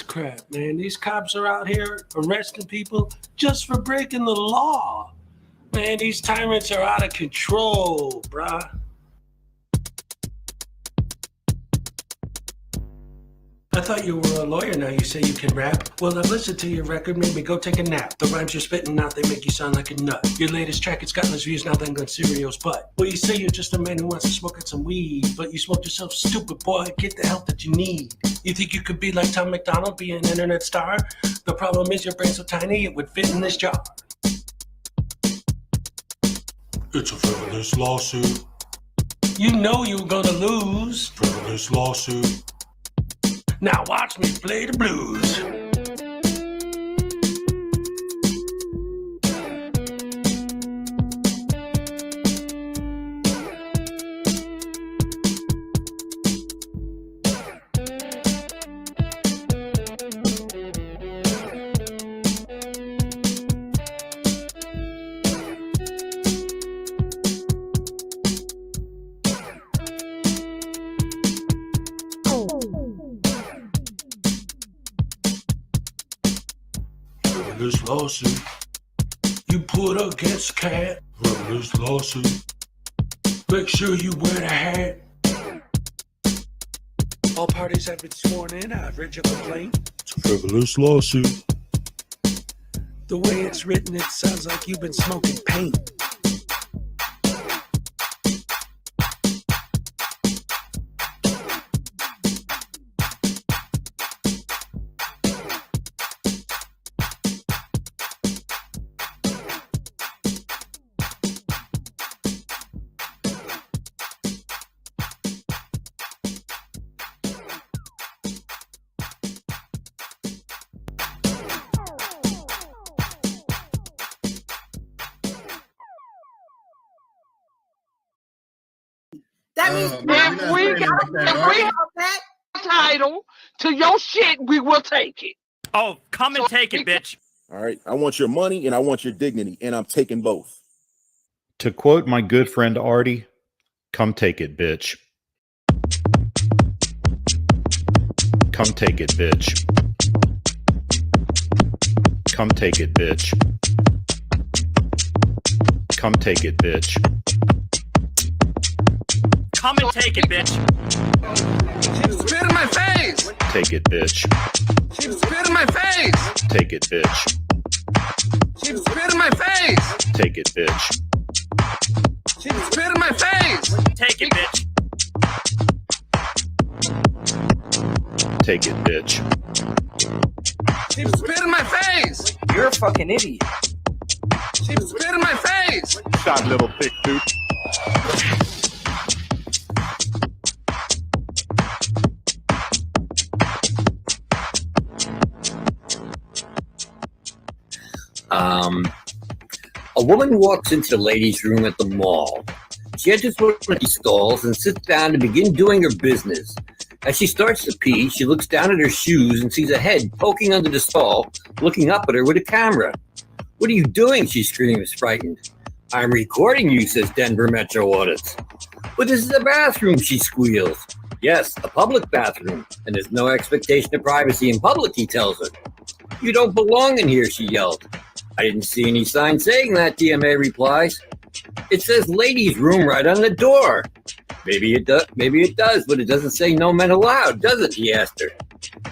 this crap, man? These cops are out here arresting people just for breaking the law. Man, these tyrants are out of control, bruh. I thought you were a lawyer, now you say you can rap. Well, I've listened to your record, maybe go take a nap. The rhymes you're spitting out, they make you sound like a nut. Your latest track, it's got less views now than Gun Cereal's butt. Well, you say you're just a man who wants to smoke out some weed, but you smoked yourself stupid, boy, get the help that you need. You think you could be like Tom McDonald, be an internet star? The problem is your brain's so tiny, it would fit in this jar. It's a frivolous lawsuit. You know you were gonna lose. Frivolous lawsuit. Now watch me play the blues. Frivolous lawsuit. You put against cat. Frivolous lawsuit. Make sure you wear the hat. All parties have been sworn in. I've read your complaint. It's a frivolous lawsuit. The way it's written, it sounds like you've been smoking paint. That means if we have that title to your shit, we will take it. Oh, come and take it, bitch. All right. I want your money and I want your dignity, and I'm taking both. To quote my good friend Artie, come take it, bitch. Come take it, bitch. Come take it, bitch. Come take it, bitch. Come and take it, bitch. She spit in my face. Take it, bitch. She spit in my face. Take it, bitch. She spit in my face. Take it, bitch. She spit in my face. Take it, bitch. Take it, bitch. She spit in my face. You're a fucking idiot. She spit in my face. Shot little thick dude. A woman walks into the ladies' room at the mall. She enters one of these stalls and sits down to begin doing her business. As she starts to pee, she looks down at her shoes and sees a head poking under the stall, looking up at her with a camera. "What are you doing?" she screams, frightened. "I'm recording you," says Denver Metro Audits. "But this is a bathroom," she squeals. "Yes, a public bathroom, and there's no expectation of privacy in public," he tells her. "You don't belong in here," she yelled. "I didn't see any sign saying that," DMA replies. "It says ladies' room right on the door." Maybe it does, but it doesn't say no men allowed, does it?" he asked her.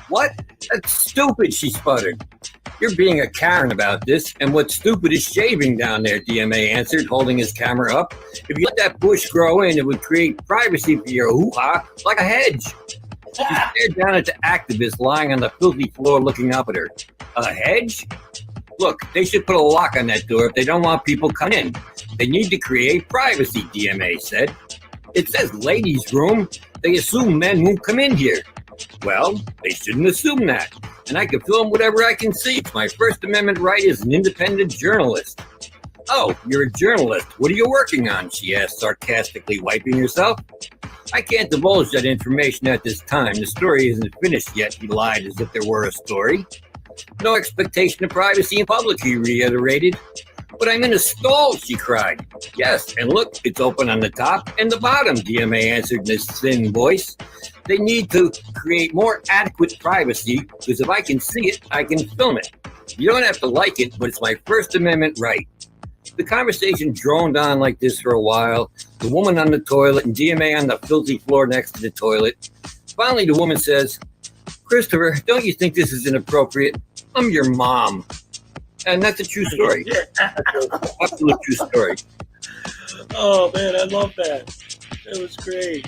"What? That's stupid," she sputtered. "You're being a Karen about this, and what's stupid is shaving down there," DMA answered, holding his camera up. "If you let that bush grow in, it would create privacy for your hoo-ha like a hedge." She stared down at the activist lying on the filthy floor looking up at her. "A hedge? Look, they should put a lock on that door if they don't want people coming in. They need to create privacy," DMA said. "It says ladies' room. They assume men won't come in here." "Well, they shouldn't assume that. And I can film whatever I can see. It's my First Amendment right as an independent journalist." "Oh, you're a journalist. What are you working on?" she asked, sarcastically wiping herself. "I can't divulge that information at this time. The story isn't finished yet," he lied as if there were a story. "No expectation of privacy in public," he reiterated. But I'm in a stall, she cried. Yes, and look, it's open on the top and the bottom, DMA answered in his thin voice. They need to create more adequate privacy because if I can see it, I can film it. You don't have to like it, but it's my First Amendment right. The conversation droned on like this for a while. The woman on the toilet and DMA on the filthy floor next to the toilet. Finally, the woman says, Christopher, don't you think this is inappropriate? I'm your mom. And that's a true story. Absolute true story. Oh, man, I love that. It was great.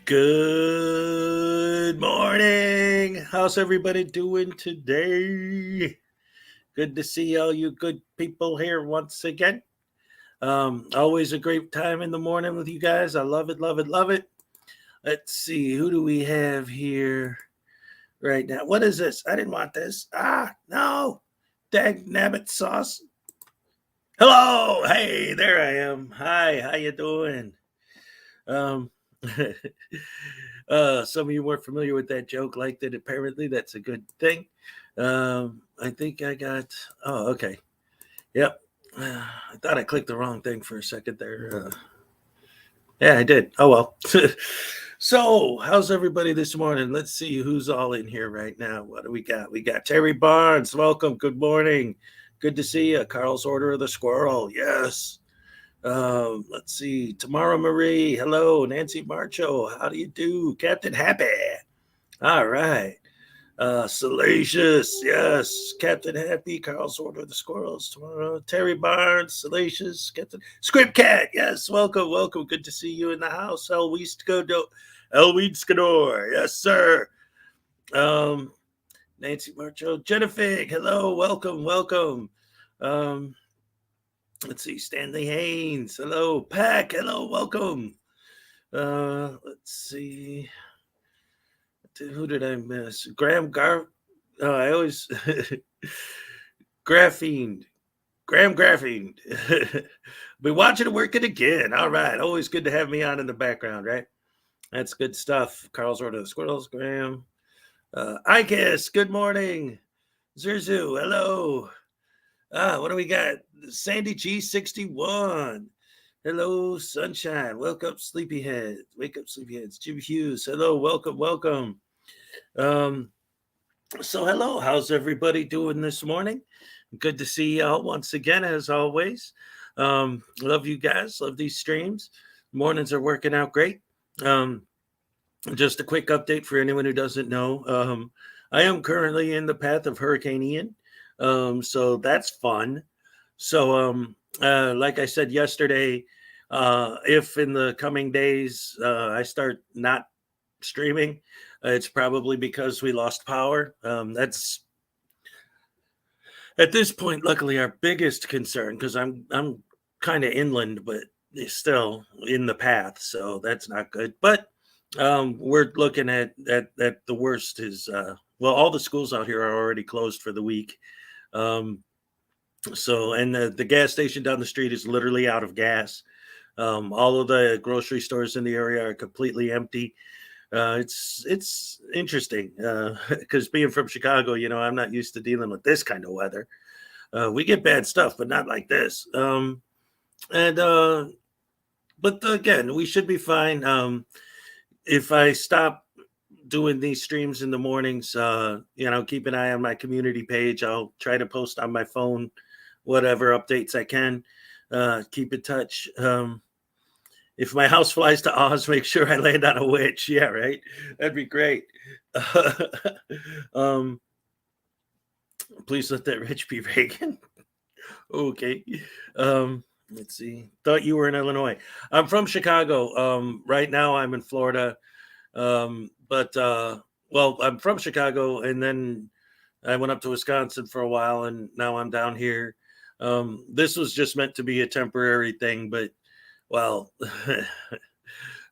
Good morning. How's everybody doing today? Good to see all you good people here once again. Always a great time in the morning with you guys. I love it, love it, love it. Let's see, who do we have here right now? What is this? I didn't want this. No. Dag nabbit sauce. Hello. Hey, there I am. Hi, how you doing? Some of you weren't familiar with that joke, liked it. Apparently, that's a good thing. I think I got. Oh, okay. Yep. I thought I clicked the wrong thing for a second there. Yeah, I did. Oh well. So, how's everybody this morning? Let's see who's all in here right now. What do we got? We got Terry Barnes. Welcome. Good morning. Good to see you. Carl's Order of the Squirrel. Yes. Let's see. Tamara Marie. Hello. Nancy Marcho. How do you do? Captain Happy. All right. Salacious. Yes. Captain Happy. Carl's Order of the Squirrels. Tomorrow. Terry Barnes. Salacious. Captain Script Cat. Yes. Welcome. Welcome. Good to see you in the house. Elweed Skador. Yes, sir. Nancy Marcho. Jennifer. Hello. Welcome. Welcome. Let's see, Stanley Haynes. Hello, Pack. Hello, welcome. Let's see. Who did I miss? Graham I always Graphene. Graham Graphene. Been watching it working again. All right. Always good to have me on in the background, right? That's good stuff. Carl's Order of the Squirrels, Graham. I guess. Good morning. Zurzu. Hello. What do we got? Sandy G61. Hello, Sunshine. Wake up, Sleepyheads. Wake up, Sleepyheads. Jim Hughes. Hello, welcome, welcome. So hello, how's everybody doing this morning? Good to see y'all once again, as always. Love you guys. Love these streams. Mornings are working out great. Just a quick update for anyone who doesn't know. I am currently in the path of Hurricane Ian. So that's fun. So, like I said yesterday, if in the coming days I start not streaming, it's probably because we lost power. That's at this point, luckily, our biggest concern, because I'm kind of inland, but still in the path, so that's not good. But we're looking at the worst is well, all the schools out here are already closed for the week. So, and the gas station down the street is literally out of gas. All of the grocery stores in the area are completely empty. It's interesting because being from Chicago, I'm not used to dealing with this kind of weather. We get bad stuff, but not like this. But again, we should be fine. If I stop doing these streams in the mornings, keep an eye on my community page. I'll try to post on my phone whatever updates I can. Keep in touch. If my house flies to Oz, make sure I land on a witch. Yeah, right. That'd be great. Please let that rich be Reagan. Okay. Let's see. Thought you were in Illinois. I'm from Chicago. Right now I'm in Florida. But I'm from Chicago, and then I went up to Wisconsin for a while, and now I'm down here. This was just meant to be a temporary thing, but well,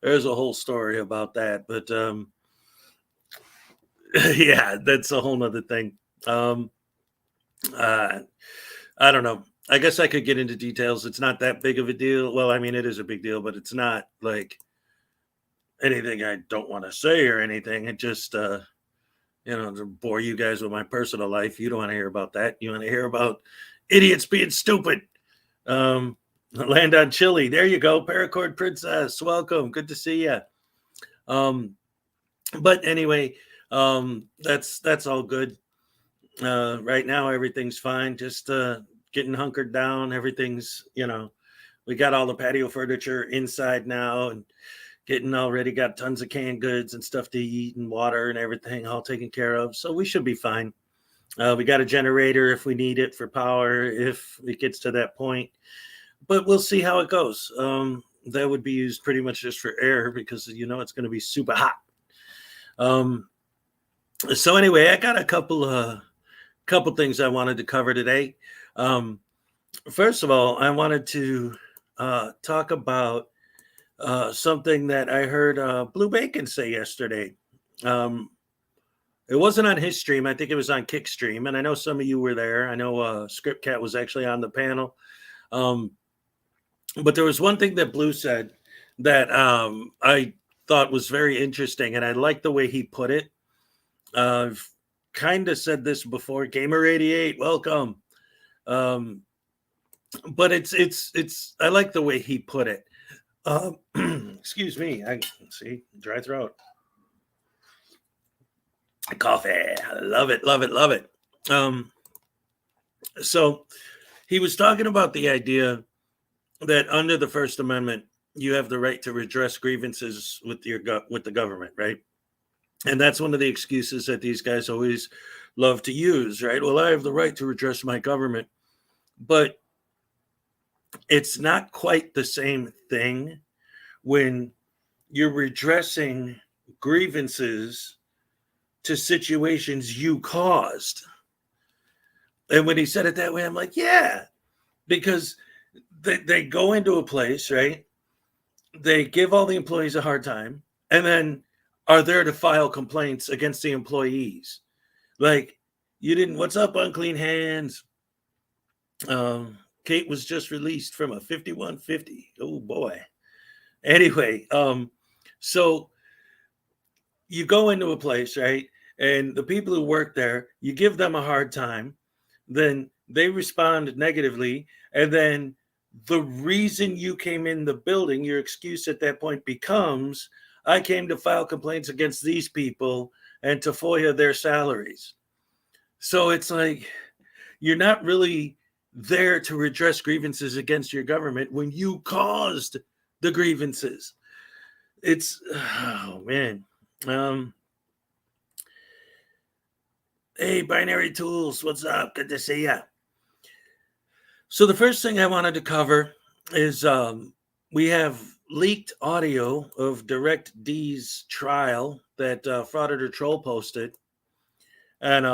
there's a whole story about that. But yeah, that's a whole nother thing. I don't know. I guess I could get into details. It's not that big of a deal. Well, I mean, it is a big deal, but it's not like anything I don't want to say or anything. It just, to bore you guys with my personal life. You don't want to hear about that. You want to hear about idiots being stupid. Land on Chili. There you go. Paracord Princess. Welcome. Good to see you. But anyway, that's all good. Right now, everything's fine. Just getting hunkered down. Everything's, we got all the patio furniture inside now and already got tons of canned goods and stuff to eat and water and everything all taken care of. So we should be fine. We got a generator if we need it for power, if it gets to that point. But we'll see how it goes. that would be used pretty much just for air because it's going to be super hot. So anyway, I got a couple things I wanted to cover today. First of all, I wanted to talk about something that I heard Blue Bacon say yesterday. It wasn't on his stream. I think it was on Kickstream, and I know some of you were there. I know Script Cat was actually on the panel. But there was one thing that Blue said that I thought was very interesting, and I like the way he put it. I've kind of said this before. Gamer88, welcome. But it's I like the way he put it. Excuse me. I see dry throat. Coffee. I love it, love it, love it. So he was talking about the idea that under the First Amendment, you have the right to redress grievances with the government, right? And that's one of the excuses that these guys always love to use, right? Well, I have the right to redress my government, but it's not quite the same thing when you're redressing grievances to situations you caused. And when he said it that way, I'm like, yeah, because they go into a place, right? They give all the employees a hard time and then are there to file complaints against the employees. Like, you didn't, what's up, unclean hands? Kate was just released from a 5150. Oh boy. Anyway, so you go into a place, right? And the people who work there, you give them a hard time, then they respond negatively. And then the reason you came in the building, your excuse at that point becomes, I came to file complaints against these people and to FOIA their salaries. So it's like, you're not really there to redress grievances against your government when you caused the grievances. It's, oh man. Hey, Binary Tools, what's up? Good to see ya. So the first thing I wanted to cover is we have leaked audio of Direct D's trial that Frauditor Troll posted. And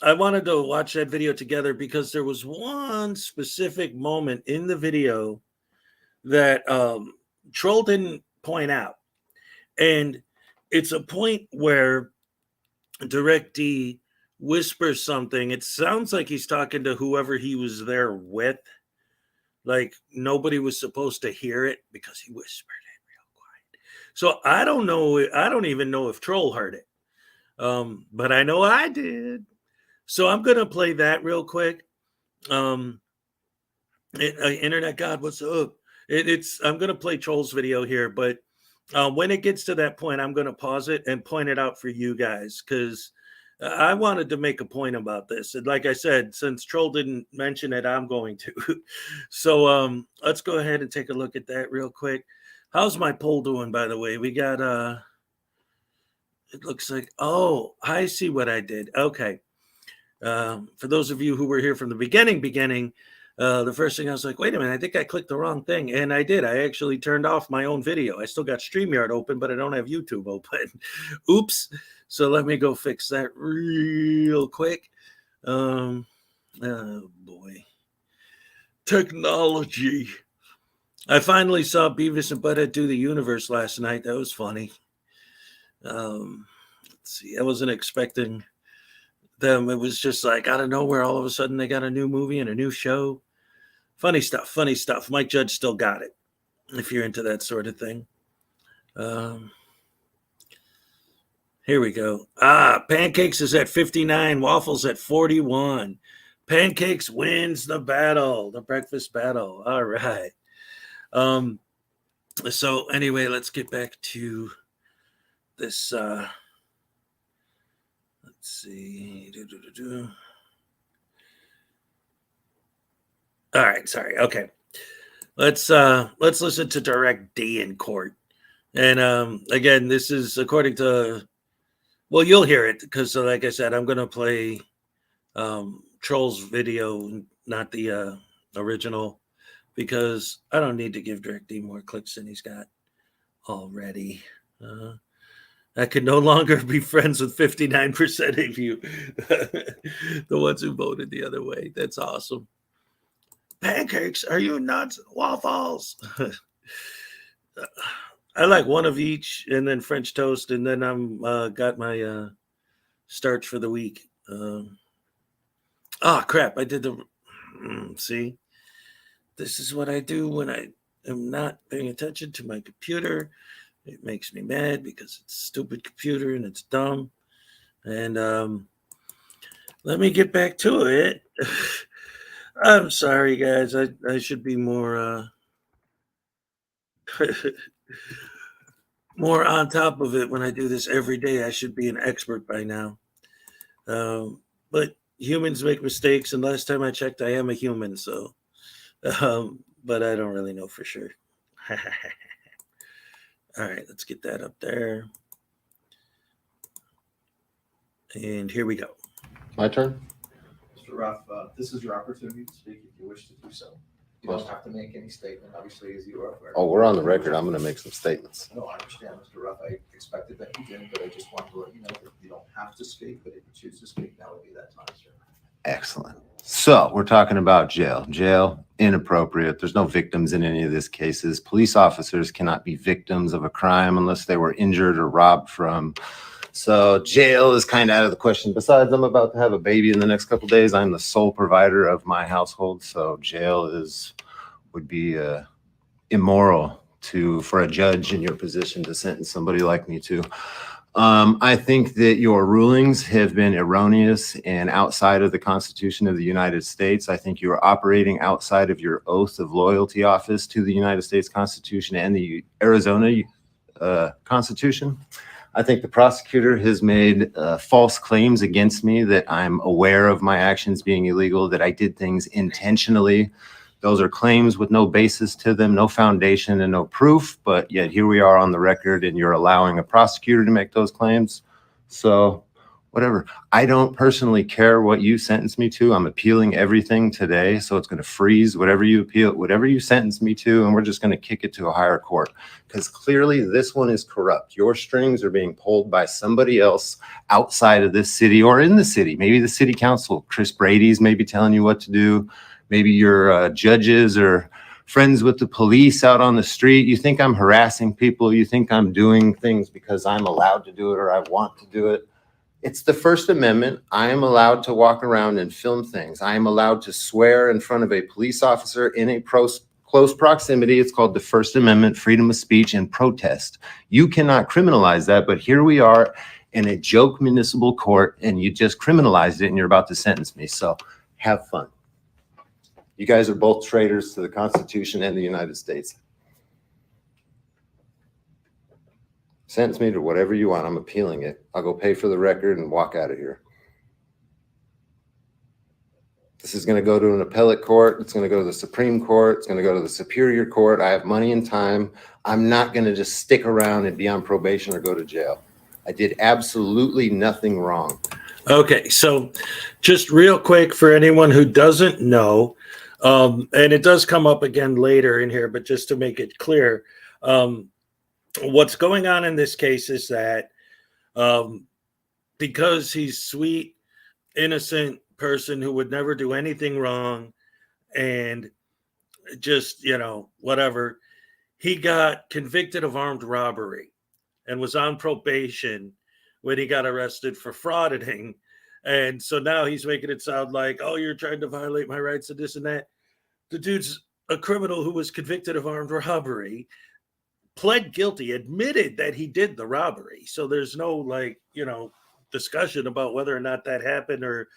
I wanted to watch that video together because there was one specific moment in the video that Troll didn't point out. And it's a point where Direct D whispers something. It sounds like he's talking to whoever he was there with. Like nobody was supposed to hear it because he whispered it real quiet. So I don't know. I don't even know if Troll heard it. But I know I did. So I'm going to play that real quick. Internet God, what's up? I'm going to play Troll's video here, but when it gets to that point, I'm going to pause it and point it out for you guys because I wanted to make a point about this. And like I said, since Troll didn't mention it, I'm going to. So let's go ahead and take a look at that real quick. How's my poll doing, by the way? We got, it looks like, oh, I see what I did. Okay. For those of you who were here from the beginning, the first thing I was like, wait a minute, I think I clicked the wrong thing. And I did. I actually turned off my own video. I still got StreamYard open, but I don't have YouTube open. Oops. So let me go fix that real quick. Oh boy. Technology. I finally saw Beavis and Butthead do the universe last night. That was funny. Let's see. I wasn't expecting them. It was just like out of nowhere, all of a sudden they got a new movie and a new show. Funny stuff, funny stuff. Mike Judge still got it, if you're into that sort of thing. Here we go. Pancakes is at 59, Waffles at 41. Pancakes wins the battle, the breakfast battle. All right. So anyway, let's get back to this. Let's see. All right, sorry. Okay. Let's listen to Direct D in court. And again, this is according to, well, you'll hear it because like I said, I'm going to play Troll's video, not the original because I don't need to give Dirk D more clicks than he's got already. I can no longer be friends with 59% of you, the ones who voted the other way. That's awesome. Pancakes, are you nuts? Waffles. I like one of each, and then French toast, and then I'm got my starch for the week. Crap! I did the. See, this is what I do when I am not paying attention to my computer. It makes me mad because it's a stupid computer and it's dumb. And let me get back to it. I'm sorry, guys. I should be more more on top of it when I do this every day. I should be an expert by now. But humans make mistakes, and last time I checked, I am a human. So, but I don't really know for sure. All right, let's get that up there. And here we go. My turn. Mr. Ruff, this is your opportunity to speak if you wish to do so. You don't have to make any statement, obviously, as you are aware. Oh, we're on the record. I'm going to make some statements. No, I understand, Mr. Ruff. I expected that you didn't, but I just wanted to let you know that you don't have to speak, but if you choose to speak, now would be that time, sir. Excellent. So we're talking about jail. Jail, inappropriate. There's no victims in any of these cases. Police officers cannot be victims of a crime unless they were injured or robbed from. So jail is kind of out of the question. Besides, I'm about to have a baby in the next couple of days. I'm the sole provider of my household. So jail would be immoral for a judge in your position to sentence somebody like me to. I think that your rulings have been erroneous and outside of the Constitution of the United States. I think you are operating outside of your oath of loyalty office to the United States Constitution and the Arizona Constitution. I think the prosecutor has made false claims against me that I'm aware of my actions being illegal, that I did things intentionally. Those are claims with no basis to them, no foundation and no proof, but yet here we are on the record and you're allowing a prosecutor to make those claims. So whatever. I don't personally care what you sentence me to. I'm appealing everything today. So it's going to freeze whatever you appeal, whatever you sentence me to, and we're just going to kick it to a higher court because clearly this one is corrupt. Your strings are being pulled by somebody else outside of this city or in the city. Maybe the city council, Chris Brady's maybe telling you what to do. Maybe your judges or friends with the police out on the street. You think I'm harassing people. You think I'm doing things because I'm allowed to do it or I want to do it. It's the First Amendment. I am allowed to walk around and film things. I am allowed to swear in front of a police officer in a close proximity. It's called the First Amendment, freedom of speech and protest. You cannot criminalize that, but here we are in a joke municipal court and you just criminalized it and you're about to sentence me. So have fun. You guys are both traitors to the Constitution and the United States. Sentence me to whatever you want. I'm appealing it. I'll go pay for the record and walk out of here. This is going to go to an appellate court. It's going to go to the Supreme Court. It's going to go to the Superior Court. I have money and time. I'm not going to just stick around and be on probation or go to jail. I did absolutely nothing wrong. Okay, so just real quick for anyone who doesn't know, and it does come up again later in here, but just to make it clear, what's going on in this case is that because he's sweet, innocent person who would never do anything wrong and just, whatever, he got convicted of armed robbery and was on probation when he got arrested for frauditing. And so now he's making it sound like, oh, you're trying to violate my rights and this and that. The dude's a criminal who was convicted of armed robbery, pled guilty, admitted that he did the robbery. So there's no discussion about whether or not that happened or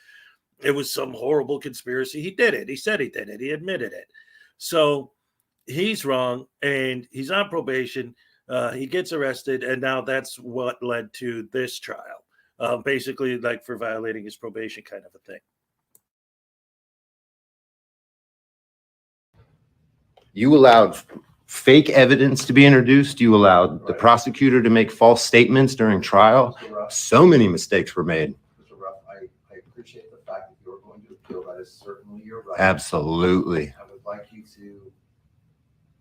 it was some horrible conspiracy. He did it. He said he did it. He admitted it. So he's wrong and he's on probation. He gets arrested, and now that's what led to this trial. Basically, like for violating his probation kind of a thing. You allowed fake evidence to be introduced. You allowed the prosecutor to make false statements during trial. So many mistakes were made. Mr. Ruff, I appreciate the fact that you're going to appeal. That is certainly your right. Absolutely. I would like you to,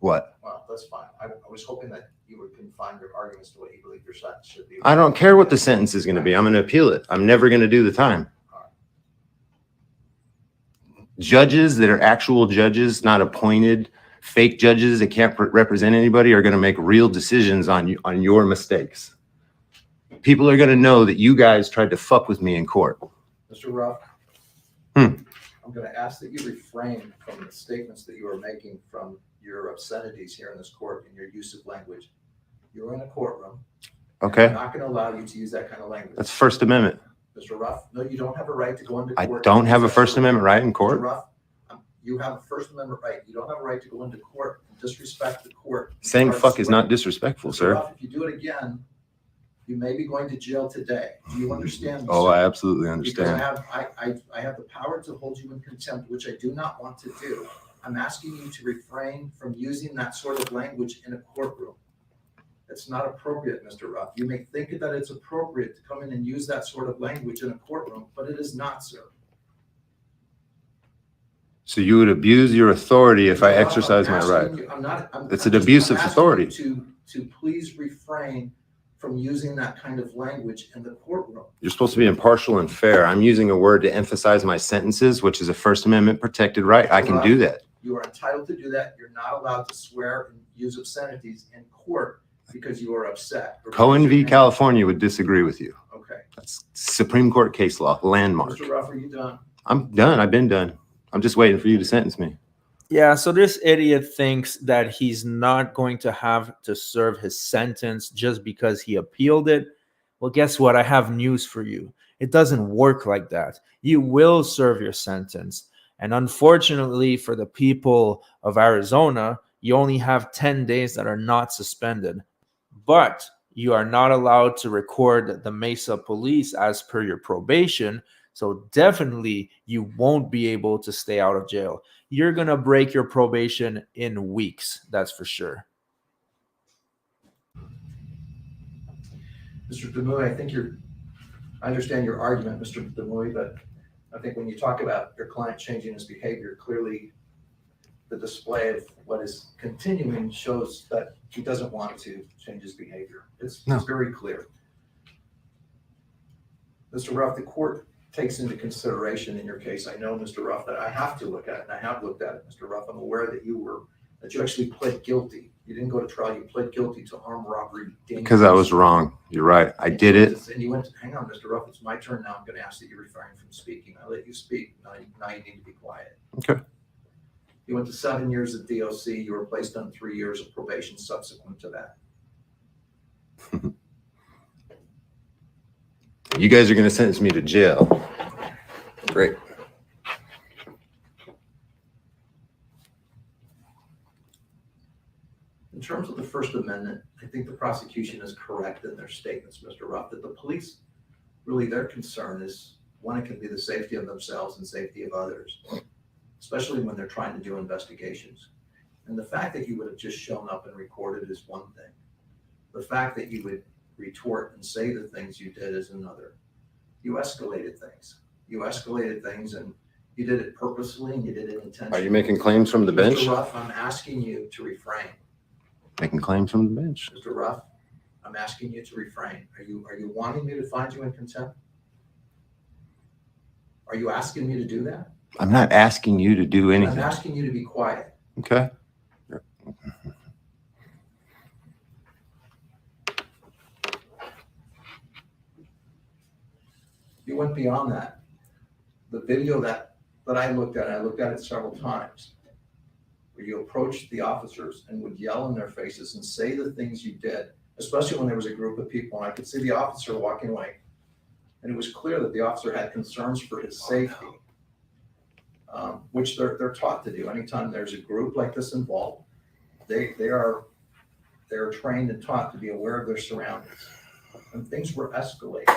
What? well, that's fine. I was hoping that you would confine your arguments to what you believe your sentence should be. I don't care what the sentence is going to be. I'm going to appeal it. I'm never going to do the time. Judges that are actual judges, not appointed fake judges that can't represent anybody, are going to make real decisions on you, on your mistakes. People are going to know that you guys tried to fuck with me in court. Mr. Ruff, Hmm. I'm going to ask that you refrain from the statements that you are making from your obscenities here in this court in your use of language. You're in a courtroom. Okay. I'm not going to allow you to use that kind of language. That's First Amendment. Mr. Ruff, no, you don't have a right to go into I court. don't have a First Amendment right in court. Mr. Ruff, you have a First Amendment right. You don't have a right to go into court and disrespect the court. Saying fuck is not disrespectful, Mr. sir. Ruff, if you do it again, you may be going to jail today. Do you understand this? Oh, sir? I absolutely Because understand. I have the power to hold you in contempt, which I do not want to do. I'm asking you to refrain from using that sort of language in a courtroom. It's not appropriate, Mr. Ruff. You may think that it's appropriate to come in and use that sort of language in a courtroom, but it is not, sir. So you would abuse your authority if I Mr. Ruff, exercise I'm my asking right. you- I'm not. It's an abuse of I'm asking authority. you to please refrain from using that kind of language in the courtroom. You're supposed to be impartial and fair. I'm using a word to emphasize my sentences, which is a First Amendment protected right. I can do that. You are entitled to do that. You're not allowed to swear and use obscenities in court because you are upset. Cohen v. California would disagree with you. Okay. That's Supreme Court case law, landmark. Mr. Ruff, are you done? I'm done. I've been done. I'm just waiting for you to sentence me. Yeah, so this idiot thinks that he's not going to have to serve his sentence just because he appealed it. Well, guess what? I have news for you. It doesn't work like that. You will serve your sentence. And unfortunately for the people of Arizona, you only have 10 days that are not suspended. But you are not allowed to record the Mesa police as per your probation. So definitely you won't be able to stay out of jail. You're going to break your probation in weeks. That's for sure. Mr. Demuy, I understand your argument, Mr. Demuy, but I think when you talk about your client changing his behavior, clearly the display of what is continuing shows that he doesn't want to change his behavior. It's very clear. Mr. Ruff, the court takes into consideration in your case, I know, Mr. Ruff, that I have to look at it, and I have looked at it, Mr. Ruff. I'm aware that you actually pled guilty. You didn't go to trial, you pled guilty to armed robbery. Because I was wrong. You're right. I did it. And you went, hang on, Mr. Ruff, it's my turn now. I'm going to ask that you refrain from speaking. I let you speak. Now you need to be quiet. Okay. You went to 7 years at DOC. You were placed on 3 years of probation subsequent to that. You guys are going to sentence me to jail. Great. In terms of the First Amendment, I think the prosecution is correct in their statements, Mr. Ruff, that the police, really their concern is, one, it can be the safety of themselves and safety of others, especially when they're trying to do investigations. And the fact that you would have just shown up and recorded is one thing. The fact that you would retort and say the things you did is another. You escalated things. You escalated things, and you did it purposely and you did it intentionally. Are you making claims from the bench? Mr. Ruff, I'm asking you to refrain. Making claims from the bench. Mr. Ruff, I'm asking you to refrain. Are you wanting me to find you in contempt? Are you asking me to do that? I'm not asking you to do anything. I'm asking you to be quiet. Okay. You went beyond that. The video that I looked at it several times, where you approached the officers and would yell in their faces and say the things you did, especially when there was a group of people. And I could see the officer walking away. And it was clear that the officer had concerns for his safety, which they're taught to do. Anytime there's a group like this involved, they're trained and taught to be aware of their surroundings. And things were escalating.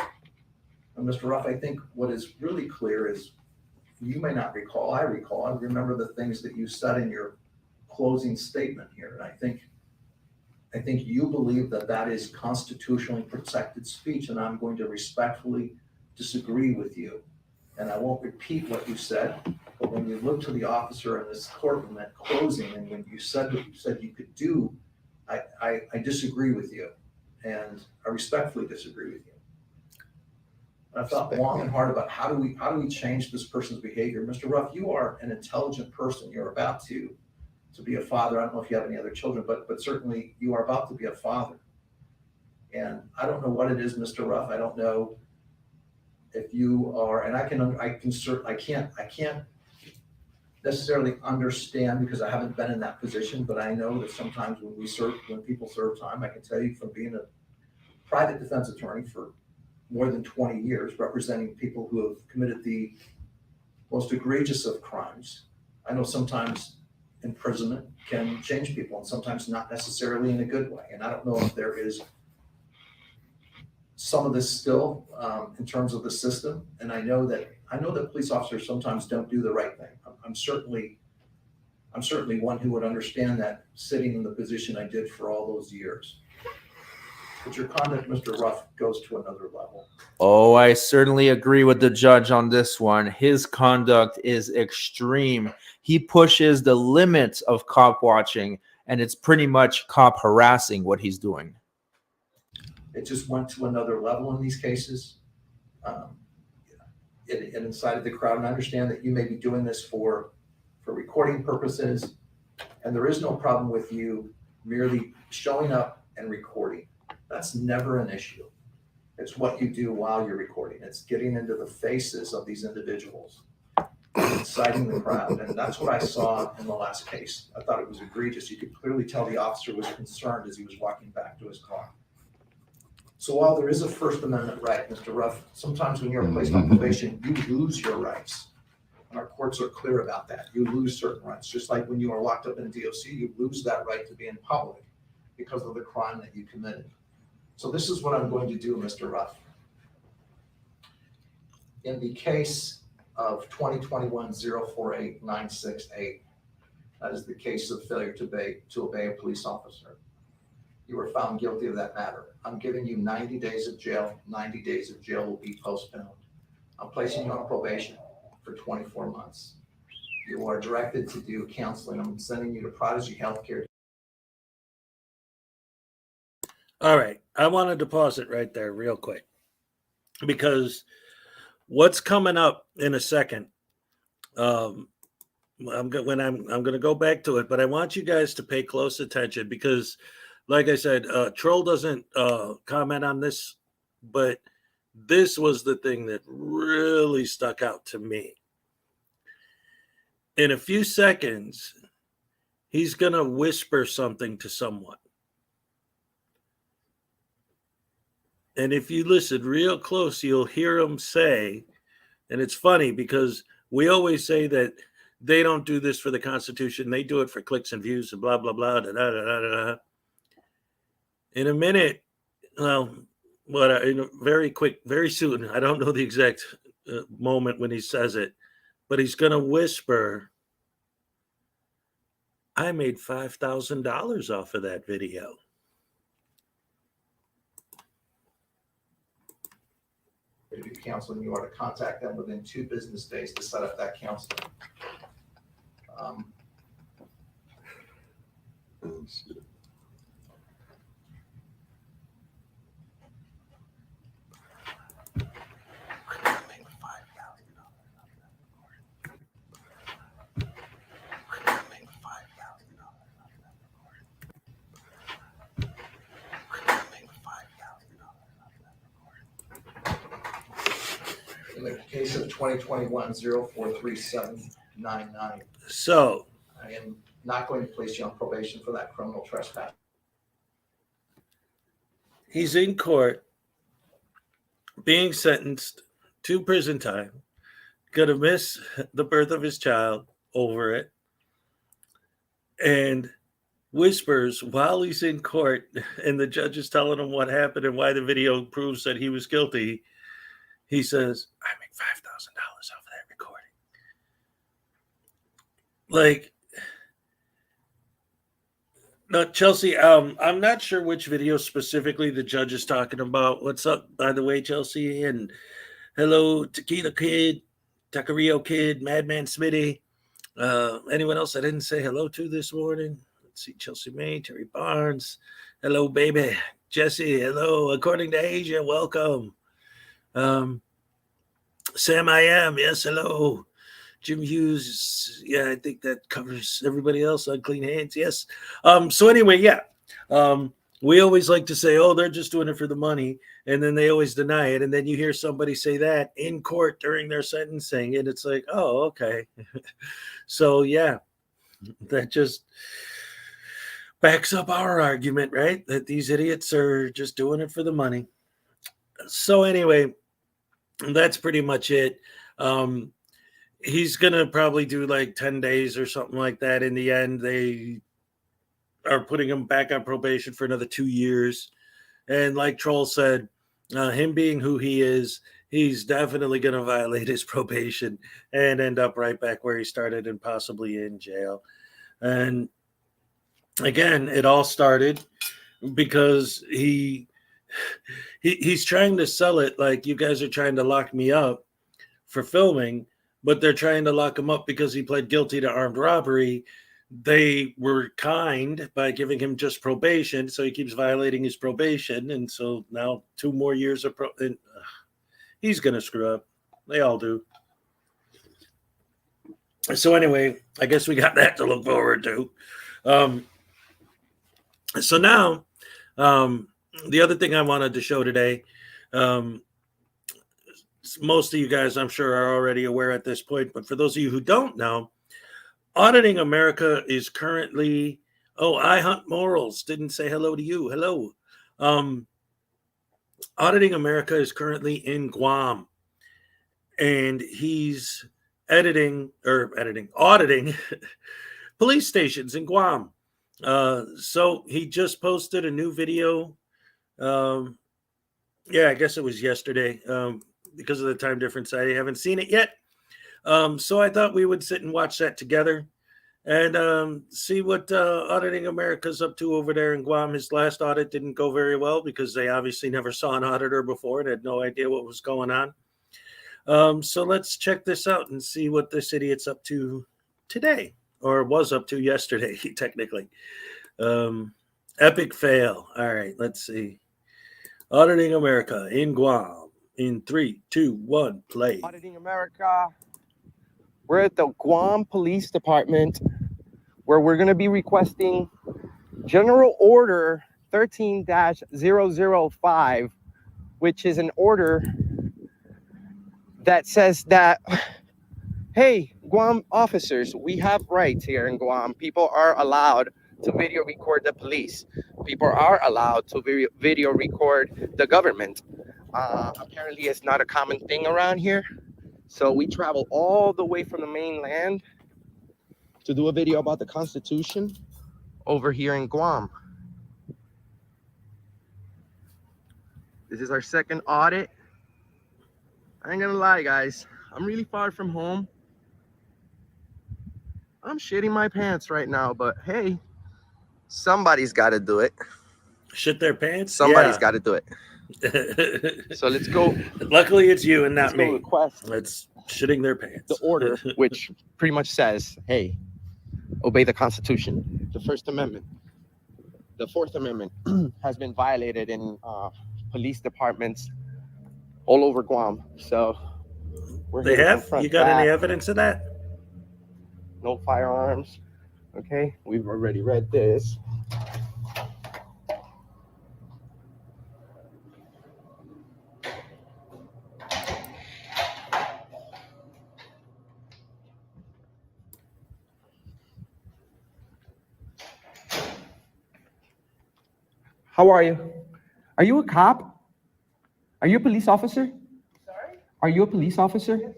And Mr. Ruff, I think what is really clear is, you may not recall, I recall, I remember the things that you said in your closing statement here. And I think you believe that that is constitutionally protected speech, and I'm going to respectfully disagree with you. And I won't repeat what you said, But when you look to the officer in this courtroom at closing, and when you said what you said you could do, I disagree with you, and I respectfully disagree with you. I thought long and hard about how do we change this person's behavior. Mr. Ruff, you are an intelligent person. You're about to be a father. I don't know if you have any other children, but certainly you are about to be a father. And I don't know what it is, Mr. Ruff. I don't know if you are, and I can't necessarily understand because I haven't been in that position, but I know that sometimes when people serve time, I can tell you from being a private defense attorney for more than 20 years, representing people who have committed the most egregious of crimes. I know sometimes imprisonment can change people and sometimes not necessarily in a good way. And I don't know if there is some of this still in terms of the system. And I know that police officers sometimes don't do the right thing. I'm certainly one who would understand that sitting in the position I did for all those years. But your conduct, Mr. Ruff, goes to another level. Oh, I certainly agree with the judge on this one. His conduct is extreme. He pushes the limits of cop watching, and it's pretty much cop harassing what he's doing. It just went to another level in these cases. It incited the crowd, and I understand that you may be doing this for recording purposes, and there is no problem with you merely showing up and recording. That's never an issue. It's what you do while you're recording. It's getting into the faces of these individuals, inciting the crowd. And that's what I saw in the last case. I thought it was egregious. You could clearly tell the officer was concerned as he was walking back to his car. So while there is a First Amendment right, Mr. Ruff, sometimes when you're placed on probation, you lose your rights. And our courts are clear about that. You lose certain rights. Just like when you are locked up in a DOC, you lose that right to be in public because of the crime that you committed. So this is what I'm going to do, Mr. Ruff. In the case of 2021-048968, that is the case of failure to obey a police officer. You were found guilty of that matter. I'm giving you 90 days of jail. 90 days of jail will be postponed. I'm placing you on probation for 24 months. You are directed to do counseling. I'm sending you to Prodigy Healthcare. All right. I wanted to pause it right there real quick because what's coming up in a second, I'm going to go back to it, but I want you guys to pay close attention because, like I said, Troll doesn't comment on this, but this was the thing that really stuck out to me. In a few seconds, he's going to whisper something to someone. And if you listen real close, you'll hear him say, and it's funny because we always say that they don't do this for the Constitution. They do it for clicks and views and blah, blah, blah, da, da, da, da, da. In a minute, very quick, very soon, I don't know the exact moment when he says it, but he's going to whisper, I made $5,000 off of that video. To do counseling, you are to contact them within 2 business days to set up that counseling. In the case of 2021-043799. So I am not going to place you on probation for that criminal trespass. He's in court being sentenced to prison time, going to miss the birth of his child over it, and whispers while he's in court and the judge is telling him what happened and why the video proves that he was guilty. He says, I make $5,000 off of that recording. Like, no, Chelsea, I'm not sure which video specifically the judge is talking about. What's up, by the way, Chelsea? And hello, Tequila Kid. Taquerio Kid, Madman Smitty. Anyone else I didn't say hello to this morning? Let's see, Chelsea May, Terry Barnes. Hello, baby. Jesse, hello. According to Asia, welcome. Sam I am, yes, hello. Jim Hughes, yeah, I think that covers everybody else. Unclean Hands, yes. So anyway, yeah. We always like to say, oh, they're just doing it for the money. And then they always deny it. And then you hear somebody say that in court during their sentencing. And it's like, oh, okay. So, yeah, that just backs up our argument, right? That these idiots are just doing it for the money. So anyway, that's pretty much it. He's going to probably do like 10 days or something like that. In the end, they are putting him back on probation for another 2 years. And like Troll said, him being who he is, he's definitely going to violate his probation and end up right back where he started and possibly in jail. And again, it all started because he's trying to sell it like you guys are trying to lock me up for filming, but they're trying to lock him up because he pled guilty to armed robbery. They were kind by giving him just probation, so he keeps violating his probation, and so now 2 more years of he's gonna screw up. They all do. So anyway, I guess we got that to look forward to. So now, the other thing I wanted to show today, most of you guys, I'm sure, are already aware at this point, but for those of you who don't know, Auditing America is currently, I Hunt Morals didn't say hello to you. Hello. Auditing America is currently in Guam, and he's auditing police stations in Guam. So he just posted a new video. I guess it was yesterday. Because of the time difference, I haven't seen it yet. So I thought we would sit and watch that together and see what Auditing America's up to over there in Guam. His last audit didn't go very well because they obviously never saw an auditor before and had no idea what was going on. So let's check this out and see what this idiot's up to today, or was up to yesterday, technically. Epic fail. All right, let's see. Auditing America in Guam in 3, 2, 1, play. Auditing America. We're at the Guam Police Department where we're going to be requesting General Order 13-005, which is an order that says that, hey, Guam officers, we have rights here in Guam. People are allowed to video record the police. People are allowed to video record the government. Apparently, it's not a common thing around here. So we travel all the way from the mainland to do a video about the Constitution over here in Guam. This is our second audit. I ain't gonna lie, guys. I'm really far from home. I'm shitting my pants right now, but hey, somebody's got to do it. Shit their pants? Somebody's got to do it. So let's go. Luckily, it's you and not me. Request it's shitting their pants. The order, which pretty much says, hey, obey the Constitution. The First Amendment. The Fourth Amendment has been violated in police departments all over Guam. So they have? You got any evidence of that? No firearms. Okay, we've already read this. How are you? Are you a cop? Are you a police officer? Sorry? Are you a police officer? Yes.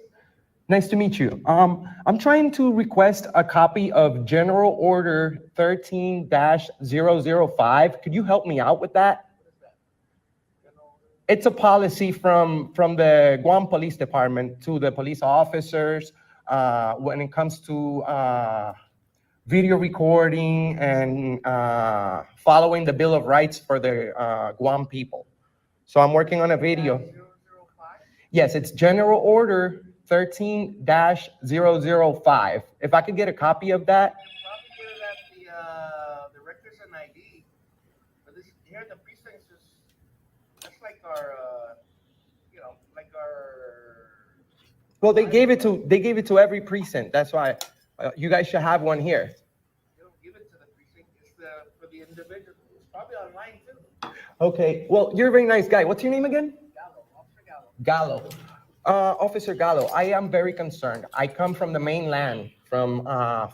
Nice to meet you. I'm trying to request a copy of General Order 13-005. Could you help me out with that? It's a policy from the Guam Police Department to the police officers when it comes to video recording and following the Bill of Rights for the Guam people. So I'm working on a video. 005? Yes, it's General Order 13-005. If I could get a copy of that. Probably get it at the records and ID. But this here in the precincts is that's like our like our. Well, they gave it to every precinct. That's why you guys should have one here. They don't give it to the precinct. It's for the individual. It's probably online too. Okay. Well, you're a very nice guy. What's your name again? Gallo, Officer Gallo. Gallo. Officer Gallo, I am very concerned. I come from the mainland, from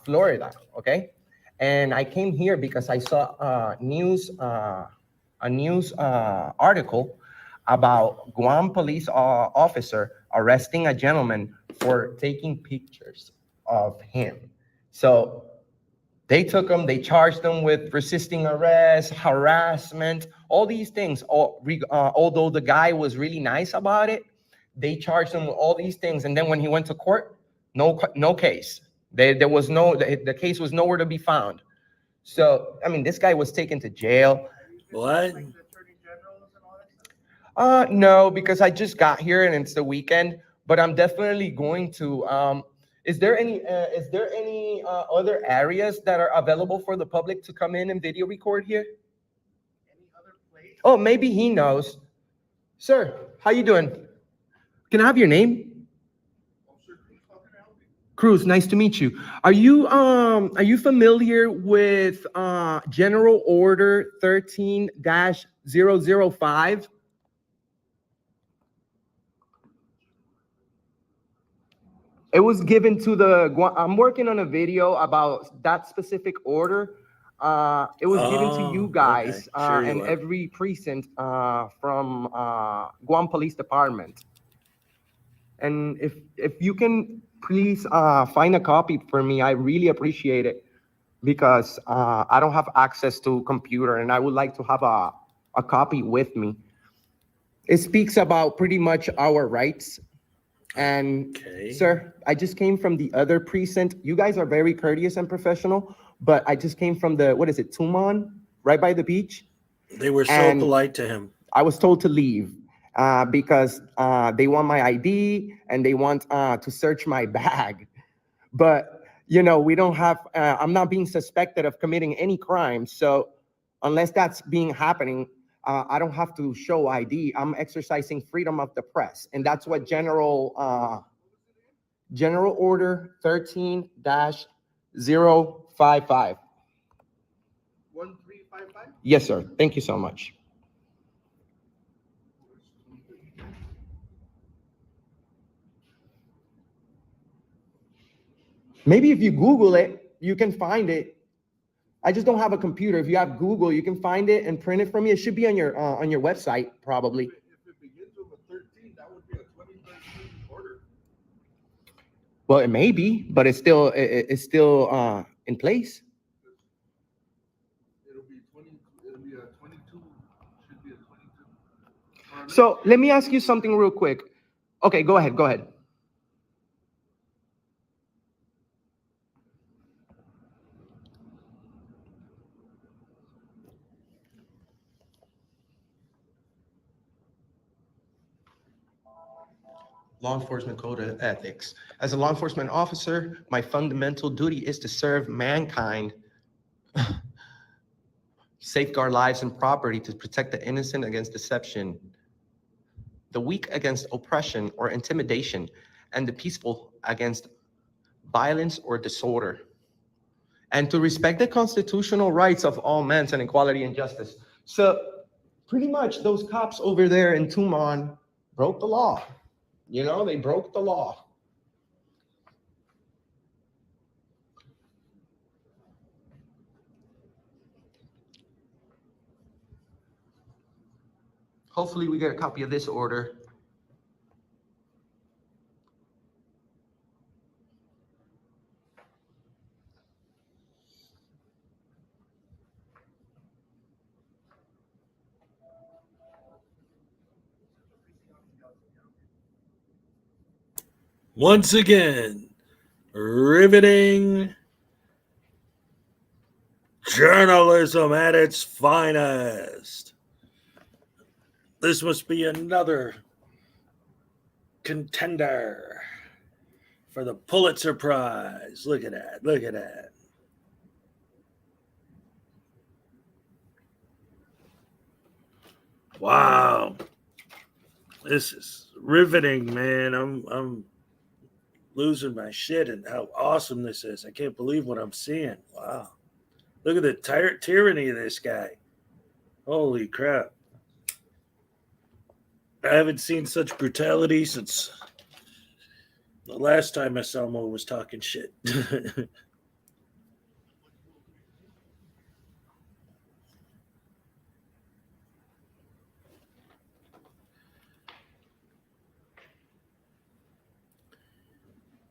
Florida, okay? And I came here because I saw a news article about Guam police officer arresting a gentleman for taking pictures of him. So they took him, they charged him with resisting arrest, harassment, all these things. Although the guy was really nice about it, they charged him with all these things. And then when he went to court, no case. There was the case was nowhere to be found. So, I mean, this guy was taken to jail. What? No, because I just got here and it's the weekend, but I'm definitely going to, is there any other areas that are available for the public to come in and video record here? Any other place? Oh, maybe he knows. Sir, how you doing? Can I have your name? Cruz, nice to meet you. Are you familiar with General Order 13-005? It was given to I'm working on a video about that specific order. It was given to you guys okay. Sure and every precinct from Guam Police Department. And if you can please find a copy for me, I really appreciate it, because I don't have access to a computer and I would like to have a copy with me. It speaks about pretty much our rights. And sir, I just came from the other precinct. You guys are very courteous and professional, but I just came from the, what is it, Tumon, right by the beach? They were so polite to him. I was told to leave. Because they want my ID and they want to search my bag. But, you know, we don't have, I'm not being suspected of committing any crime. So unless that's happening, I don't have to show ID. I'm exercising freedom of the press. And that's what General Order 13-055. 1355? Yes, sir. Thank you so much. Maybe if you Google it, you can find it. I just don't have a computer. If you have Google, you can find it and print it for me. It should be on your website, probably. If it begins with a 13, that would be a 2013 order. Well, it may be, but it's still in place. It'll be a 22. Should be a 22. So let me ask you something real quick. Okay, go ahead. Law enforcement code of ethics. As a law enforcement officer, my fundamental duty is to serve mankind, safeguard lives and property, to protect the innocent against deception, the weak against oppression or intimidation, and the peaceful against violence or disorder, and to respect the constitutional rights of all men and equality and justice. So pretty much those cops over there in Tumon broke the law. You know, they broke the law. Hopefully we get a copy of this order. Once again, riveting journalism at its finest. This must be another contender for the Pulitzer Prize. Look at that. Look at that. Wow. This is riveting, man. I'm losing my shit and how awesome this is. I can't believe what I'm seeing. Wow. Look at the tyranny of this guy. Holy crap. I haven't seen such brutality since the last time Anselmo was talking shit.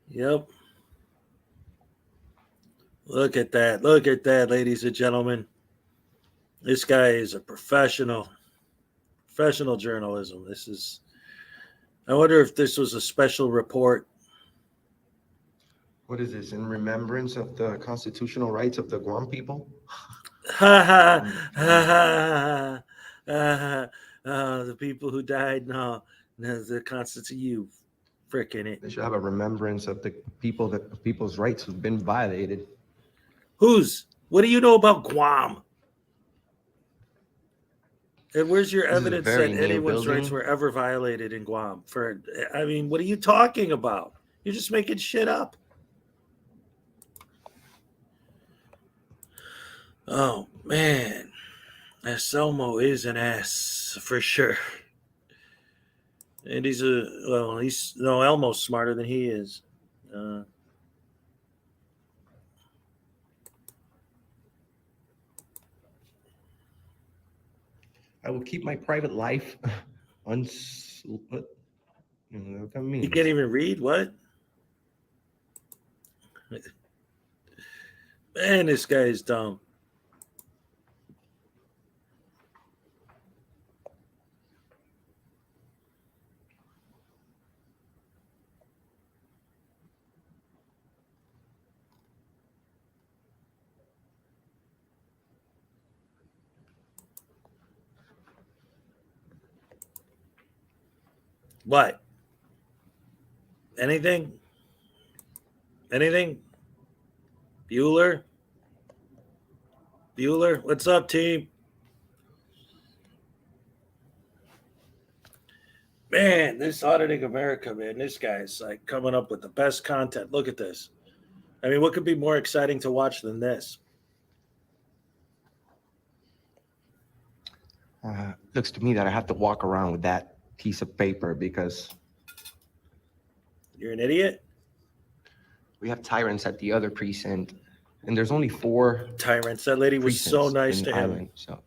Yep. Look at that. Look at that, ladies and gentlemen. This guy is a professional. Professional journalism. This is, I wonder if this was a special report. What is this? In remembrance of the constitutional rights of the Guam people? Ha ha ha ha. The people who died. No, the Constitution. You frickin' it. They should have a remembrance of the people that people's rights have been violated. Whose? What do you know about Guam? And where's your evidence that anyone's rights were ever violated in Guam? I mean, what are you talking about? You're just making shit up. Oh, man. Anselmo is an ass for sure. And Elmo's smarter than he is. I will keep my private life what that means. You can't even read? What? Man, this guy is dumb. What? Anything? Anything? Bueller? What's up, team? Man, this Auditing America, man, this guy's like coming up with the best content. Look at this. I mean, what could be more exciting to watch than this? Looks to me that I have to walk around with that piece of paper because you're an idiot. We have tyrants at the other precinct, and there's only 4 tyrants. That lady was so nice to him. Island, so.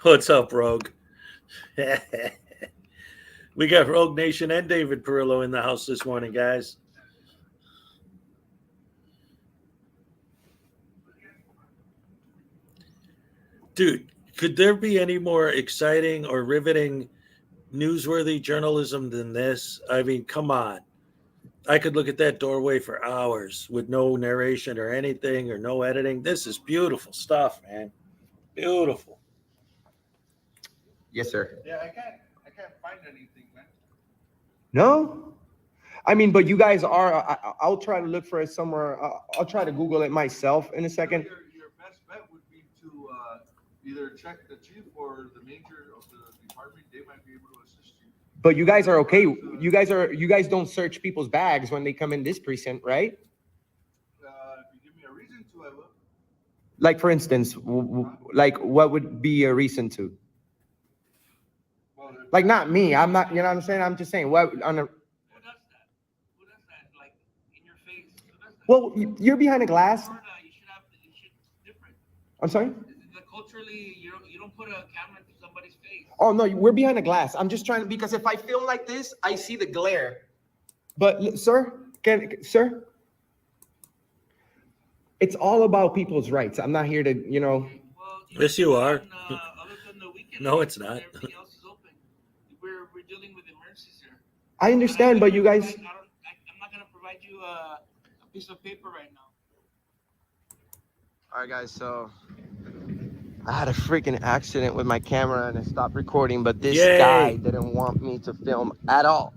What's up, Rogue? We got Rogue Nation and David Perillo in the house this morning, guys. Dude, could there be any more exciting or riveting, newsworthy journalism than this? I mean, come on. I could look at that doorway for hours with no narration or anything or no editing. This is beautiful stuff, man. Beautiful. Yes, sir. Yeah, I can't find anything, man. No? I mean, but you guys are, I'll try to look for it somewhere. I'll try to Google it myself in a second. Your best bet would be to either check the chief or the major of the department. They might be able to assist you. But you guys are okay. You guys don't search people's bags when they come in this precinct, right? If you give me a reason to, I will. Like, for instance, like what would be a reason to? Like, not me. I'm not, you know what I'm saying? I'm just saying what on a. Who does that? Like, in your face? Well, you're behind a glass. You should different. I'm sorry? Culturally, you don't put a camera to somebody's face. Oh, no, we're behind a glass. I'm just trying to, because if I film like this, I see the glare. But, sir, sir? It's all about people's rights. I'm not here to, you know. Well, yes, you are. Other than the weekend, no, it's not. Everything else is open. We're dealing with emergencies here. I understand, but you guys. I'm not going to provide you a piece of paper right now. All right, guys, so I had a freaking accident with my camera and I stopped recording, but this Yay. guy didn't want me to film at all.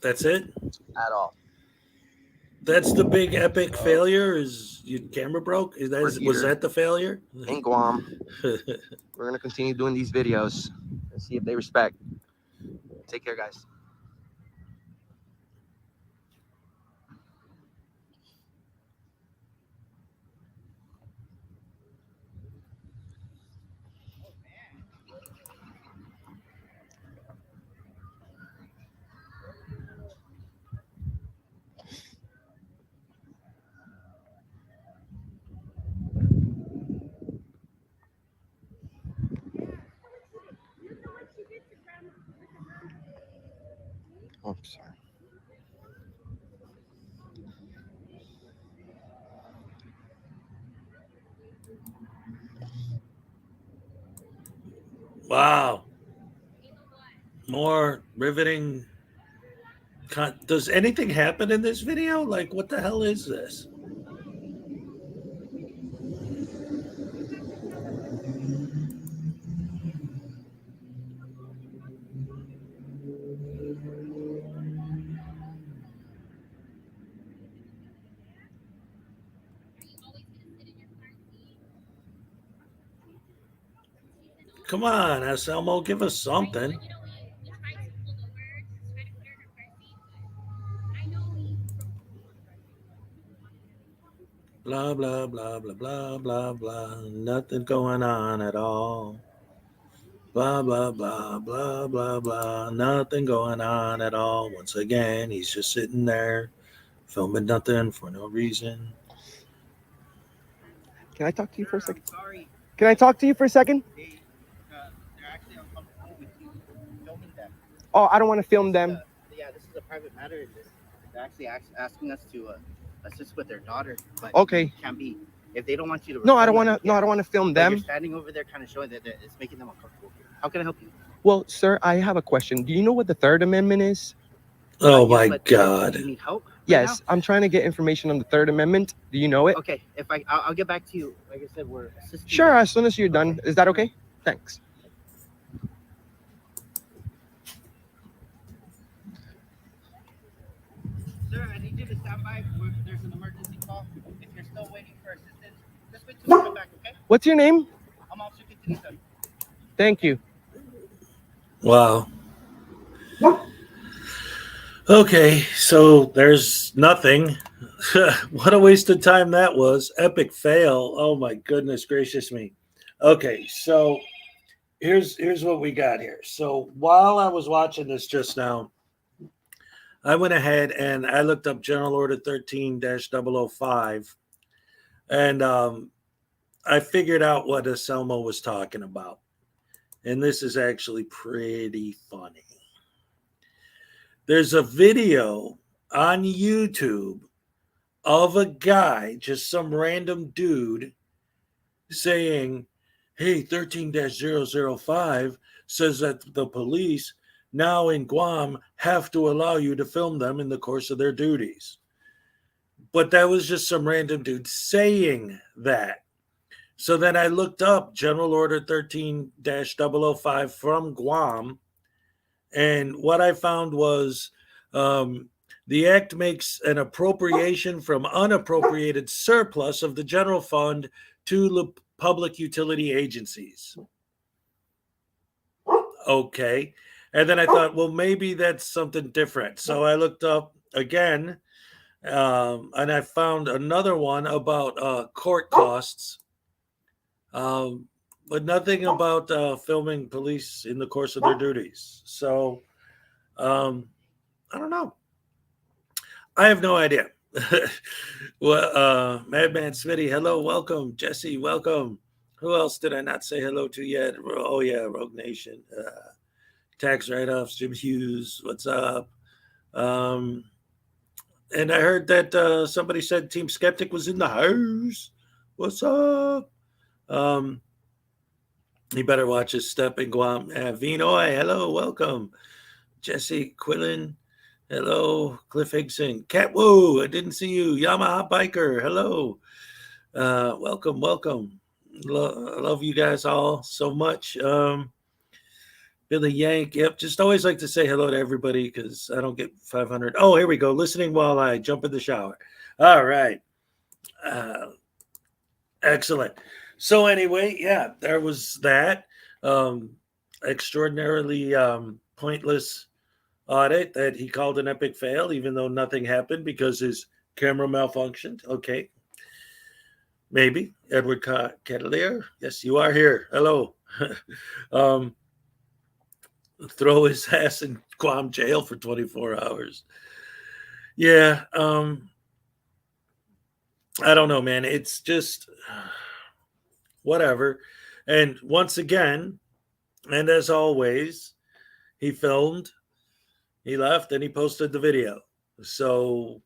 That's it? At all. That's the big epic failure is your camera broke? Was that the failure? In Guam. We're going to continue doing these videos and see if they respect. Take care, guys. Oh, sorry. Wow. More riveting. Does anything happen in this video? Like, what the hell is this? Come on, Anselmo, give us something. Blah, blah, blah, blah, blah, blah, blah. Nothing going on at all. Blah, blah, blah, blah, blah, blah. Nothing going on at all. Once again, he's just sitting there filming nothing for no reason. Can I talk to you for a second? Sorry. Can I talk to you for a second? They're actually uncomfortable with you filming them. Oh, I don't want to film them. Yeah, this is a private matter. They're actually asking us to assist with their daughter. But Okay. it can't be. If they don't want you to. No, I don't want to. No, I don't want to film But them. You're standing over there, kind of showing that it's making them uncomfortable. How can I help you? Well, sir, I have a question. Do you know what the Third Amendment is? Oh, Yeah, my but God. You need help? Right Yes, now? I'm trying to get information on the Third Amendment. Do you know it? Okay, if I'll get back to you. Like I said, we're assisting. Sure, as soon as you're done. Is that okay? Thanks. Sir, I need you to stand by. There's an emergency call. If you're still waiting for assistance, just wait till we come back, okay? What's your name? I'm Officer Quintanilla. Thank you. Wow. Okay, so there's nothing. What a waste of time that was. Epic fail. Oh my goodness gracious me. Okay, so here's what we got here. So while I was watching this just now, I went ahead and I looked up General Order 13-005, and I figured out what Anselmo was talking about. And this is actually pretty funny. There's a video on YouTube of a guy, just some random dude, saying, hey, 13-005 says that the police now in Guam have to allow you to film them in the course of their duties. But that was just some random dude saying that. So then I looked up General Order 13-005 from Guam, and what I found was the act makes an appropriation from unappropriated surplus of the general fund to public utility agencies. Okay. And then I thought, well, maybe that's something different. So I looked up again, and I found another one about court costs, but nothing about filming police in the course of their duties. So I don't know. I have no idea. Well, Madman Smitty, hello, welcome. Jesse, welcome. Who else did I not say hello to yet? Oh, yeah, Rogue Nation. Tax write-offs, Jim Hughes, what's up? And I heard that somebody said Team Skeptic was in the house. What's up? You better watch his step in Guam. Vinoy, hello, welcome. Jesse Quillen, hello. Cliff Higson, Cat Woo, I didn't see you. Yamaha Biker, hello. Welcome. Love you guys all so much. Billy Yank. Yep. Just always like to say hello to everybody because I don't get 500. Oh, here we go. Listening while I jump in the shower. All right. Excellent. So anyway, yeah, there was that extraordinarily pointless audit that he called an epic fail, even though nothing happened because his camera malfunctioned. Okay. Maybe. Edward Catalier. Yes, you are here. Hello. Throw his ass in Guam jail for 24 hours. Yeah. I don't know, man. It's just whatever. And once again, and as always, he filmed, he left, and he posted the video. So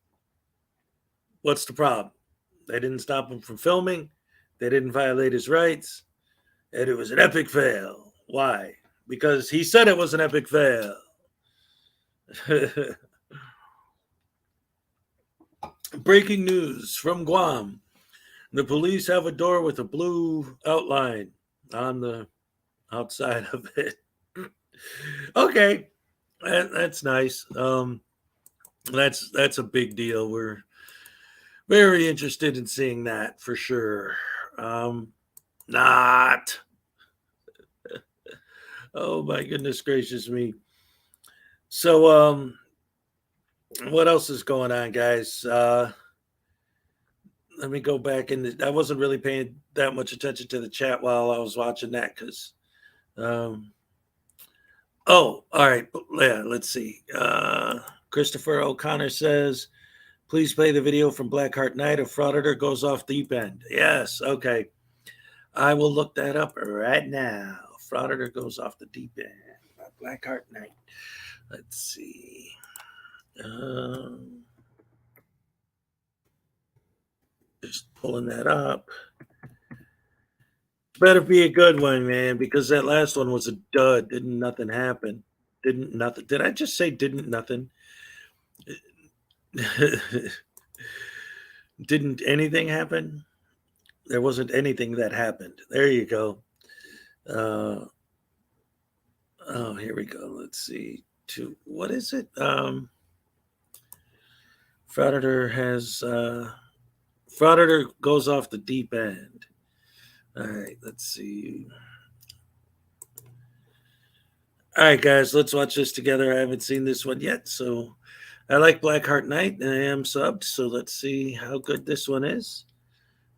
what's the problem? They didn't stop him from filming. They didn't violate his rights. And it was an epic fail. Why? Because he said it was an epic fail. Breaking news from Guam. The police have a door with a blue outline on the outside of it. Okay. That's nice. That's a big deal. We're very interested in seeing that for sure. Not. Oh my goodness gracious me. So what else is going on, guys? Let me go back in. I wasn't really paying that much attention to the chat while I was watching that because oh, all right. Yeah, let's see. Christopher O'Connor says, please play the video from Blackheart Night. A Frauditor goes off deep end. Yes, okay. I will look that up right now. Frauditor goes off the deep end. Blackheart Night. Let's see. Just pulling that up. Better be a good one, man, because that last one was a dud. Didn't nothing happen. Didn't nothing. Did I just say didn't nothing? Didn't anything happen? There wasn't anything that happened. There you go. Oh, here we go. Let's see. What is it? Frauditor has Frauditor goes off the deep end. All right, let's see. All right, guys, let's watch this together. I haven't seen this one yet, so I like Blackheart Night, and I am subbed, so let's see how good this one is.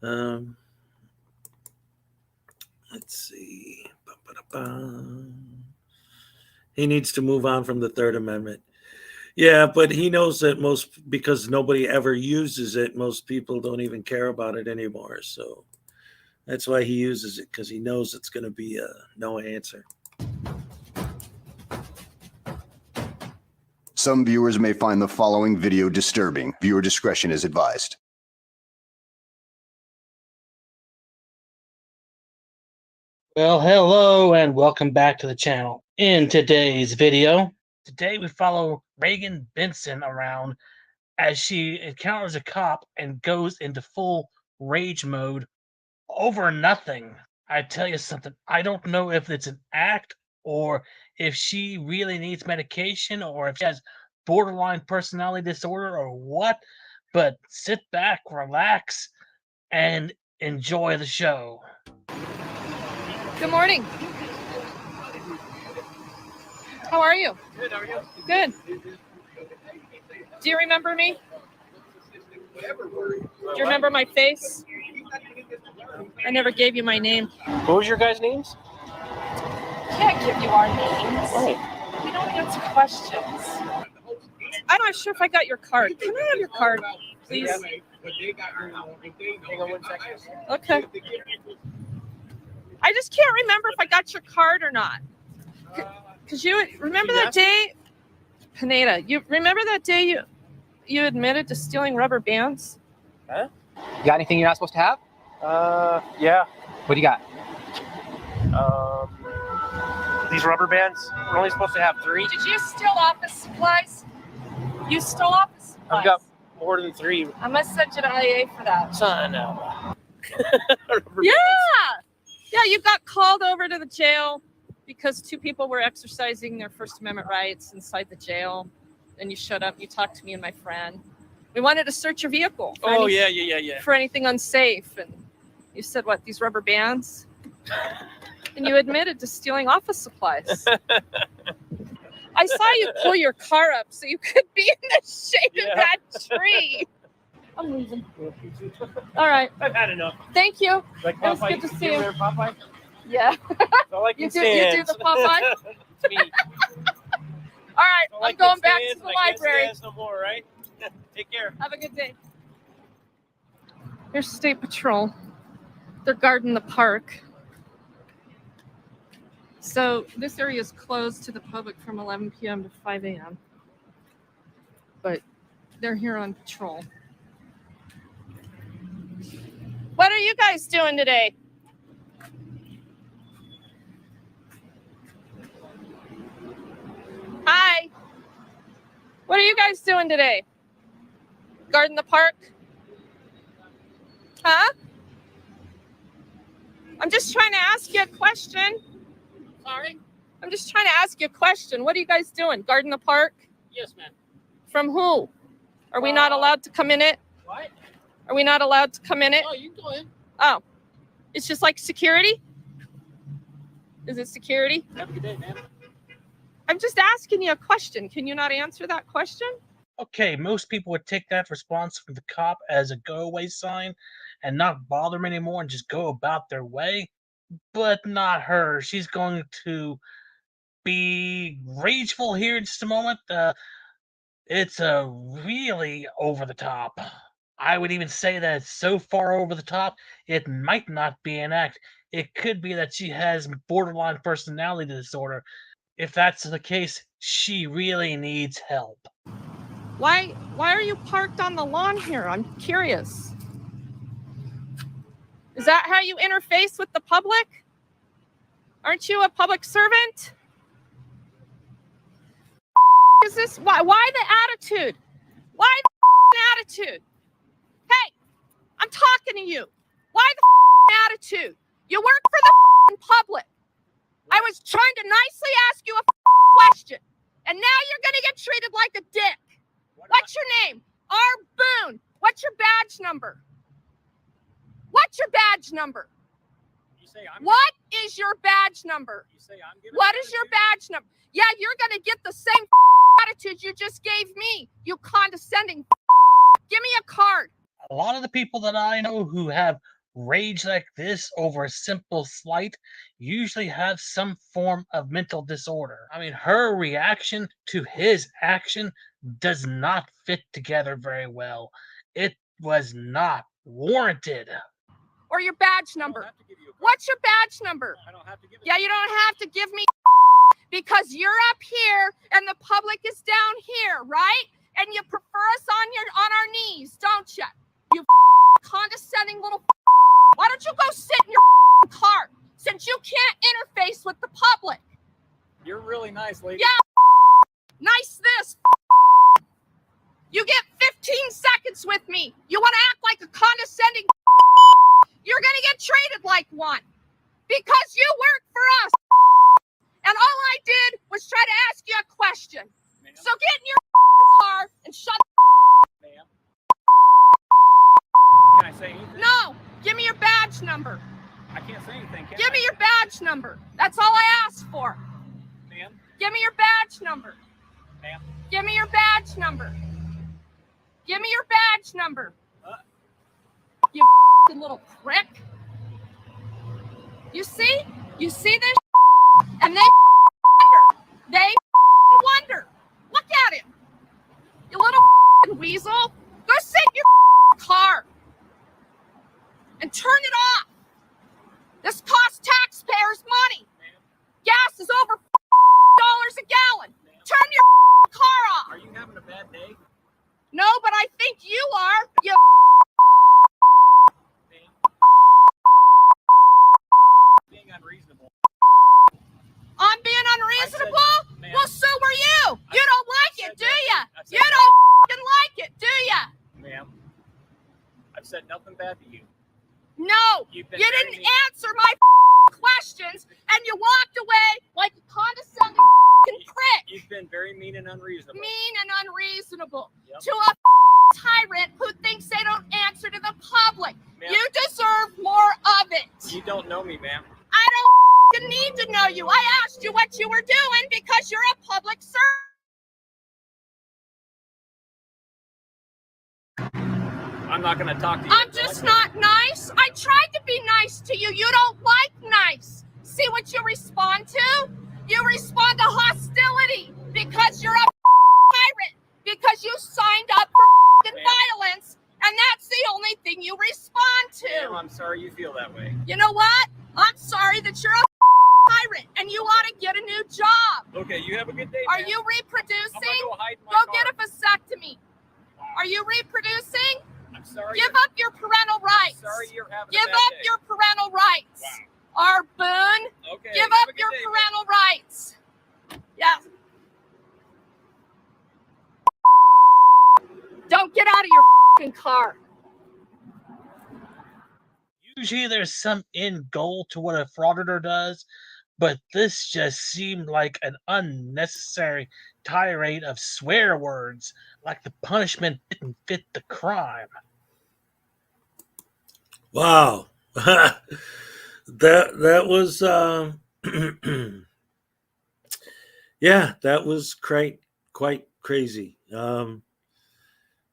Let's see. He needs to move on from the Third Amendment. Yeah, but he knows that because nobody ever uses it, most people don't even care about it anymore. So that's why he uses it, because he knows it's going to be a no answer. Some viewers may find the following video disturbing. Viewer discretion is advised. Well, hello and welcome back to the channel. In today's video, today we follow Reagan Benson around as she encounters a cop and goes into full rage mode over nothing. I tell you something, I don't know if it's an act or if she really needs medication or if she has borderline personality disorder or what, but sit back, relax, and enjoy the show. Good morning. How are you? Good, how are you? Good. Do you remember me? Do you remember my face? I never gave you my name. What was your guys' names? Can't give you our names. Oh. We don't answer questions. I'm not sure if I got your card. Can I have your card, please? Okay. I just can't remember if I got your card or not. Because you remember that day, Pineda, you remember that day you admitted to stealing rubber bands? Huh? You got anything you're not supposed to have? Yeah. What do you got? These rubber bands, we're only supposed to have 3. Did you steal office supplies? You stole office supplies? I've got more than 3. I must send you to IA for that. Son of a... Yeah. Yeah, you got called over to the jail because two people were exercising their First Amendment rights inside the jail. And you showed up, you talked to me and my friend. We wanted to search your vehicle. For anything unsafe. And you said, what, these rubber bands? And you admitted to stealing office supplies. I saw you pull your car up so you could be in the shade of that tree. I'm leaving. All right. I've had enough. Thank you. Like It was good to see you. Popeye? Yeah. You do the Popeye? It's me. All right, I'm going back to the library. No more, right? Take care. Have a good day. Here's State Patrol. They're guarding the park. So this area is closed to the public from 11 p.m. to 5 a.m. But they're here on patrol. What are you guys doing today? Hi. What are you guys doing today? Guarding the park? Huh? I'm just trying to ask you a question. Sorry? I'm just trying to ask you a question. What are you guys doing? Guarding the park? Yes, ma'am. From who? Are we not allowed to come in it? What? Are we not allowed to come in it? Oh, you can go in. Oh. It's just like security? Is it security? Have a good day, man. I'm just asking you a question. Can you not answer that question? Okay, most people would take that response from the cop as a go-away sign and not bother them anymore and just go about their way. But not her. She's going to be rageful here in just a moment. It's really over the top. I would even say that it's so far over the top, it might not be an act. It could be that she has borderline personality disorder. If that's the case, she really needs help. Why are you parked on the lawn here? I'm curious. Is that how you interface with the public? Aren't you a public servant? Is this why the attitude? Why the attitude? Hey, I'm talking to you. Why the attitude? You work for the public. I was trying to nicely ask you a question, and now you're going to get treated like a dick. What's your name? R. Boone. What's your badge number? What's your badge number? You say I'm What is your badge number? You say I'm giving What is your badge number? Yeah, you're going to get the same attitude you just gave me, you condescending. Give me a card. A lot of the people that I know who have rage like this over a simple slight usually have some form of mental disorder. I mean, her reaction to his action does not fit together very well. It was not warranted. Or your badge number. What's your badge number? I don't have to give it. Yeah, you don't have to give me because you're up here and the public is down here, right? And you prefer us on our knees, don't you? You condescending little. Why don't you go sit in your car since you can't interface with the public? You're really nice, lady. Yeah, nice this. You get 15 seconds with me. You want to act like a condescending. You're going to get treated like one because you work for us. And all I did was try to ask you a question. So get in your car and shut up. Ma'am. Can I say anything? No, give me your badge number. I can't say anything, can Give me your badge number. That's all I asked for. Ma'am? Give me your badge number. Ma'am? Give me your badge number. Give me your badge number. You little prick. You see? You see this? And they wonder. They wonder. Look at him. You little weasel. Go sit in your car and turn it off. This costs taxpayers money. Gas is over $4 a gallon. Turn your car off. Are you having a bad day? No, but I think you are. You being unreasonable. I'm being unreasonable? Ma'am. Well, so were you. You don't like it, do ya? You don't like it, do ya? Ma'am, I've said nothing bad to you. No, you You've been didn't very answer my questions, and you walked away like a condescending prick. You've been very mean and unreasonable. Mean and unreasonable Yep. to a tyrant who thinks they don't answer to the public. Ma'am. You deserve more of it. You don't know me, ma'am. I don't need to know you. I asked you what you were doing because you're a public servant. I'm not going to talk to you. I'm just not nice. I tried to be nice to you. You don't like nice. See what you respond to? You respond to hostility because you're a tyrant, because you signed up for violence, and that's the only thing you respond to. Ma'am, I'm sorry you feel that way. You know what? I'm sorry that you're a tyrant, and you ought to get a new job. Okay, you have a good day, Are ma'am. you reproducing? I'm gonna go hide in my Go car. get a vasectomy. Are you reproducing? I'm sorry. Give up your parental rights. Sorry you're having Give a bad up day. your parental rights. Our boon. Okay, Give have up a good your day, ma'am. parental rights. Yeah. Don't get out of your fucking car. Usually there's some end goal to what a frauditor does, but this just seemed like an unnecessary tirade of swear words, like the punishment didn't fit the crime. Wow. that was yeah, that was quite crazy.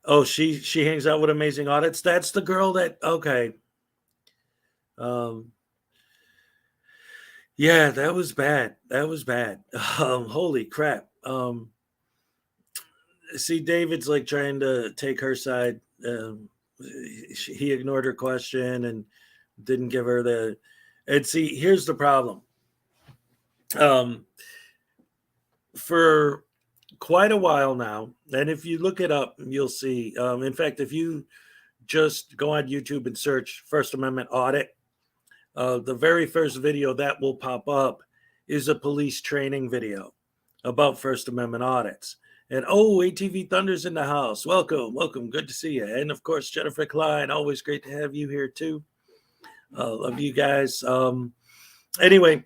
Oh, she hangs out with amazing audits. That's the girl that okay. Yeah, that was bad. That was bad. Holy crap. See, David's like trying to take her side. He ignored her question and didn't give her the. And see, here's the problem. For quite a while now, and if you look it up, you'll see. In fact, if you just go on YouTube and search First Amendment audit, the very first video that will pop up is a police training video about First Amendment audits. And oh, ATV Thunder's in the house. Welcome. Good to see you. And of course, Jennifer Klein, always great to have you here too. Love you guys. Anyway,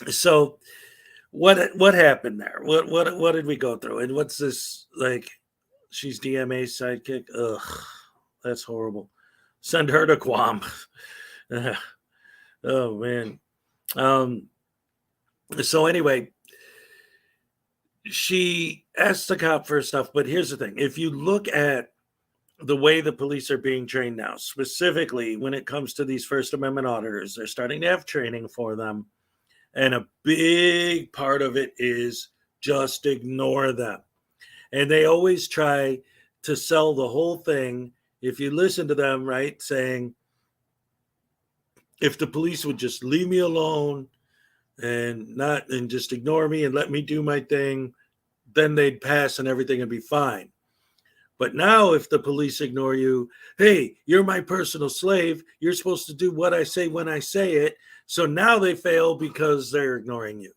so what happened there? What did we go through? And what's this like? She's DMA's sidekick. Ugh, that's horrible. Send her to Guam. Oh man. So anyway, she asked the cop for stuff, but here's the thing. If you look at the way the police are being trained now, specifically when it comes to these First Amendment auditors, they're starting to have training for them. And a big part of it is just ignore them. And they always try to sell the whole thing. If you listen to them, right, saying, if the police would just leave me alone and just ignore me and let me do my thing, then they'd pass and everything would be fine. But now if the police ignore you, hey, you're my personal slave. You're supposed to do what I say when I say it. So now they fail because they're ignoring you.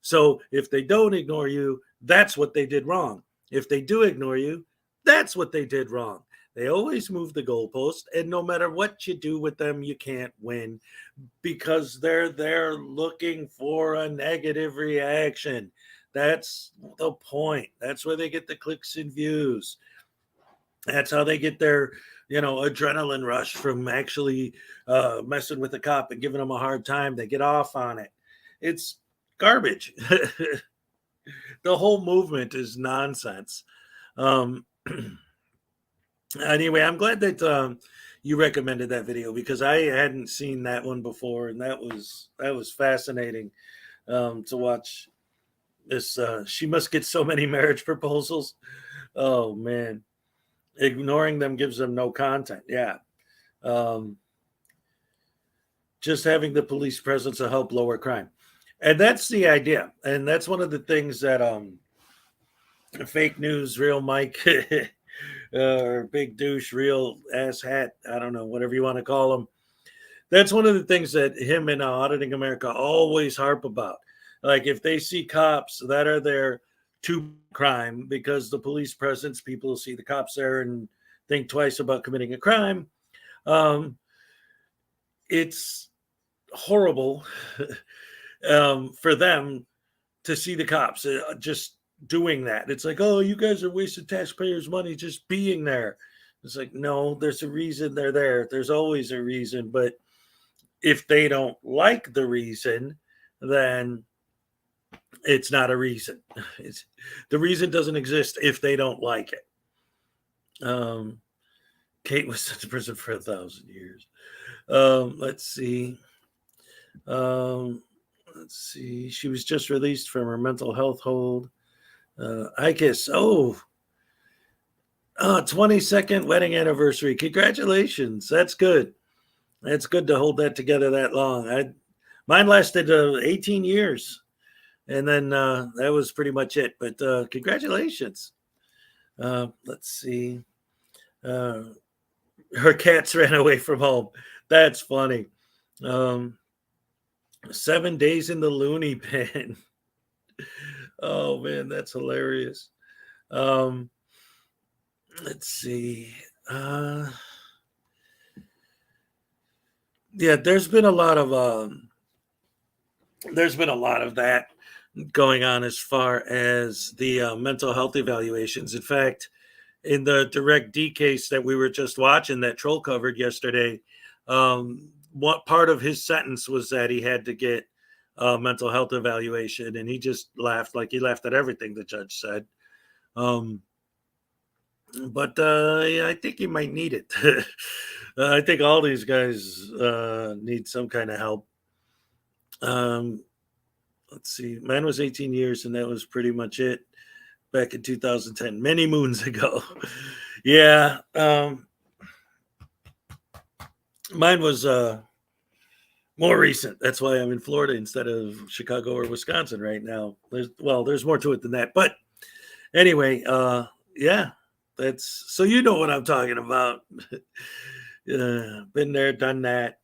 So if they don't ignore you, that's what they did wrong. If they do ignore you, that's what they did wrong. They always move the goalpost, and no matter what you do with them, you can't win because they're there looking for a negative reaction. That's the point. That's where they get the clicks and views. That's how they get their, adrenaline rush from actually messing with the cop and giving them a hard time. They get off on it. It's garbage. The whole movement is nonsense. Anyway, I'm glad that you recommended that video because I hadn't seen that one before, and that was fascinating to watch. This she must get so many marriage proposals. Oh man, ignoring them gives them no content. Yeah, just having the police presence will help lower crime, and that's the idea. And that's one of the things that fake news, real Mike. Or big douche, real ass hat. I don't know, whatever you want to call him. That's one of the things that him and Auditing America always harp about. Like if they see cops that are there to crime because the police presence, people see the cops there and think twice about committing a crime. it's horrible for them to see the cops just doing that. It's like, oh, you guys are wasting taxpayers' money just being there. It's like, no, there's a reason they're there. There's always a reason. But if they don't like the reason, then it's not a reason. The reason doesn't exist if they don't like it. Kate was sent to prison for 1,000 years. Let's see. She was just released from her mental health hold. I guess. 22nd wedding anniversary. Congratulations. That's good. That's good to hold that together that long. Mine lasted 18 years. And then that was pretty much it. But congratulations. Let's see. Her cats ran away from home. That's funny. 7 days in the loony bin. Oh, man, that's hilarious. Let's see. Yeah, there's been a lot of that going on as far as the mental health evaluations. In fact, in the Direct D case that we were just watching, that Troll covered yesterday, what part of his sentence was that he had to get a mental health evaluation, and he just laughed, like he laughed at everything the judge said. But yeah, I think he might need it. I think all these guys need some kind of help. Let's see. Mine was 18 years, and that was pretty much it back in 2010, many moons ago. Yeah. Mine was more recent. That's why I'm in Florida instead of Chicago or Wisconsin right now. There's more to it than that. But anyway, yeah. That's so you know what I'm talking about. Been there, done that.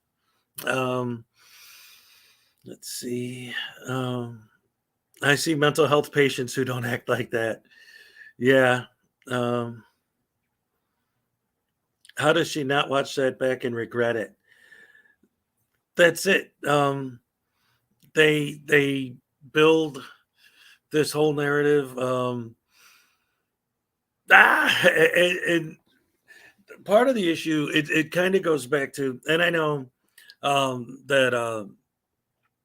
Let's see. I see mental health patients who don't act like that. Yeah. How does she not watch that back and regret it? That's it. They build this whole narrative. And part of the issue, it kind of goes back to, and I know that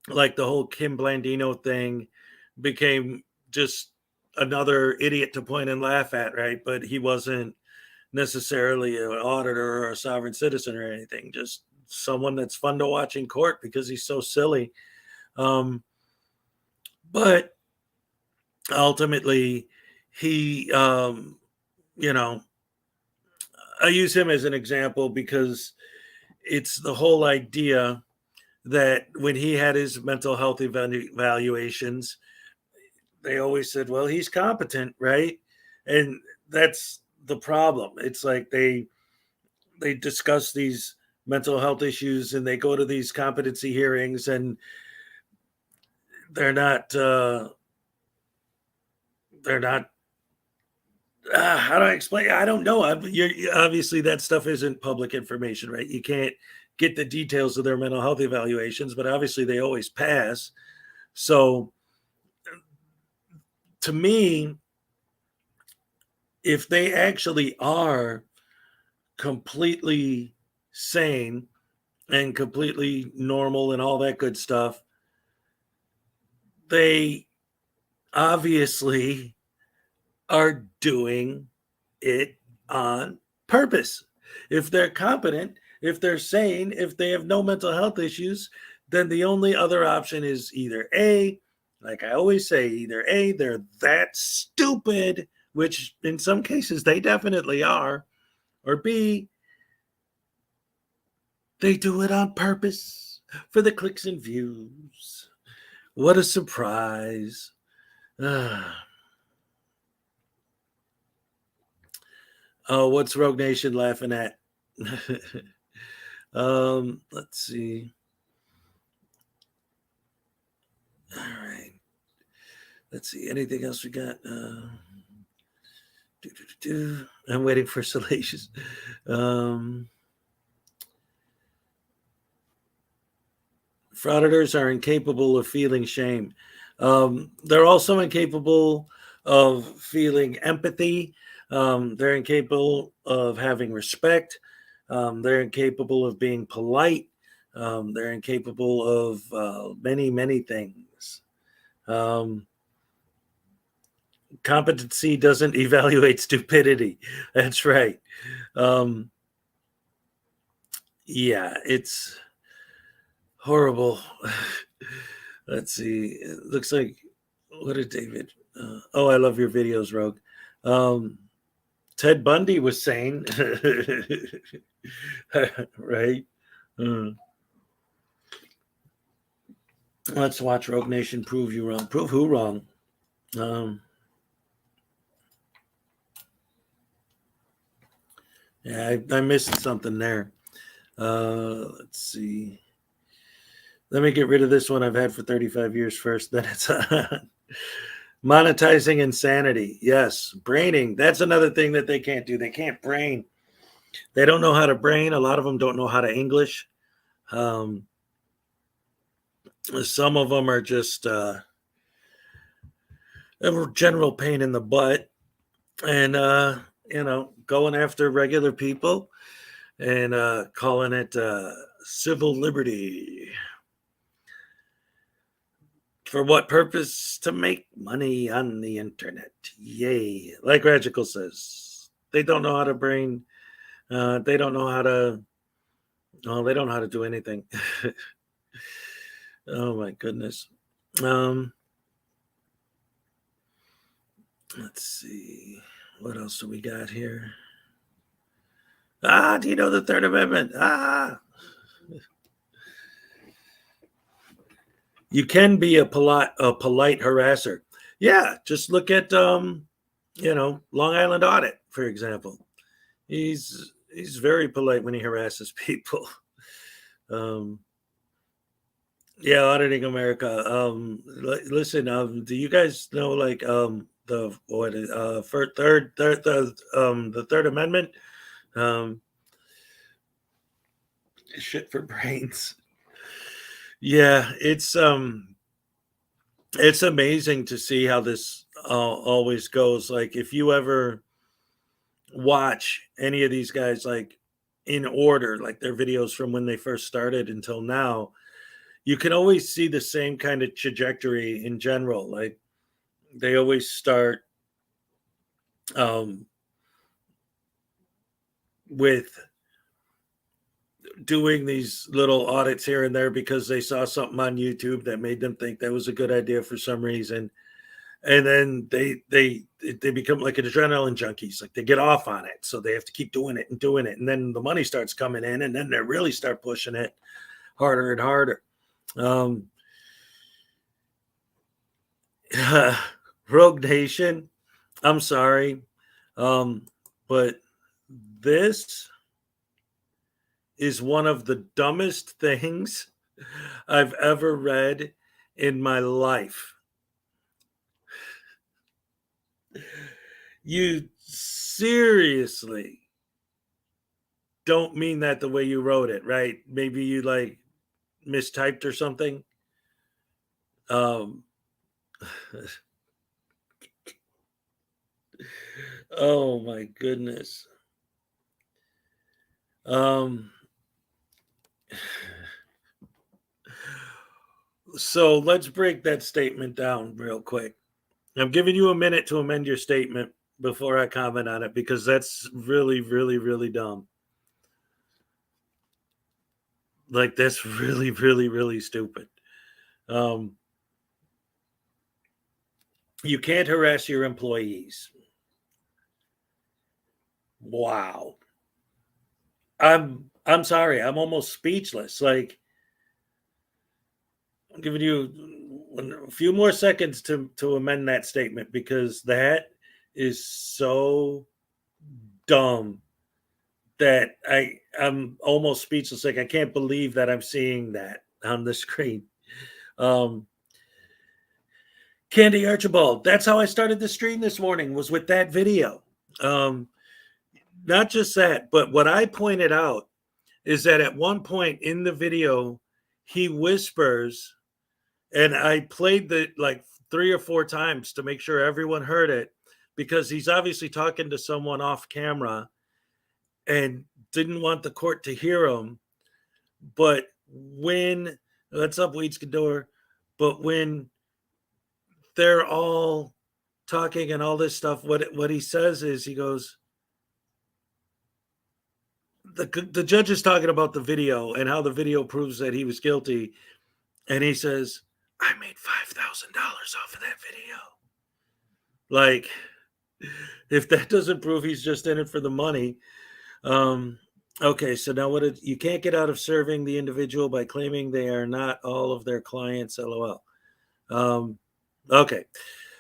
like the whole Kim Blandino thing became just another idiot to point and laugh at, right? But he wasn't necessarily an auditor or a sovereign citizen or anything, just someone that's fun to watch in court because he's so silly. But ultimately, he, I use him as an example because it's the whole idea that when he had his mental health evaluations, they always said, well, he's competent, right? And that's the problem. It's like they discuss these mental health issues and they go to these competency hearings and they're not how do I explain? I don't know. Obviously that stuff isn't public information, right? You can't get the details of their mental health evaluations, but obviously they always pass. So to me, if they actually are completely sane and completely normal and all that good stuff, they obviously are doing it on purpose. If they're competent, if they're sane, if they have no mental health issues, then the only other option is either A, like I always say, either A, they're that stupid, which in some cases they definitely are, or B, they do it on purpose for the clicks and views. What a surprise. Oh, what's Rogue Nation laughing at? Let's see. All right. Let's see. Anything else we got? I'm waiting for Salacious. Frauditors are incapable of feeling shame. They're also incapable of feeling empathy. They're incapable of having respect. They're incapable of being polite. They're incapable of many, many things. Competency doesn't evaluate stupidity. That's right. Yeah, it's horrible. Let's see. It looks like, what did David? Oh, I love your videos, Rogue. Ted Bundy was sane. Right? Let's watch Rogue Nation prove you wrong. Prove who wrong? Yeah, I missed something there. Let's see. Let me get rid of this one I've had for 35 years first. Then it's monetizing insanity. Yes, braining. That's another thing that they can't do. They can't brain. They don't know how to brain. A lot of them don't know how to English. Some of them are just a general pain in the butt. And, going after regular people and calling it civil liberty. For what purpose? To make money on the internet. Yay. Like Ragical says, they don't know how to brain. They don't know how to. Oh, they don't know how to do anything. Oh my goodness. Let's see. What else do we got here? Do you know the Third Amendment? You can be a polite harasser. Yeah, just look at Long Island Audit, for example. He's very polite when he harasses people. Yeah, Auditing America. Listen, do you guys know the Third Amendment? Shit for brains. Yeah, it's amazing to see how this always goes. Like, if you ever watch any of these guys, like, in order, like their videos from when they first started until now, you can always see the same kind of trajectory in general. Like, they always start with doing these little audits here and there because they saw something on YouTube that made them think that was a good idea for some reason. And then they become like adrenaline junkies. Like, they get off on it. So they have to keep doing it. And then the money starts coming in, and then they really start pushing it harder and harder. Rogue Nation, I'm sorry. But this is one of the dumbest things I've ever read in my life. You seriously don't mean that the way you wrote it, right? Maybe you mistyped or something. Oh my goodness. So let's break that statement down real quick. I'm giving you a minute to amend your statement before I comment on it, because that's really, really, really dumb. Like, that's really, really, really stupid. You can't harass your employees. Wow. I'm sorry. I'm almost speechless. Like, I'm giving you a few more seconds to amend that statement, because that is so dumb that I'm almost speechless. Like, I can't believe that I'm seeing that on the screen. Candy Archibald, that's how I started the stream this morning, was with that video. Not just that, but what I pointed out is that at one point in the video, he whispers, and I played the like 3 or 4 times to make sure everyone heard it, because he's obviously talking to someone off camera and didn't want the court to hear him. But when, what's up, Weeds Cador? But when they're all talking and all this stuff, what he says is, he goes, the judge is talking about the video and how the video proves that he was guilty. And he says, I made $5,000 off of that video. Like, if that doesn't prove he's just in it for the money. Okay, so now you can't get out of serving the individual by claiming they are not all of their clients, LOL. Okay,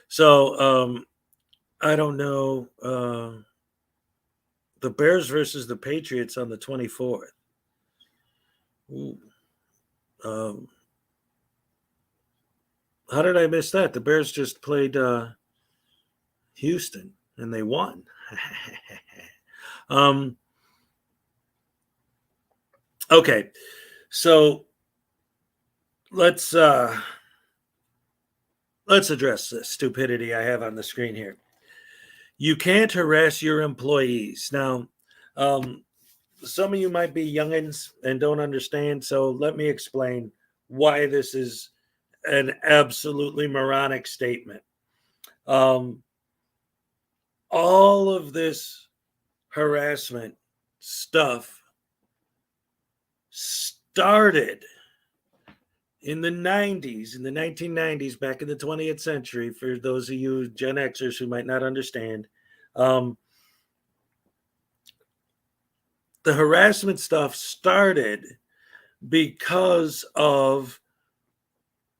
so I don't know. The Bears versus the Patriots on the 24th. Ooh. How did I miss that? The Bears just played Houston and they won. Okay, so let's address the stupidity I have on the screen here. You can't harass your employees. Now, some of you might be youngins and don't understand, so let me explain why this is an absolutely moronic statement. All of this harassment stuff started in the 90s, in the 1990s, back in the 20th century, for those of you Gen Xers who might not understand. The harassment stuff started because of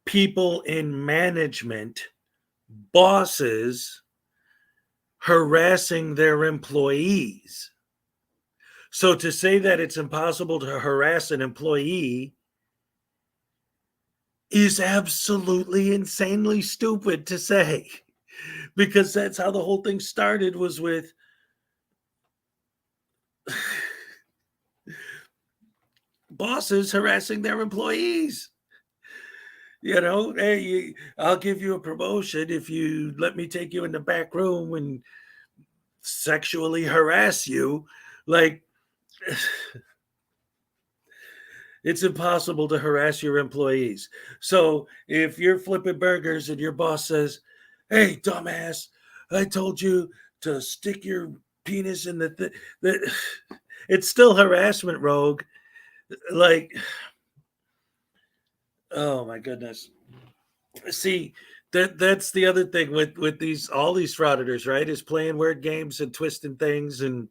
people in management, bosses, harassing their employees. So to say that it's impossible to harass an employee is absolutely insanely stupid to say, because that's how the whole thing started, was with bosses harassing their employees. You know, hey, I'll give you a promotion if you let me take you in the back room and sexually harass you. Like, it's impossible to harass your employees. So if you're flipping burgers and your boss says, hey, dumbass, I told you to stick your penis in the it's still harassment, rogue. Like, oh my goodness. See, that's the other thing with all these frauditors, right? Is playing word games and twisting things and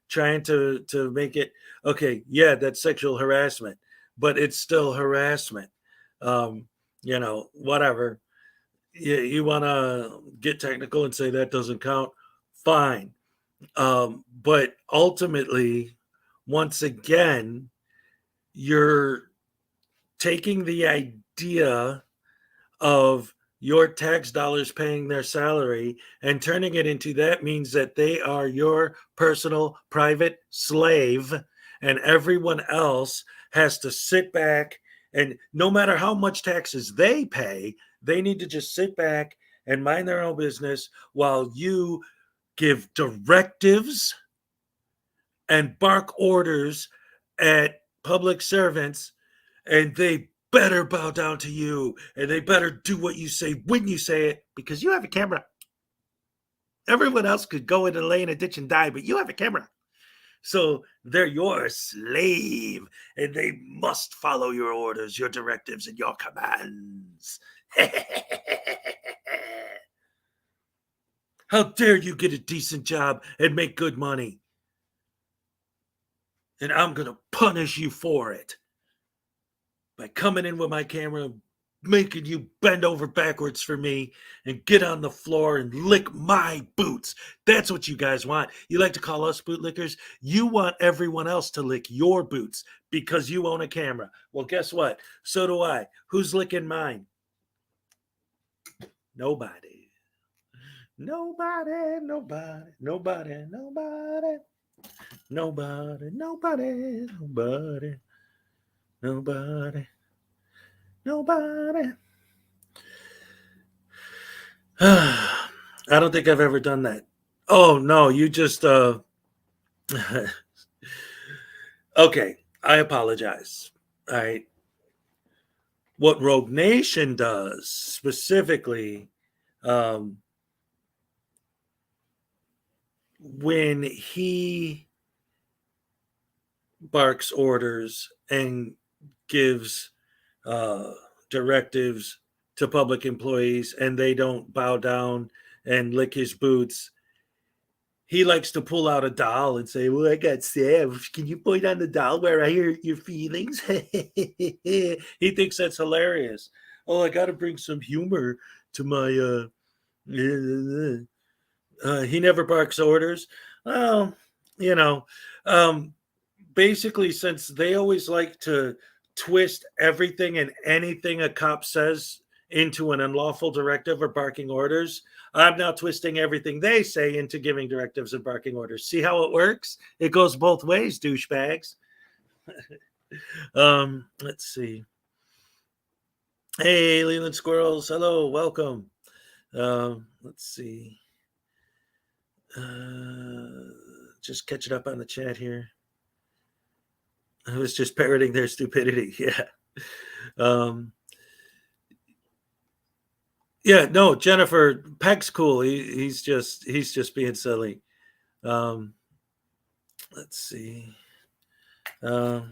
trying to make it okay. Yeah, that's sexual harassment, but it's still harassment. You know, whatever. You want to get technical and say that doesn't count, fine. But ultimately, once again, you're taking the idea of your tax dollars paying their salary and turning it into, that means that they are your personal private slave, and everyone else has to sit back, and no matter how much taxes they pay, they need to just sit back and mind their own business while you give directives and bark orders at public servants, and they better bow down to you, and they better do what you say when you say it, because you have a camera. Everyone else could go in and lay in a ditch and die, but you have a camera. So they're your slave, and they must follow your orders, your directives, and your commands. How dare you get a decent job and make good money? And I'm going to punish you for it by coming in with my camera, making you bend over backwards for me and get on the floor and lick my boots. That's what you guys want. You like to call us bootlickers? You want everyone else to lick your boots because you own a camera. Well, guess what? So do I. Who's licking mine? Nobody. Nobody, nobody, nobody, nobody, nobody, nobody, nobody, nobody. Nobody. I don't think I've ever done that. Oh no, you just okay, I apologize. All right. What Rogue Nation does specifically, when he barks orders and gives directives to public employees and they don't bow down and lick his boots, he likes to pull out a doll and say, "Well, I got saved. Can you point on the doll where I hear your feelings?" He thinks that's hilarious. Oh, I got to bring some humor to my. He never barks orders. Well, basically, since they always like to twist everything and anything a cop says into an unlawful directive or barking orders, I'm now twisting everything they say into giving directives and barking orders. See how it works? It goes both ways, douchebags. Let's see. Hey, Leland Squirrels. Hello, welcome. Let's see. Just catching up on the chat here. I was just parroting their stupidity. Yeah. Yeah, no, Jennifer, Peck's cool. He's just being silly. Let's see. I've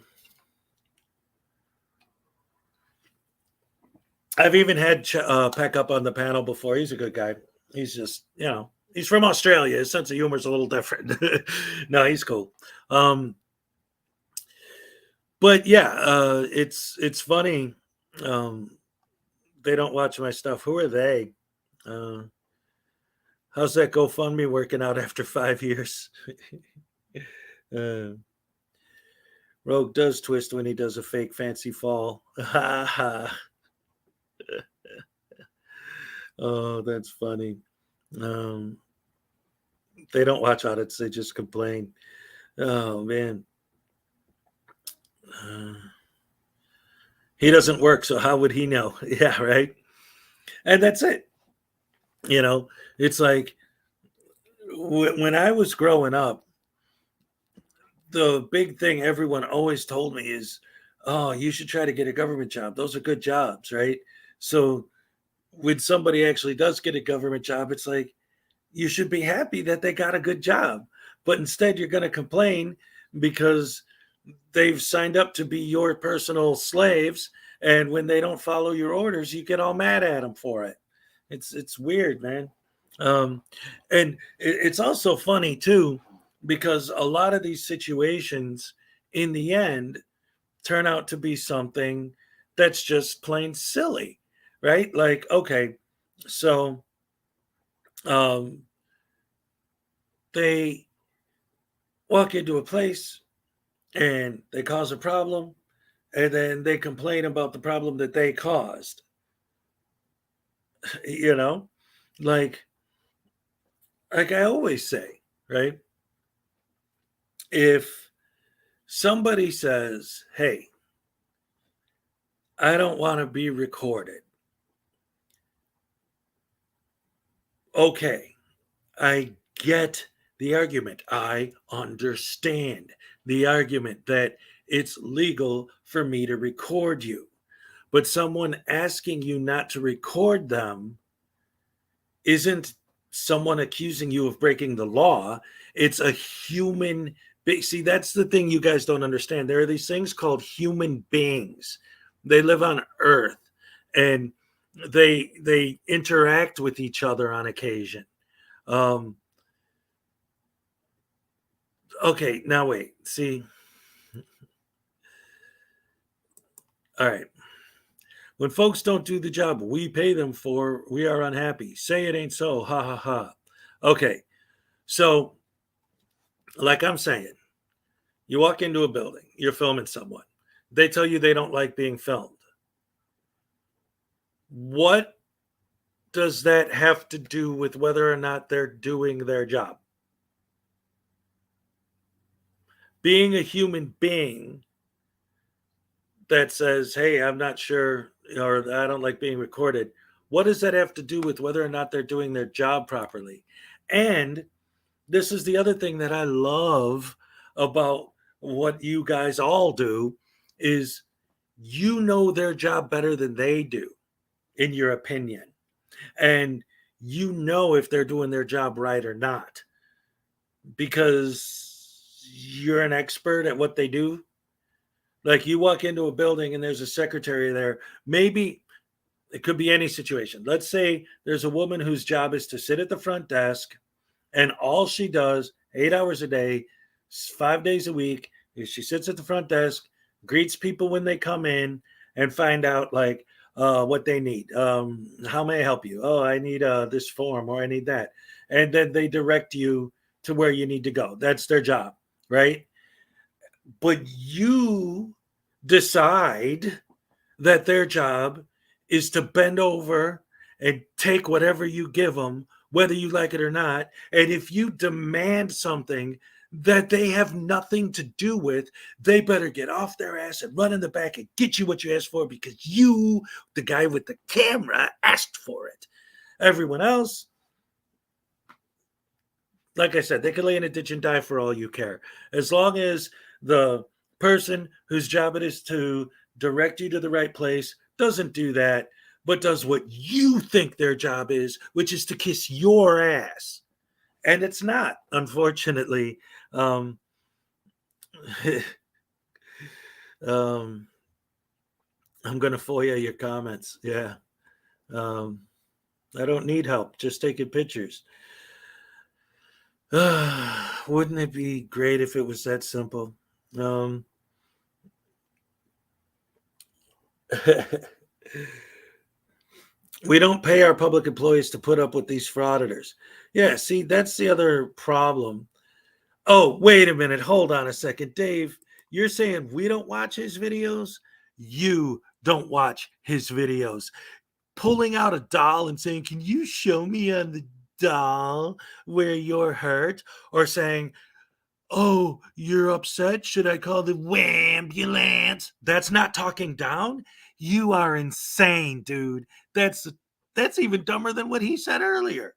even had Peck up on the panel before. He's a good guy. He's just, he's from Australia. His sense of humor is a little different. No, he's cool. But yeah, it's funny. They don't watch my stuff. Who are they? How's that GoFundMe working out after 5 years? Rogue does twist when he does a fake fancy fall. Oh, that's funny. They don't watch audits. They just complain. Oh, man. He doesn't work, so how would he know? Yeah, right? And that's it. It's like when I was growing up, the big thing everyone always told me is, oh, you should try to get a government job. Those are good jobs, right? So when somebody actually does get a government job, it's like, you should be happy that they got a good job. But instead, you're going to complain because they've signed up to be your personal slaves. And when they don't follow your orders, you get all mad at them for it. It's weird, man. And it's also funny, too, because a lot of these situations in the end turn out to be something that's just plain silly, right? Like, okay, so they walk into a place and they cause a problem, and then they complain about the problem that they caused. Like I always say, right? If somebody says, hey, I don't want to be recorded. Okay, I get the argument. I understand the argument that it's legal for me to record you. But someone asking you not to record them isn't someone accusing you of breaking the law. It's a human being. See, that's the thing you guys don't understand. There are these things called human beings. They live on Earth, and they interact with each other on occasion. Okay, now wait. See. All right. When folks don't do the job we pay them for, we are unhappy. Say it ain't so. Ha ha ha. Okay. So, like I'm saying, you walk into a building, you're filming someone. They tell you they don't like being filmed. What does that have to do with whether or not they're doing their job? Being a human being that says, hey, I'm not sure or I don't like being recorded. What does that have to do with whether or not they're doing their job properly? And this is the other thing that I love about what you guys all do is you know their job better than they do, in your opinion. And you know if they're doing their job right or not because you're an expert at what they do. Like you walk into a building and there's a secretary there. Maybe it could be any situation. Let's say there's a woman whose job is to sit at the front desk and all she does 8 hours a day, 5 days a week, is she sits at the front desk, greets people when they come in, and find out like what they need. How may I help you? Oh, I need this form or I need that. And then they direct you to where you need to go. That's their job, right? But you decide that their job is to bend over and take whatever you give them, whether you like it or not. And if you demand something that they have nothing to do with, they better get off their ass and run in the back and get you what you asked for because you, the guy with the camera, asked for it. Everyone else, like I said, they can lay in a ditch and die for all you care. As long as the person whose job it is to direct you to the right place doesn't do that, but does what you think their job is, which is to kiss your ass. And it's not, unfortunately. I'm going to FOIA your comments. Yeah. I don't need help. Just taking pictures. Wouldn't it be great if it was that simple? We don't pay our public employees to put up with these frauditors. Yeah, see, that's the other problem. Oh, wait a minute. Hold on a second. Dave, you're saying we don't watch his videos? You don't watch his videos. Pulling out a doll and saying, can you show me on the doll where you're hurt? Or saying, oh, you're upset? Should I call the ambulance? That's not talking down. You are insane, dude. That's even dumber than what he said earlier.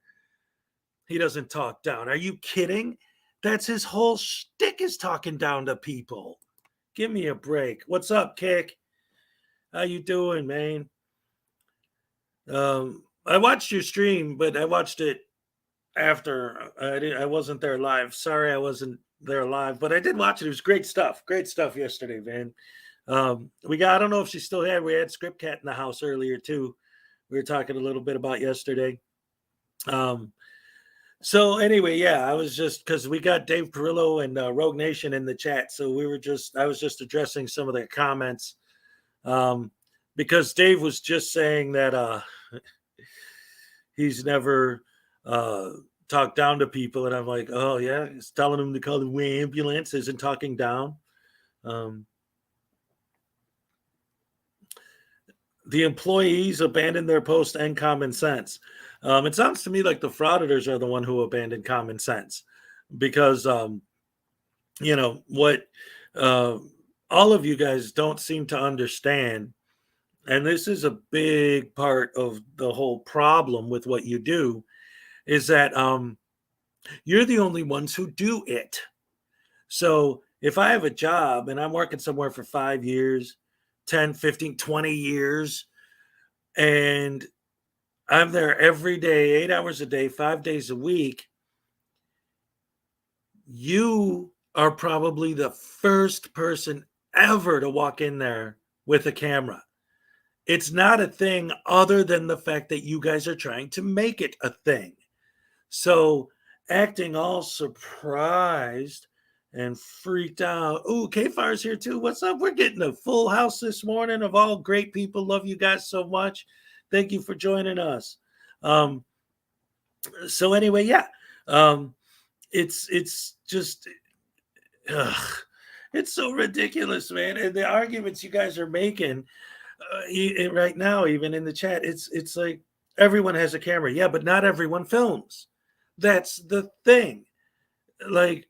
He doesn't talk down. Are you kidding? That's his whole shtick is talking down to people. Give me a break. What's up, Kick? How you doing, man? I watched your stream, but I watched it after. I wasn't there live. Sorry, I wasn't there live, but I did watch it. It was great stuff. Great stuff yesterday, man. I don't know if she still had. We had Script Cat in the house earlier too. We were talking a little bit about yesterday. So anyway, yeah, I was just because we got Dave Perillo and Rogue Nation in the chat, so I was just addressing some of their comments because Dave was just saying that he's never talked down to people, and I'm like, oh yeah, he's telling them to call the ambulance, isn't talking down. The employees abandoned their post and common sense. It sounds to me like the frauditors are the one who abandoned common sense because, what all of you guys don't seem to understand, and this is a big part of the whole problem with what you do, is that you're the only ones who do it. So if I have a job and I'm working somewhere for 5 years, 10, 15, 20 years, and I'm there every day, 8 hours a day, 5 days a week, you are probably the first person ever to walk in there with a camera. It's not a thing other than the fact that you guys are trying to make it a thing. So acting all surprised and freaked out. Oh, K-Fire's here too. What's up? We're getting a full house this morning of all great people. Love you guys so much. Thank you for joining us. So anyway, yeah, it's just, it's so ridiculous, man. And the arguments you guys are making right now, even in the chat, it's like everyone has a camera. Yeah, but not everyone films. That's the thing. Like,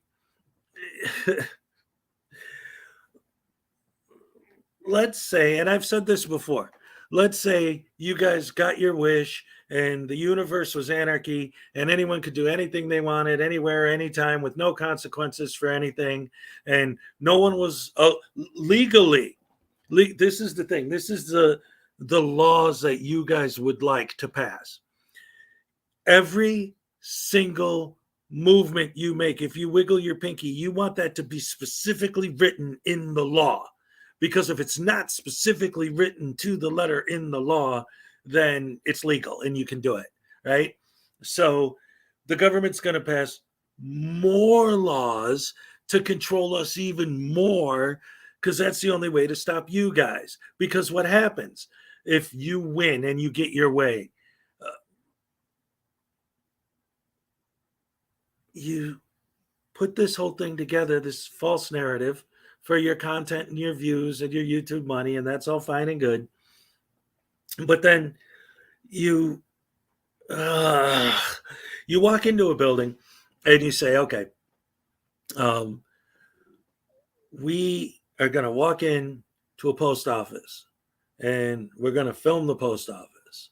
let's say, and I've said this before, let's say you guys got your wish and the universe was anarchy and anyone could do anything they wanted anywhere, anytime with no consequences for anything. And no one was legally. This is the thing. This is the laws that you guys would like to pass. Every single movement you make, if you wiggle your pinky, you want that to be specifically written in the law. Because if it's not specifically written to the letter in the law, then it's legal and you can do it, right? So the government's going to pass more laws to control us even more, because that's the only way to stop you guys. Because what happens if you win and you get your way? You put this whole thing together, this false narrative for your content and your views and your YouTube money, and that's all fine and good. But then you walk into a building and you say, okay, we are going to walk in to a post office and we're going to film the post office.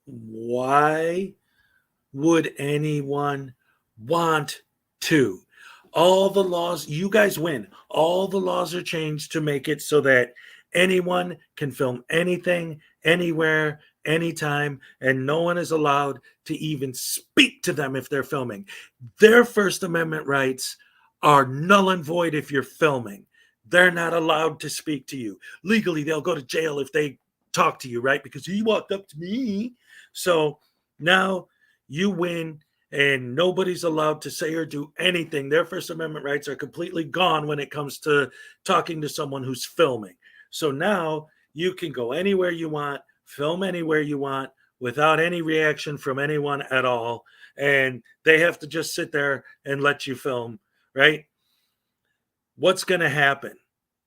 Why would anyone want to? All the laws, you guys win. All the laws are changed to make it so that anyone can film anything, anywhere, anytime, and no one is allowed to even speak to them if they're filming. Their First Amendment rights are null and void if you're filming. They're not allowed to speak to you. Legally, they'll go to jail if they talk to you, right? Because he walked up to me. So now you win. And nobody's allowed to say or do anything. Their First Amendment rights are completely gone when it comes to talking to someone who's filming. So now you can go anywhere you want, film anywhere you want, without any reaction from anyone at all. And they have to just sit there and let you film, right? What's going to happen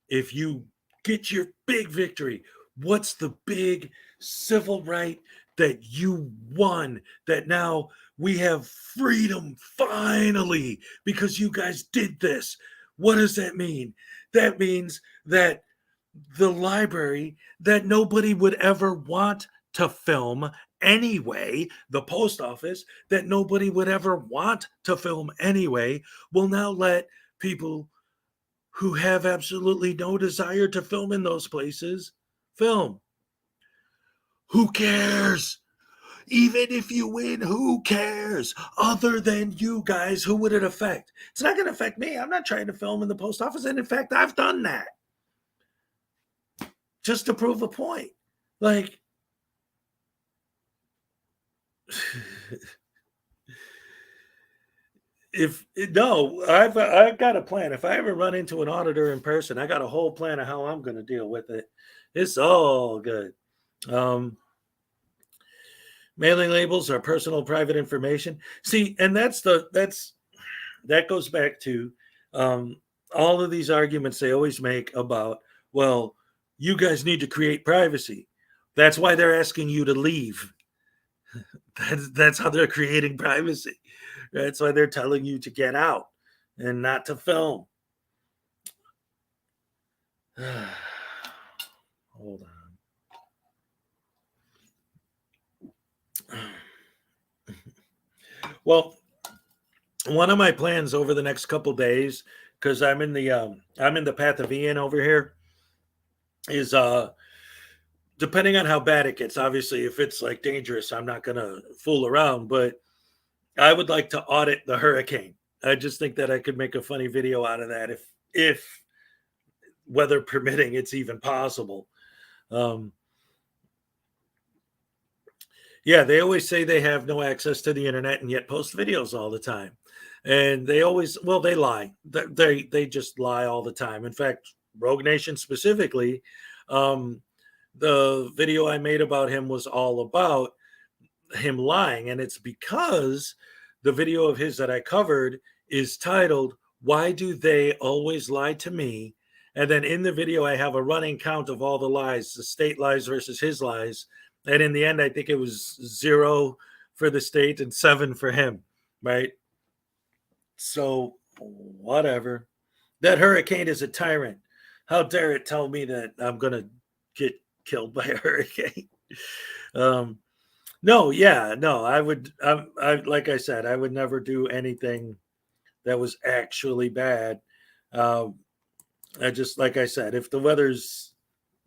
if you get your big victory? What's the big civil right that you won, that now we have freedom finally because you guys did this? What does that mean? That means that the library that nobody would ever want to film anyway, the post office that nobody would ever want to film anyway, will now let people who have absolutely no desire to film in those places film. Who cares? Even if you win, who cares? Other than you guys, who would it affect? It's not going to affect me. I'm not trying to film in the post office. And in fact, I've done that just to prove a point. Like, I've got a plan. If I ever run into an auditor in person, I got a whole plan of how I'm going to deal with it. It's all good. Mailing labels are personal private information. See, and that goes back to all of these arguments they always make about, well, you guys need to create privacy. That's why they're asking you to leave. That's how they're creating privacy. That's why they're telling you to get out and not to film. Hold on. Well, one of my plans over the next couple days, because I'm in the path of Ian over here, is depending on how bad it gets. Obviously, if it's like dangerous, I'm not gonna fool around, but I would like to audit the hurricane. I just think that I could make a funny video out of that if weather permitting, it's even possible. Yeah, they always say they have no access to the internet and yet post videos all the time. And they always, well, they lie. They just lie all the time. In fact, Rogue Nation specifically, the video I made about him was all about him lying. And it's because the video of his that I covered is titled, "Why Do They Always Lie to Me?" And then in the video, I have a running count of all the lies, the state lies versus his lies. And in the end, I think it was 0 for the state and 7 for him, right? So whatever. That hurricane is a tyrant. How dare it tell me that I'm going to get killed by a hurricane. No, yeah, no, I would, like I said, I would never do anything that was actually bad. I just, like I said, if the weather's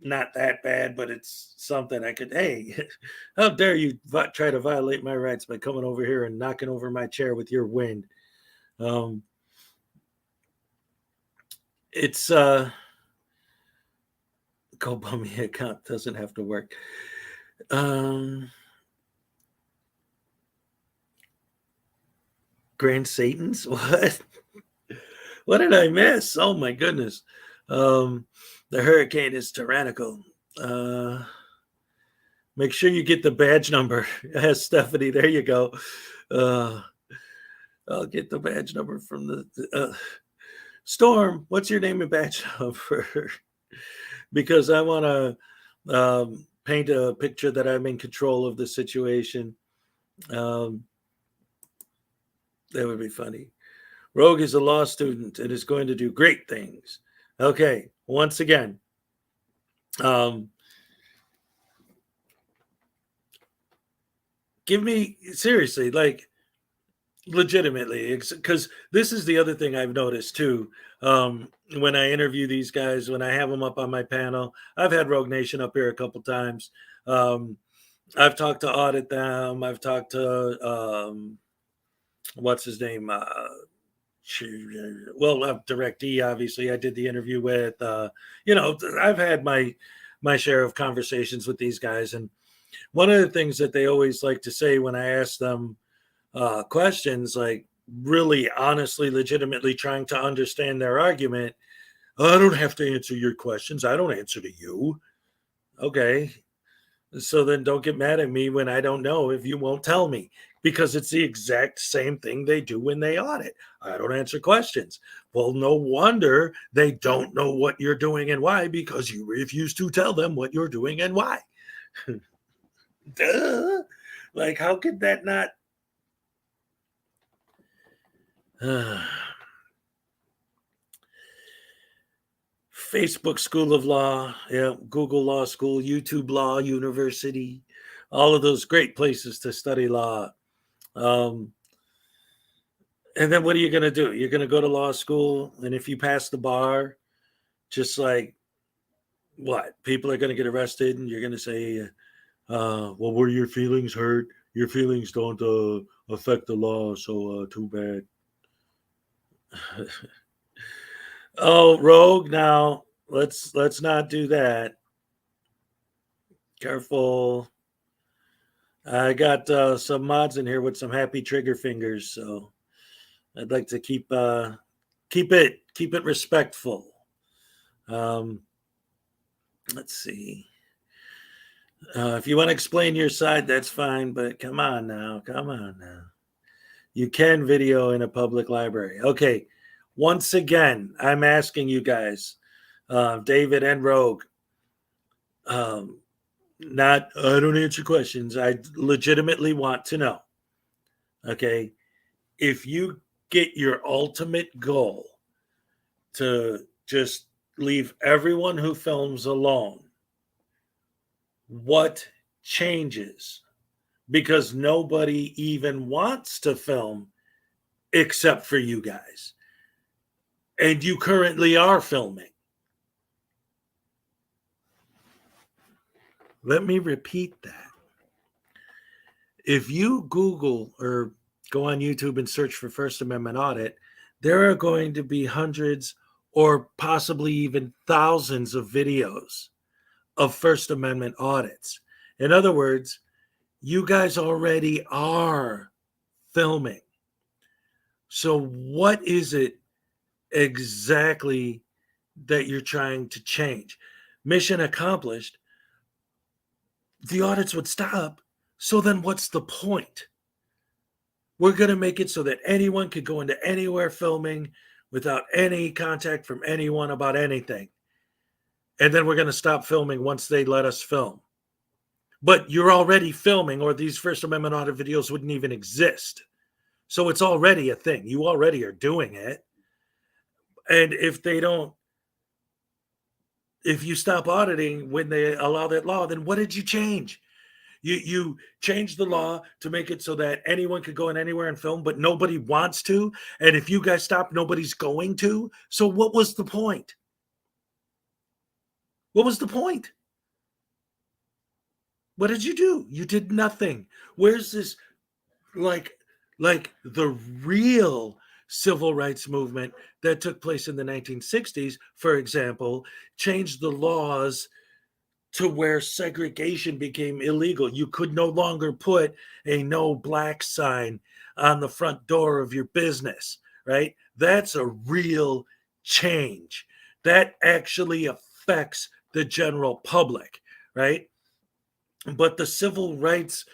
not that bad, but it's something I could, hey, how dare you try to violate my rights by coming over here and knocking over my chair with your wind. It's GoBummy account doesn't have to work. Grand Satans? What did I miss? Oh my goodness. The hurricane is tyrannical. Make sure you get the badge number. Yes, Stephanie, there you go. I'll get the badge number from the Storm. What's your name and badge number? Because I want to paint a picture that I'm in control of the situation. That would be funny. Rogue is a law student and is going to do great things. Okay, once again, give me, seriously, like, legitimately, because this is the other thing I've noticed too. When I interview these guys, when I have them up on my panel, I've had Rogue Nation up here a couple times. I've talked to Audit them. I've talked to what's his name? Direct E, obviously. I did the interview with. I've had my share of conversations with these guys, and one of the things that they always like to say when I ask them questions, like really honestly, legitimately trying to understand their argument, I don't have to answer your questions. I don't answer to you. Okay. So then don't get mad at me when I don't know if you won't tell me, because it's the exact same thing they do when they audit. I don't answer questions. Well, no wonder they don't know what you're doing and why, because you refuse to tell them what you're doing and why. Duh. Like, how could that not? Facebook School of Law, yeah, Google Law School, YouTube Law University, all of those great places to study law. And then what are you going to do? You're going to go to law school, and if you pass the bar, just like what? People are going to get arrested, and you're going to say, well, were your feelings hurt? Your feelings don't affect the law, so too bad. Oh, Rogue, now let's not do that. Careful. I got some mods in here with some happy trigger fingers, so I'd like to keep it respectful. Let's see. If you want to explain your side, that's fine, but come on now. You can video in a public library. Okay. Once again, I'm asking you guys, David and Rogue, I don't answer questions. I legitimately want to know. Okay. If you get your ultimate goal to just leave everyone who films alone, what changes? Because nobody even wants to film except for you guys. And you currently are filming. Let me repeat that. If you Google or go on YouTube and search for First Amendment audit, there are going to be hundreds or possibly even thousands of videos of First Amendment audits. In other words, you guys already are filming. So what is it exactly that you're trying to change? Mission accomplished. The audits would stop. So then what's the point? We're going to make it so that anyone could go into anywhere filming without any contact from anyone about anything. And then we're going to stop filming once they let us film. But you're already filming, or these First Amendment audit videos wouldn't even exist. So it's already a thing. You already are doing it. And if they don't if you stop auditing when they allow that law, then what did you change? You changed the law to make it so that anyone could go in anywhere and film, but nobody wants to. And if you guys stop, nobody's going to. So what was the point? What was the point? What did you do? You did nothing. Where's this, like the real civil rights movement that took place in the 1960s, for example, changed the laws to where segregation became illegal. You could no longer put a no black sign on the front door of your business, right? That's a real change. That actually affects the general public, right? But the civil rights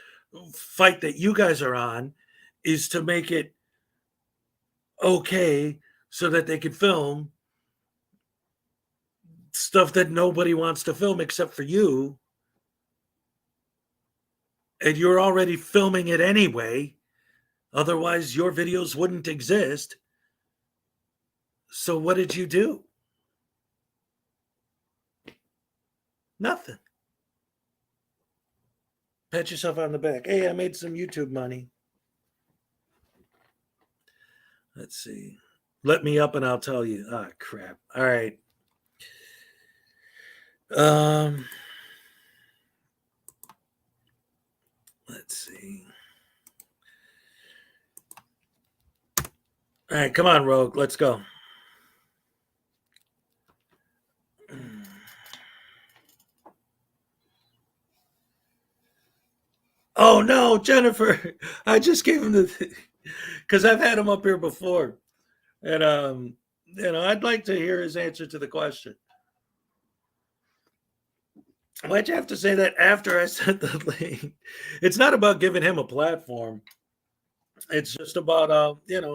fight that you guys are on is to make it okay so that they can film stuff that nobody wants to film except for you. And you're already filming it anyway. Otherwise, your videos wouldn't exist. So what did you do? Nothing. Pat yourself on the back. Hey, I made some YouTube money. Let's see. Let me up and I'll tell you. Ah, crap. All right. Let's see. All right, come on, Rogue. Let's go. Oh no, Jennifer! I just gave him the because I've had him up here before, and I'd like to hear his answer to the question. Why'd you have to say that after I sent the link? It's not about giving him a platform. It's just about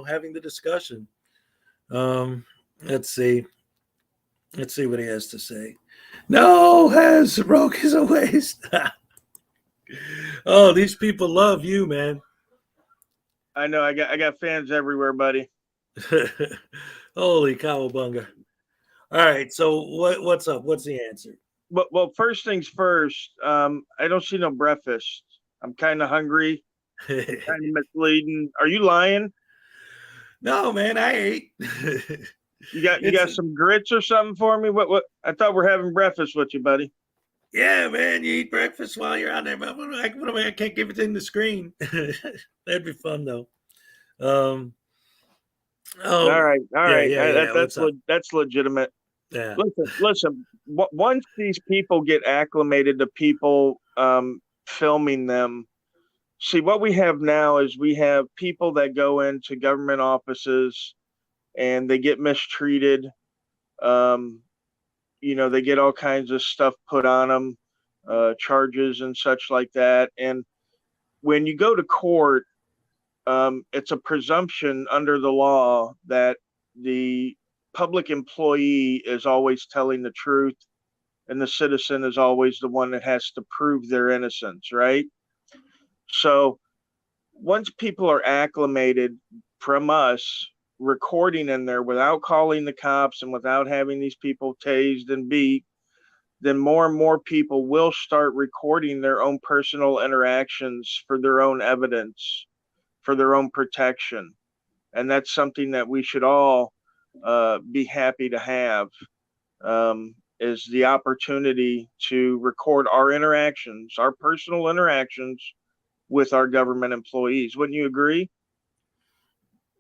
having the discussion. Let's see what he has to say. No, Rogue is a waste. Oh, these people love you, man. I know. I got fans everywhere, buddy. Holy cowabunga! All right, so what's up? What's the answer? Well, first things first. I don't see no breakfast. I'm kind of hungry. Kind of misleading. Are you lying? No, man, I ate. You got some grits or something for me? What? I thought we're having breakfast with you, buddy. Yeah, man, you eat breakfast while you're on there. I can't give it in the screen. That'd be fun though. All right. Yeah, that's legitimate. Yeah. Listen. Once these people get acclimated to people filming them, see what we have now is we have people that go into government offices and they get mistreated. They get all kinds of stuff put on them, charges and such like that. And when you go to court, it's a presumption under the law that the public employee is always telling the truth and the citizen is always the one that has to prove their innocence, right? So once people are acclimated from us recording in there without calling the cops and without having these people tased and beat, then more and more people will start recording their own personal interactions for their own evidence, for their own protection. And that's something that we should all be happy to have, is the opportunity to record our interactions, our personal interactions with our government employees. Wouldn't you agree?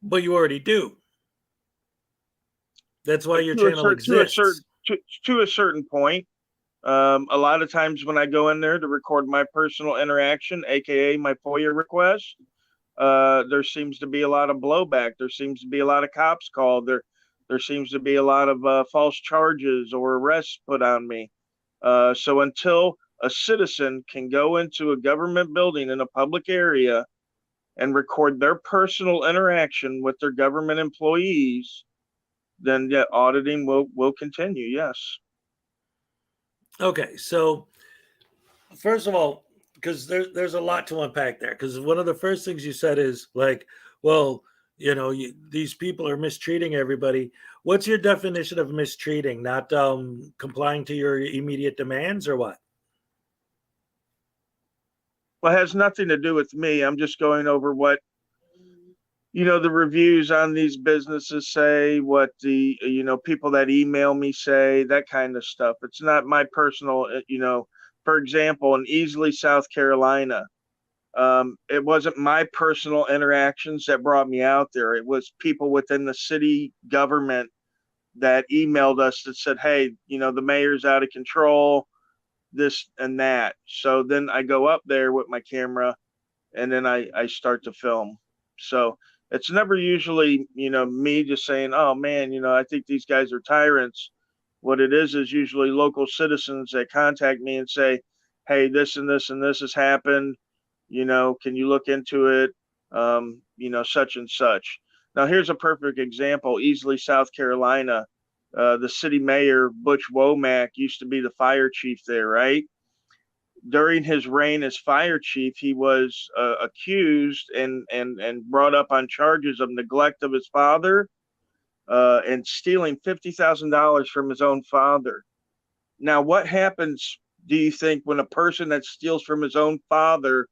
But you already do. That's why your channel exists. To a certain point. A lot of times when I go in there to record my personal interaction, aka my FOIA request, there seems to be a lot of blowback. There seems to be a lot of cops called. There seems to be a lot of false charges or arrests put on me. So until a citizen can go into a government building in a public area and record their personal interaction with their government employees, then yeah, auditing will continue. Yes. Okay, so first of all, because there's a lot to unpack there. Because one of the first things you said is like, well, these people are mistreating everybody. What's your definition of mistreating? Not complying to your immediate demands, or what? Well, it has nothing to do with me. I'm just going over what the reviews on these businesses say, what the people that email me say, that kind of stuff. It's not my personal. For example, in Easley, South Carolina, it wasn't my personal interactions that brought me out there. It was people within the city government that emailed us that said, hey, the mayor's out of control, this and that. So then I go up there with my camera and then I start to film. So it's never usually, me just saying, oh man, I think these guys are tyrants. What it is usually local citizens that contact me and say, hey, this and this and this has happened. Can you look into it? Such and such. Now, here's a perfect example. Easley, South Carolina, the city mayor, Butch Womack, used to be the fire chief there, right? During his reign as fire chief, he was accused and brought up on charges of neglect of his father and stealing $50,000 from his own father. Now, what happens, do you think, when a person that steals from his own father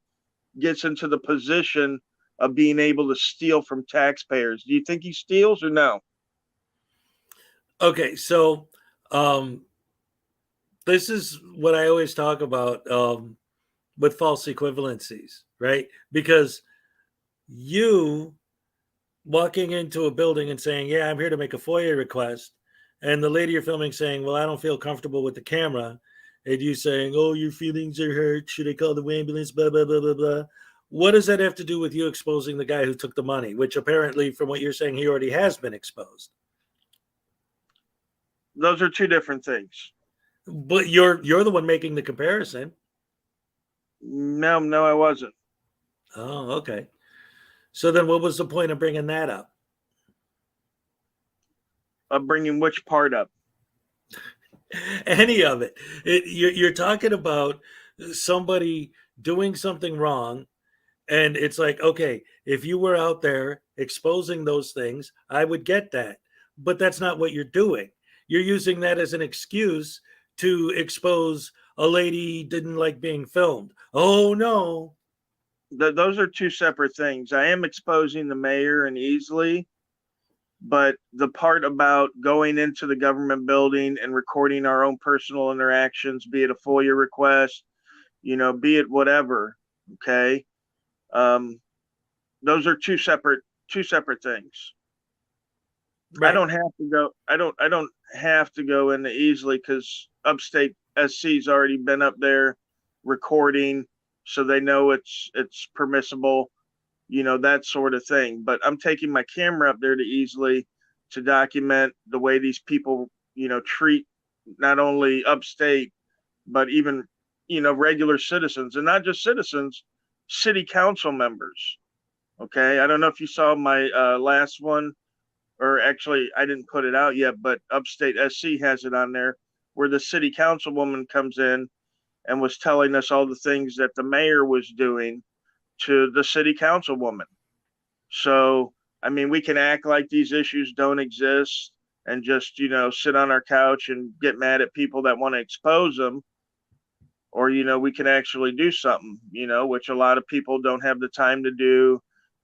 gets into the position of being able to steal from taxpayers? Do you think he steals or no? Okay, so this is what I always talk about with false equivalencies, right? Because you walking into a building and saying, yeah, I'm here to make a FOIA request, and the lady you're filming saying, well, I don't feel comfortable with the camera, and you saying, oh, your feelings are hurt, should I call the ambulance, blah, blah, blah, blah, blah. What does that have to do with you exposing the guy who took the money, which apparently, from what you're saying, he already has been exposed? Those are two different things. But you're the one making the comparison. No, I wasn't. Oh, okay. So then what was the point of bringing that up? Of bringing which part up? Any of it. You're talking about somebody doing something wrong, and it's like, okay, if you were out there exposing those things, I would get that. But that's not what you're doing. You're using that as an excuse to expose a lady didn't like being filmed. Oh, no. Those are two separate things. I am exposing the mayor and Easley, but the part about going into the government building and recording our own personal interactions, be it a FOIA request, be it whatever, okay? Those are two separate things. Right. I don't have to go into Easley because Upstate SC's already been up there recording, so they know it's permissible, that sort of thing. But I'm taking my camera up there to Easley to document the way these people, treat not only Upstate, but even, regular citizens, and not just citizens, city council members. Okay. I don't know if you saw my last one, or actually I didn't put it out yet, but Upstate SC has it on there, where the city councilwoman comes in and was telling us all the things that the mayor was doing to the city councilwoman. So, I mean, we can act like these issues don't exist and just, sit on our couch and get mad at people that want to expose them. Or, we can actually do something, which a lot of people don't have the time to do.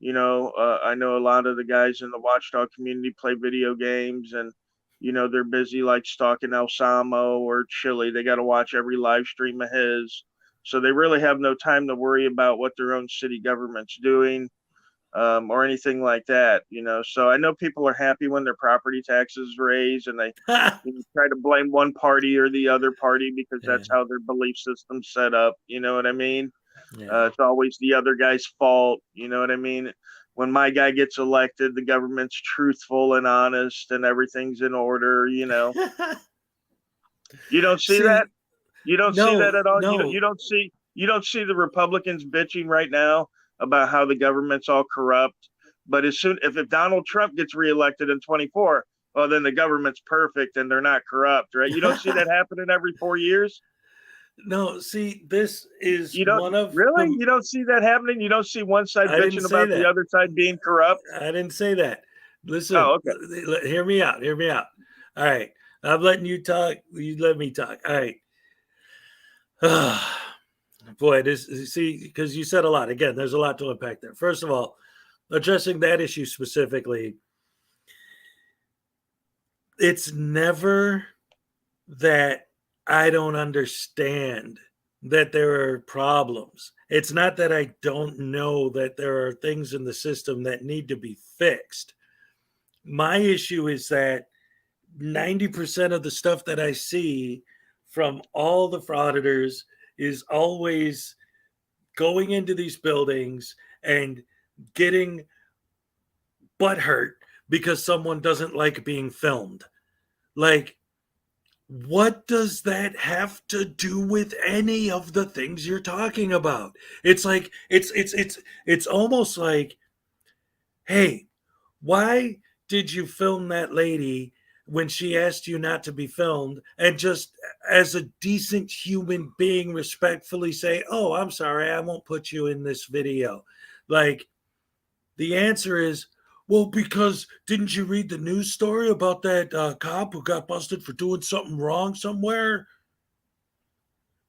I know a lot of the guys in the watchdog community play video games, and, they're busy like stalking El Samo or Chili. They got to watch every live stream of his. So they really have no time to worry about what their own city government's doing or anything like that, So I know people are happy when their property taxes raise and they try to blame one party or the other party because that's how their belief system's set up. You know what I mean? Yeah. It's always the other guy's fault. You know what I mean? When my guy gets elected, the government's truthful and honest and everything's in order, You don't see that? You don't see that at all? No. You don't see the Republicans bitching right now about how the government's all corrupt. But if Donald Trump gets reelected in 24, well, then the government's perfect and they're not corrupt, right? You don't see that happening every 4 years? No, see, this is You don't one of really? the, You don't see that happening? You don't see that happening? You don't see one side I didn't bitching say about the that. other side being corrupt? I didn't say that. Listen, Oh, okay. hear me out. Hear me out. All right. I'm letting you talk. You let me talk. All right. Boy, this, see, because you said a lot. Again, there's a lot to unpack there. First of all, addressing that issue specifically, it's never that I don't understand that there are problems. It's not that I don't know that there are things in the system that need to be fixed. My issue is that 90% of the stuff that I see from all the frauditors is always going into these buildings and getting butthurt because someone doesn't like being filmed. Like, what does that have to do with any of the things you're talking about? It's like it's almost like, hey, why did you film that lady when she asked you not to be filmed, and just as a decent human being respectfully say, oh, I'm sorry, I won't put you in this video? Like, the answer is, well, because didn't you read the news story about that cop who got busted for doing something wrong somewhere?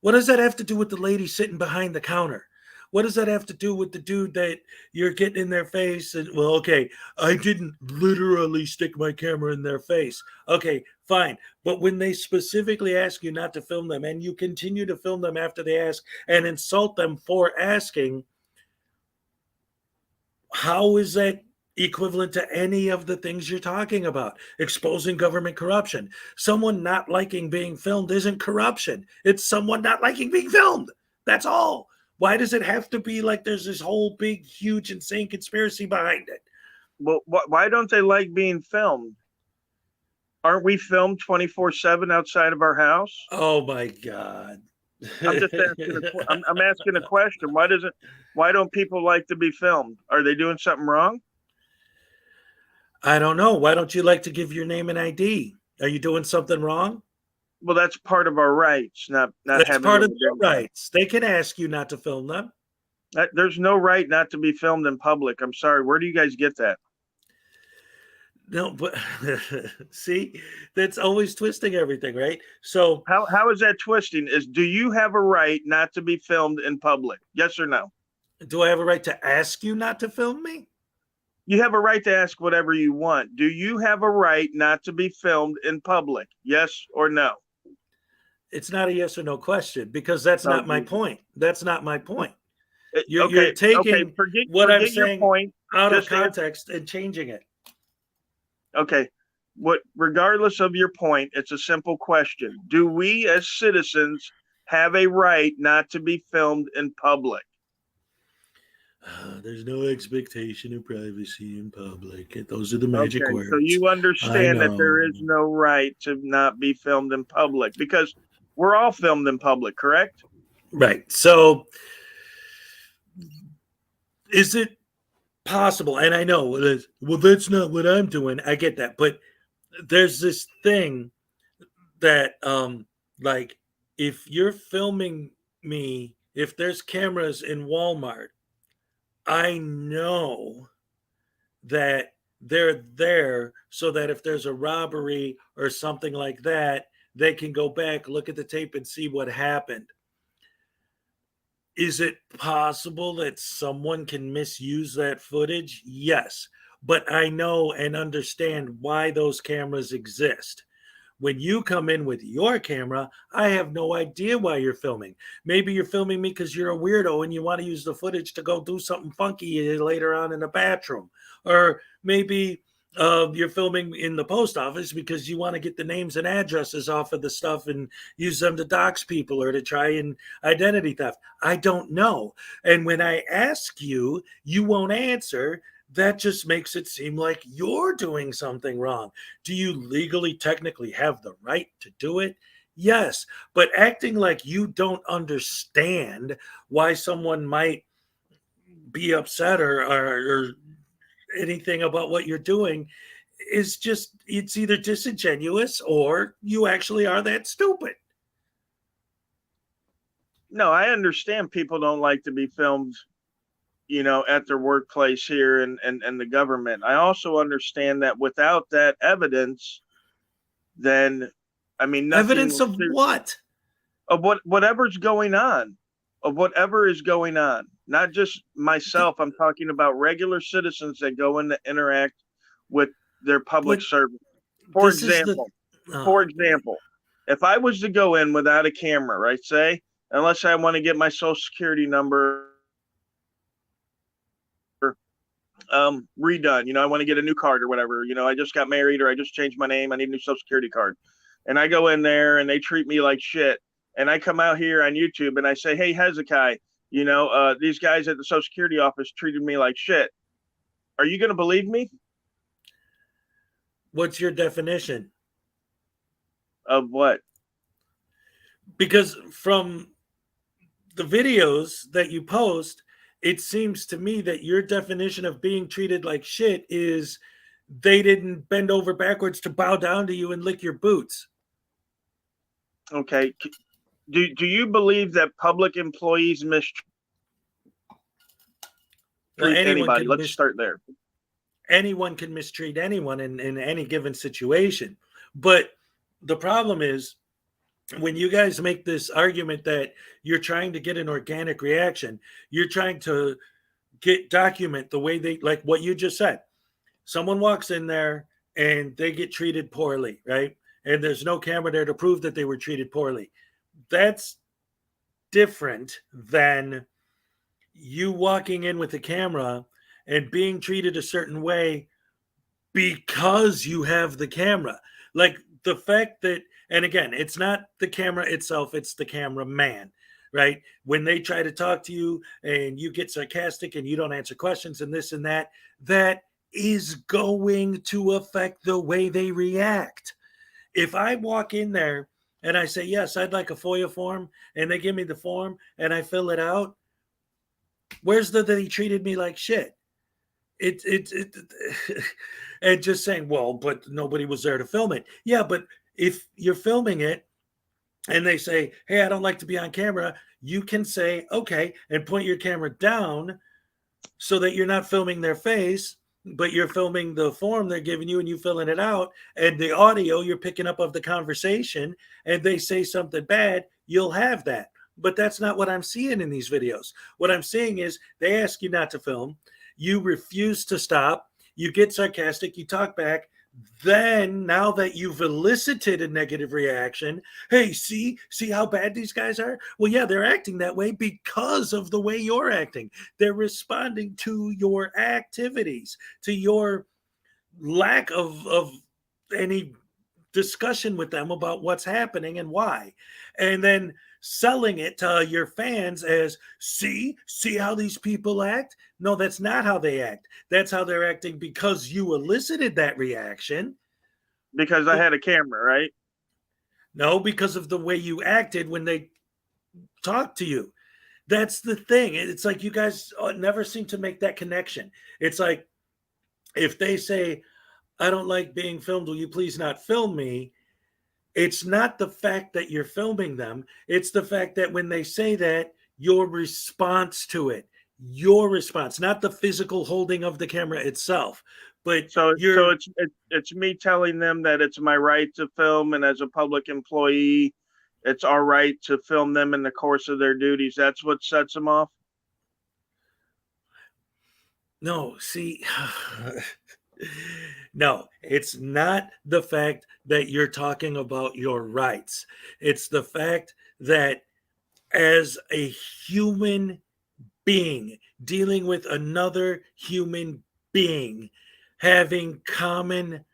What does that have to do with the lady sitting behind the counter? What does that have to do with the dude that you're getting in their face? And, well, okay, I didn't literally stick my camera in their face. Okay, fine. But when they specifically ask you not to film them and you continue to film them after they ask and insult them for asking, how is that equivalent to any of the things you're talking about? Exposing government corruption. Someone not liking being filmed isn't corruption. It's someone not liking being filmed. That's all. Why does it have to be like there's this whole big, huge, insane conspiracy behind it? Well, why don't they like being filmed? Aren't we filmed 24/7 outside of our house? Oh my God. I'm just asking. I'm asking a question. Why don't people like to be filmed? Are they doing something wrong? I don't know. Why don't you like to give your name and ID? Are you doing something wrong? Well, that's part of our rights, not That's having part of any their identity. rights. They can ask you not to film them. There's no right not to be filmed in public. I'm sorry. Where do you guys get that? No, but see, that's always twisting everything, right? So how is that twisting? Do you have a right not to be filmed in public? Yes or no? Do I have a right to ask you not to film me? You have a right to ask whatever you want. Do you have a right not to be filmed in public? Yes or no? It's not a yes or no question, because that's not my point. That's not my point. You're taking what I'm saying out of context and changing it. Okay. Regardless of your point, it's a simple question. Do we as citizens have a right not to be filmed in public? There's no expectation of privacy in public. Those are the magic words. So you understand that there is no right to not be filmed in public, because we're all filmed in public, correct? Right. So is it possible? And I know, well, that's not what I'm doing. I get that. But there's this thing that, like, if you're filming me, if there's cameras in Walmart, I know that they're there so that if there's a robbery or something like that, they can go back, look at the tape, and see what happened. Is it possible that someone can misuse that footage? Yes. But I know and understand why those cameras exist. When you come in with your camera, I have no idea why you're filming. Maybe you're filming me because you're a weirdo and you want to use the footage to go do something funky later on in the bathroom. Or maybe you're filming in the post office because you want to get the names and addresses off of the stuff and use them to dox people or to try and identity theft. I don't know. And when I ask you, you won't answer. That just makes it seem like you're doing something wrong. Do you legally, technically have the right to do it? Yes. But acting like you don't understand why someone might be upset or anything about what you're doing is just, it's either disingenuous or you actually are that stupid. No, I understand people don't like to be filmed, you know, at their workplace here and the government. I also understand that without that evidence, then, I mean, nothing Evidence of what? Of whatever's going on, of whatever is going on. Not just myself. I'm talking about regular citizens that go in to interact with their public servant. For example, if I was to go in without a camera, right? Say, unless I want to get my social security number redone, you know, I want to get a new card or whatever, you know, I just got married or I just changed my name, I need a new social security card. And I go in there and they treat me like shit. And I come out here on YouTube and I say, hey, Hezokuai, you know, these guys at the Social Security office treated me like shit. Are you going to believe me? What's your definition? Of what? Because from the videos that you post, it seems to me that your definition of being treated like shit is they didn't bend over backwards to bow down to you and lick your boots. Okay. Do you believe that public employees mistreat anybody? Let's start there. Anyone can mistreat anyone in any given situation. But the problem is, when you guys make this argument that you're trying to get an organic reaction, you're trying to document the way they, like what you just said. Someone walks in there and they get treated poorly, right? And there's no camera there to prove that they were treated poorly. That's different than you walking in with a camera and being treated a certain way because you have the camera. Like the fact that, and again, it's not the camera itself, it's the cameraman, right? When they try to talk to you and you get sarcastic and you don't answer questions and this and that, that is going to affect the way they react. If I walk in there and I say, yes, I'd like a FOIA form, and they give me the form and I fill it out, where's the that he treated me like shit? And just saying, well, but nobody was there to film it. Yeah, but if you're filming it and they say, hey, I don't like to be on camera, you can say, okay, and point your camera down so that you're not filming their face, but you're filming the form they're giving you and you filling it out, and the audio you're picking up of the conversation, and they say something bad, you'll have that. But that's not what I'm seeing in these videos. What I'm seeing is they ask you not to film, you refuse to stop, you get sarcastic, you talk back. Then, now that you've elicited a negative reaction, hey, see how bad these guys are? Well, yeah, they're acting that way because of the way you're acting. They're responding to your activities, to your lack of any discussion with them about what's happening and why. And then selling it to your fans as, see how these people act? No, that's not how they act. That's how they're acting because you elicited that reaction. Because I had a camera, right? No, because of the way you acted when they talked to you. That's the thing. It's like you guys never seem to make that connection. It's like if they say, I don't like being filmed, will you please not film me? It's not the fact that you're filming them. It's the fact that when they say that, your response to it, your response, not the physical holding of the camera itself, but so it's me telling them that it's my right to film, and as a public employee, it's our right to film them in the course of their duties. That's what sets them off. No, see, no, it's not the fact that you're talking about your rights. It's the fact that as a human being dealing with another human being, having common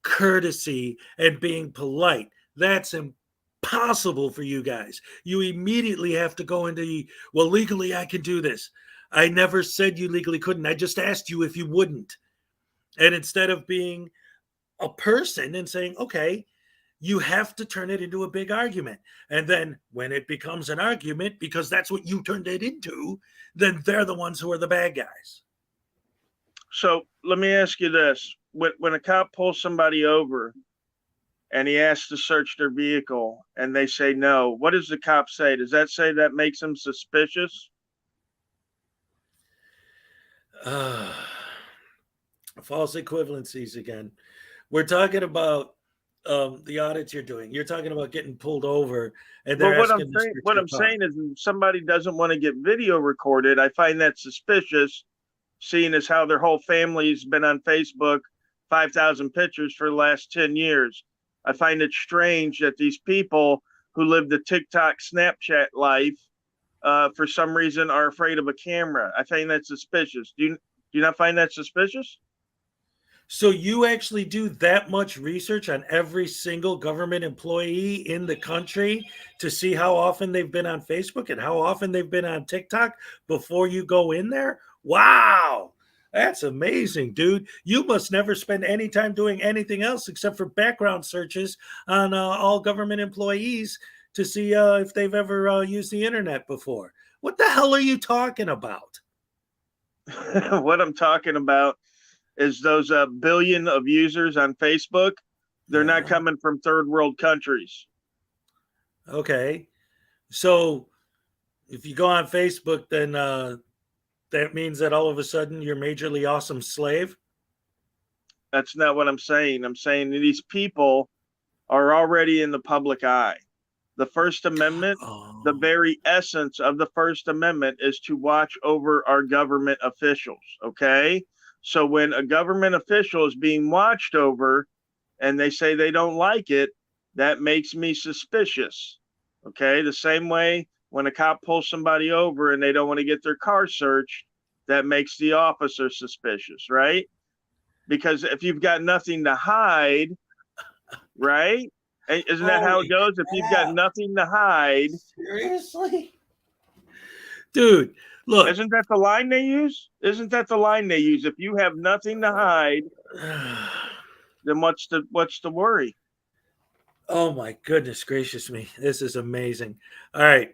courtesy and being polite, that's impossible for you guys. You immediately have to go into, well, legally I can do this. I never said you legally couldn't. I just asked you if you wouldn't. And instead of being a person and saying, okay, you have to turn it into a big argument. And then when it becomes an argument, because that's what you turned it into, then they're the ones who are the bad guys. So let me ask you this. When a cop pulls somebody over and he asks to search their vehicle and they say no. What does the cop say? Does that say that makes him suspicious? False equivalencies again. We're talking about the audits you're doing. You're talking about getting pulled over, and they're But asking to search what your I'm car. saying is, if somebody doesn't want to get video recorded, I find that suspicious, seeing as how their whole family's been on Facebook, 5,000 pictures for the last 10 years. I find it strange that these people who live the TikTok, Snapchat life, for some reason are afraid of a camera. I find that suspicious. Do you not find that suspicious? So you actually do that much research on every single government employee in the country to see how often they've been on Facebook and how often they've been on TikTok before you go in there? Wow. That's amazing, dude. You must never spend any time doing anything else except for background searches on all government employees to see if they've ever used the internet before. What the hell are you talking about? What I'm talking about is those billion of users on Facebook. They're not coming from third world countries. Okay. So if you go on Facebook, then that means that all of a sudden you're majorly awesome slave? That's not what I'm saying. I'm saying that these people are already in the public eye. The First Amendment, the very essence of the First Amendment is to watch over our government officials, okay? So when a government official is being watched over and they say they don't like it, that makes me suspicious, okay? The same way when a cop pulls somebody over and they don't want to get their car searched, that makes the officer suspicious, right? Because if you've got nothing to hide, right? Isn't that how it goes? If you've got nothing to hide. Seriously? Dude, look. Isn't that the line they use? Isn't that the line they use? If you have nothing to hide, then what's the worry? Oh my goodness gracious me. This is amazing. All right.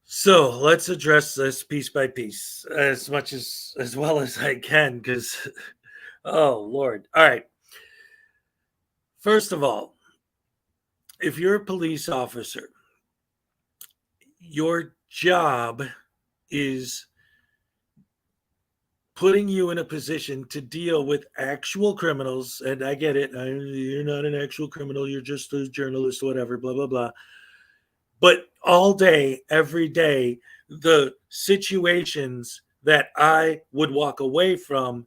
So let's address this piece by piece as well as I can, because oh Lord. All right. First of all, if you're a police officer, your job is putting you in a position to deal with actual criminals. And I get it. You're not an actual criminal. You're just a journalist, whatever, blah, blah, blah. But all day, every day, the situations that I would walk away from,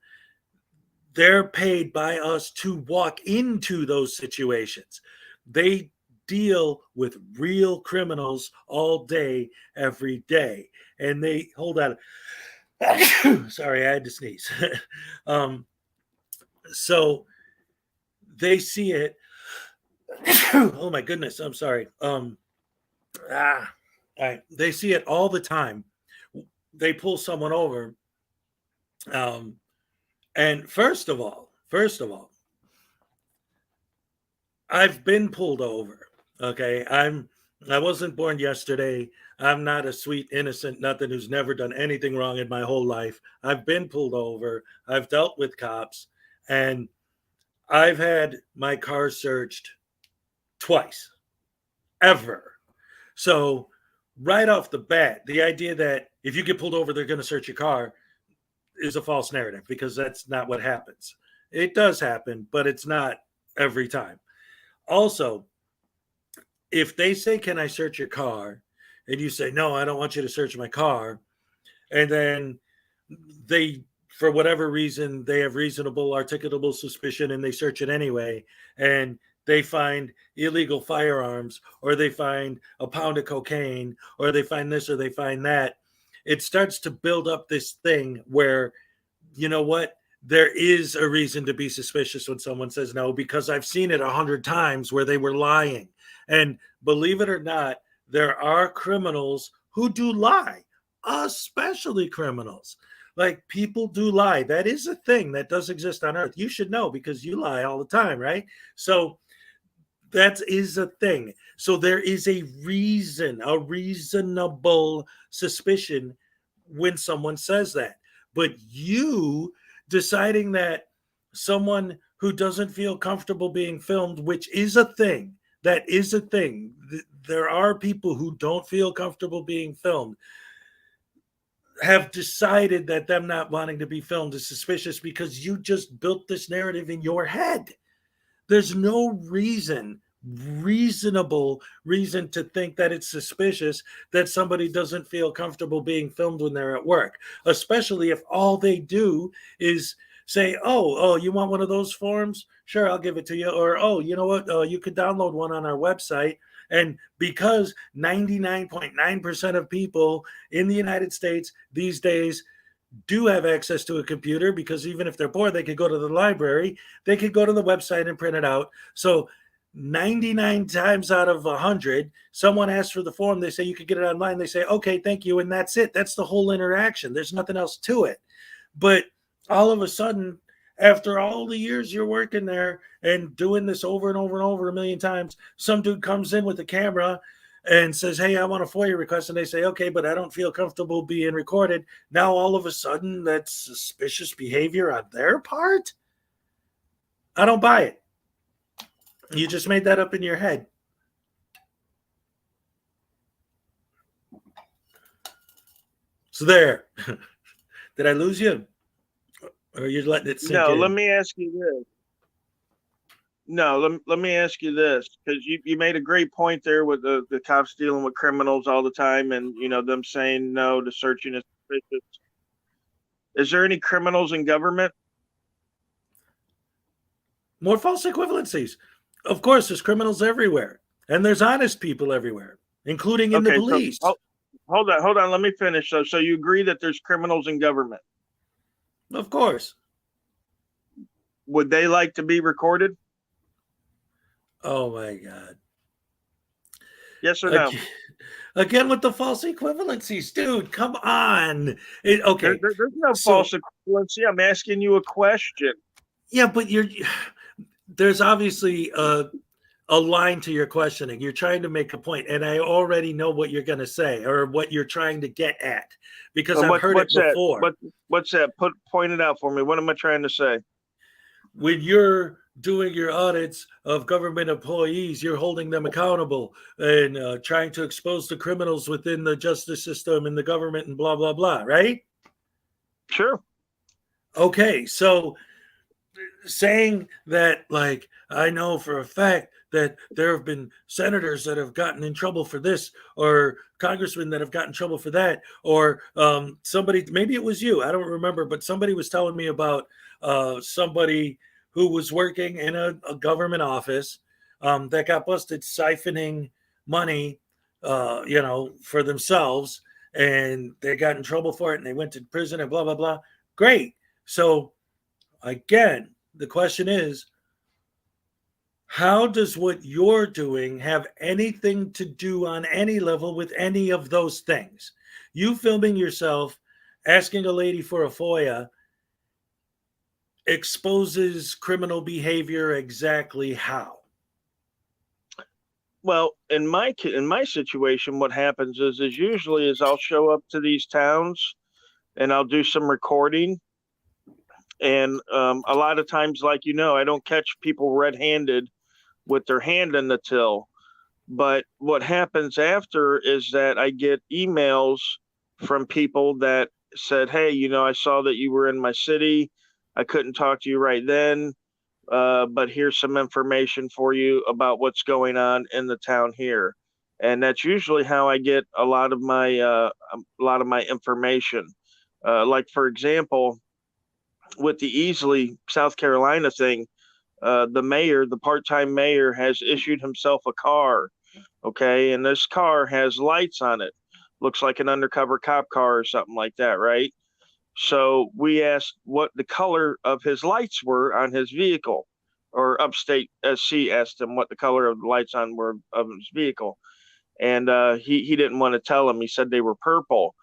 they're paid by us to walk into those situations. They deal with real criminals all day, every day. And they, hold on. Sorry, I had to sneeze. So they see it. Oh my goodness, I'm sorry. All right. They see it all the time. They pull someone over. And first of all, I've been pulled over. Okay. I wasn't born yesterday. I'm not a sweet, innocent, nothing who's never done anything wrong in my whole life. I've been pulled over. I've dealt with cops, and I've had my car searched twice, ever. So right off the bat, the idea that if you get pulled over, they're going to search your car is a false narrative, because that's not what happens. It does happen, but it's not every time. Also, if they say, can I search your car? And you say, no, I don't want you to search my car. And then they, for whatever reason, they have reasonable articulable suspicion and they search it anyway. And they find illegal firearms, or they find a pound of cocaine, or they find this, or they find that. It starts to build up this thing where, you know what? There is a reason to be suspicious when someone says no, because I've seen it 100 times where they were lying. And believe it or not, there are criminals who do lie, especially criminals. Like, people do lie. That is a thing that does exist on earth. You should know, because you lie all the time, right? So that is a thing. So there is a reason, a reasonable suspicion when someone says that. But you deciding that someone who doesn't feel comfortable being filmed, which is a thing. That is a thing. There are people who don't feel comfortable being filmed, have decided that them not wanting to be filmed is suspicious because you just built this narrative in your head. There's no reasonable reason to think that it's suspicious that somebody doesn't feel comfortable being filmed when they're at work, especially if all they do is say, oh, you want one of those forms? Sure, I'll give it to you. Or, oh, you know what? You could download one on our website. And because 99.9% of people in the United States these days do have access to a computer, because even if they're bored, they could go to the library, they could go to the website and print it out. So 99 times out of 100, someone asks for the form, they say you could get it online, they say, okay, thank you, and that's it. That's the whole interaction. There's nothing else to it. But all of a sudden, after all the years you're working there and doing this over and over and over a million times, some dude comes in with a camera and says, hey, I want a FOIA request. And they say, okay, but I don't feel comfortable being recorded. Now, all of a sudden, that's suspicious behavior on their part? I don't buy it. You just made that up in your head. So there. Did I lose you? Or you're letting it sink No, in? let me ask you this. No, let me ask you this, because you made a great point there with the cops dealing with criminals all the time, and them saying no to searching is suspicious. Is there any criminals in government? More false equivalencies. Of course, there's criminals everywhere, and there's honest people everywhere, including in the police. So, hold on. Let me finish. So you agree that there's criminals in government? Of course. Would they like to be recorded? Oh my God. Yes or no? Again with the false equivalencies, dude. Come on. Okay. There's no false equivalency. I'm asking you a question. Yeah, but there's obviously a line to your questioning. You're trying to make a point, and I already know what you're going to say or what you're trying to get at, because I've heard it before. What's that? Point it out for me. What am I trying to say? When you're doing your audits of government employees, you're holding them accountable and trying to expose the criminals within the justice system and the government and blah, blah, blah, right? Sure. Okay, so saying that, like, I know for a fact that there have been senators that have gotten in trouble for this, or congressmen that have gotten in trouble for that, or somebody, maybe it was you, I don't remember, but somebody was telling me about somebody who was working in a government office that got busted siphoning money, for themselves, and they got in trouble for it, and they went to prison and blah, blah, blah. Great. So again, the question is, how does what you're doing have anything to do on any level with any of those things? You filming yourself, asking a lady for a FOIA, exposes criminal behavior exactly how? Well, in my situation, what happens is usually I'll show up to these towns and I'll do some recording. And a lot of times, like, I don't catch people red-handed with their hand in the till. But what happens after is that I get emails from people that said, hey, I saw that you were in my city. I couldn't talk to you right then, but here's some information for you about what's going on in the town here. And that's usually how I get a lot of my information. Like, for example, with the Easley, South Carolina thing, the part-time mayor has issued himself a car. Okay. And this car has lights on it. Looks like an undercover cop car or something like that. Right. So we asked what the color of his lights were on his vehicle, or Upstate SC asked him what the color of the lights on were of his vehicle. And he didn't want to tell him. He said they were purple.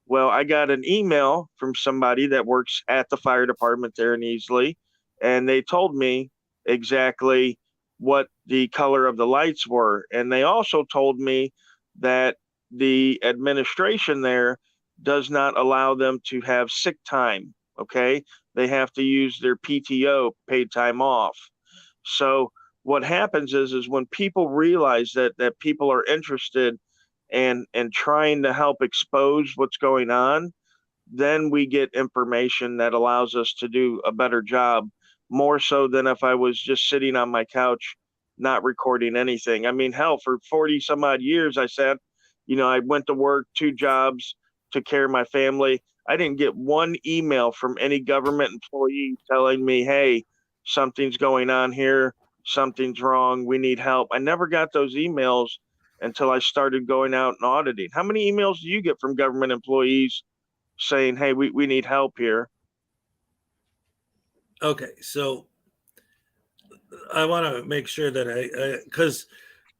Well, I got an email from somebody that works at the fire department there in Easley, and they told me exactly what the color of the lights were. And they also told me that the administration there does not allow them to have sick time Okay. They have to use their PTO, paid time off. So what happens is when people realize that people are interested and trying to help expose what's going on, then we get information that allows us to do a better job, more so than if I was just sitting on my couch not recording anything. I mean, hell, for 40 some odd years, I said, I went to work, 2 jobs, took care of my family. I didn't get one email from any government employee telling me, hey, something's going on here, something's wrong, we need help. I never got those emails until I started going out and auditing. How many emails do you get from government employees saying, hey, we need help here? Okay, so I want to make sure that because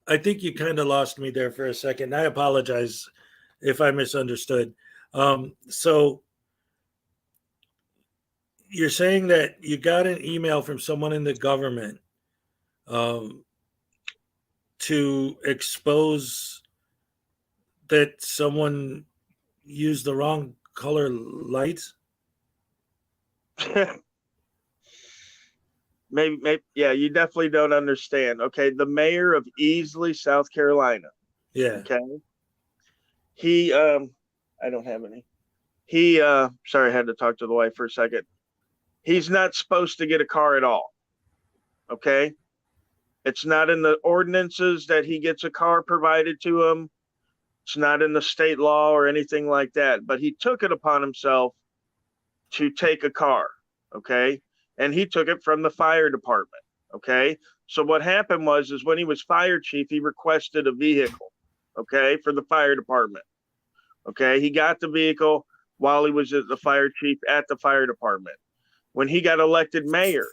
I think you kind of lost me there for a second. I apologize if I misunderstood. So you're saying that you got an email from someone in the government to expose that someone used the wrong color lights? Maybe, yeah, you definitely don't understand. Okay, the mayor of Easley, South Carolina. Yeah. Okay. He, I don't have any. He, sorry, I had to talk to the wife for a second. He's not supposed to get a car at all. Okay. It's not in the ordinances that he gets a car provided to him. It's not in the state law or anything like that, but he took it upon himself to take a car. Okay. And he took it from the fire department. Okay. So what happened is when he was fire chief, he requested a vehicle. Okay. For the fire department. Okay. He got the vehicle while he was the fire chief at the fire department. When he got elected mayor,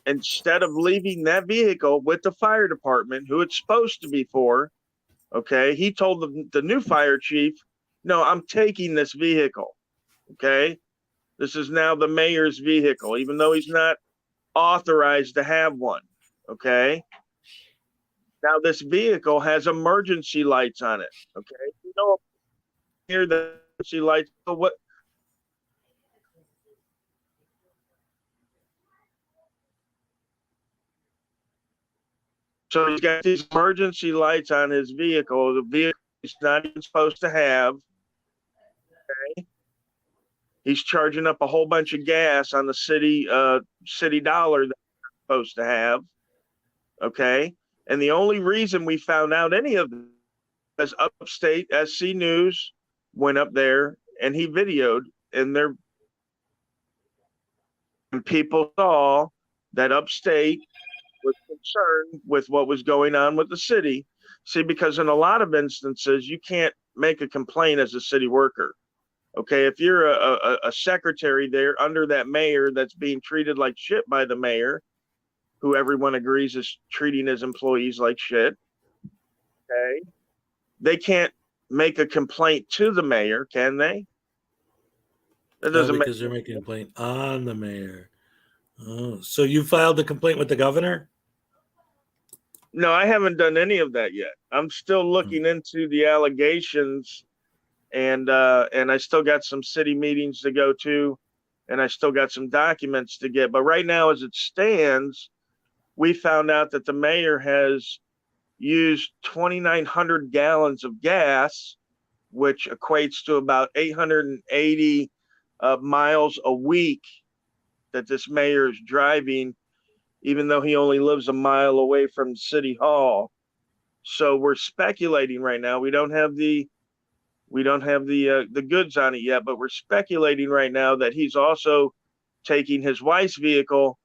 instead of leaving that vehicle with the fire department, who it's supposed to be for, okay, he told the new fire chief, no, I'm taking this vehicle. Okay. This is now the mayor's vehicle, even though he's not authorized to have one. Okay. Now this vehicle has emergency lights on it. Okay. Here the emergency lights. So what? So he's got these emergency lights on his vehicle. The vehicle he's not even supposed to have. Okay. He's charging up a whole bunch of gas on the city dollar that he's supposed to have. Okay. And the only reason we found out any of this is Upstate SC News went up there and he videoed, and people saw that Upstate was concerned with what was going on with the city. See, because in a lot of instances, you can't make a complaint as a city worker. Okay, if you're a secretary there under that mayor that's being treated like shit by the mayor, who everyone agrees is treating his employees like shit, okay, they can't make a complaint to the mayor, can they? That doesn't because they're making a complaint on the mayor. Oh, so you filed the complaint with the governor? No, I haven't done any of that yet. I'm still looking into the allegations, and I still got some city meetings to go to, and I still got some documents to get. But right now, as it stands, we found out that the mayor has used 2,900 gallons of gas, which equates to about 880 miles a week that this mayor is driving, even though he only lives a mile away from City Hall. So we're speculating right now. We don't have the goods on it yet, but we're speculating right now that he's also taking his wife's vehicle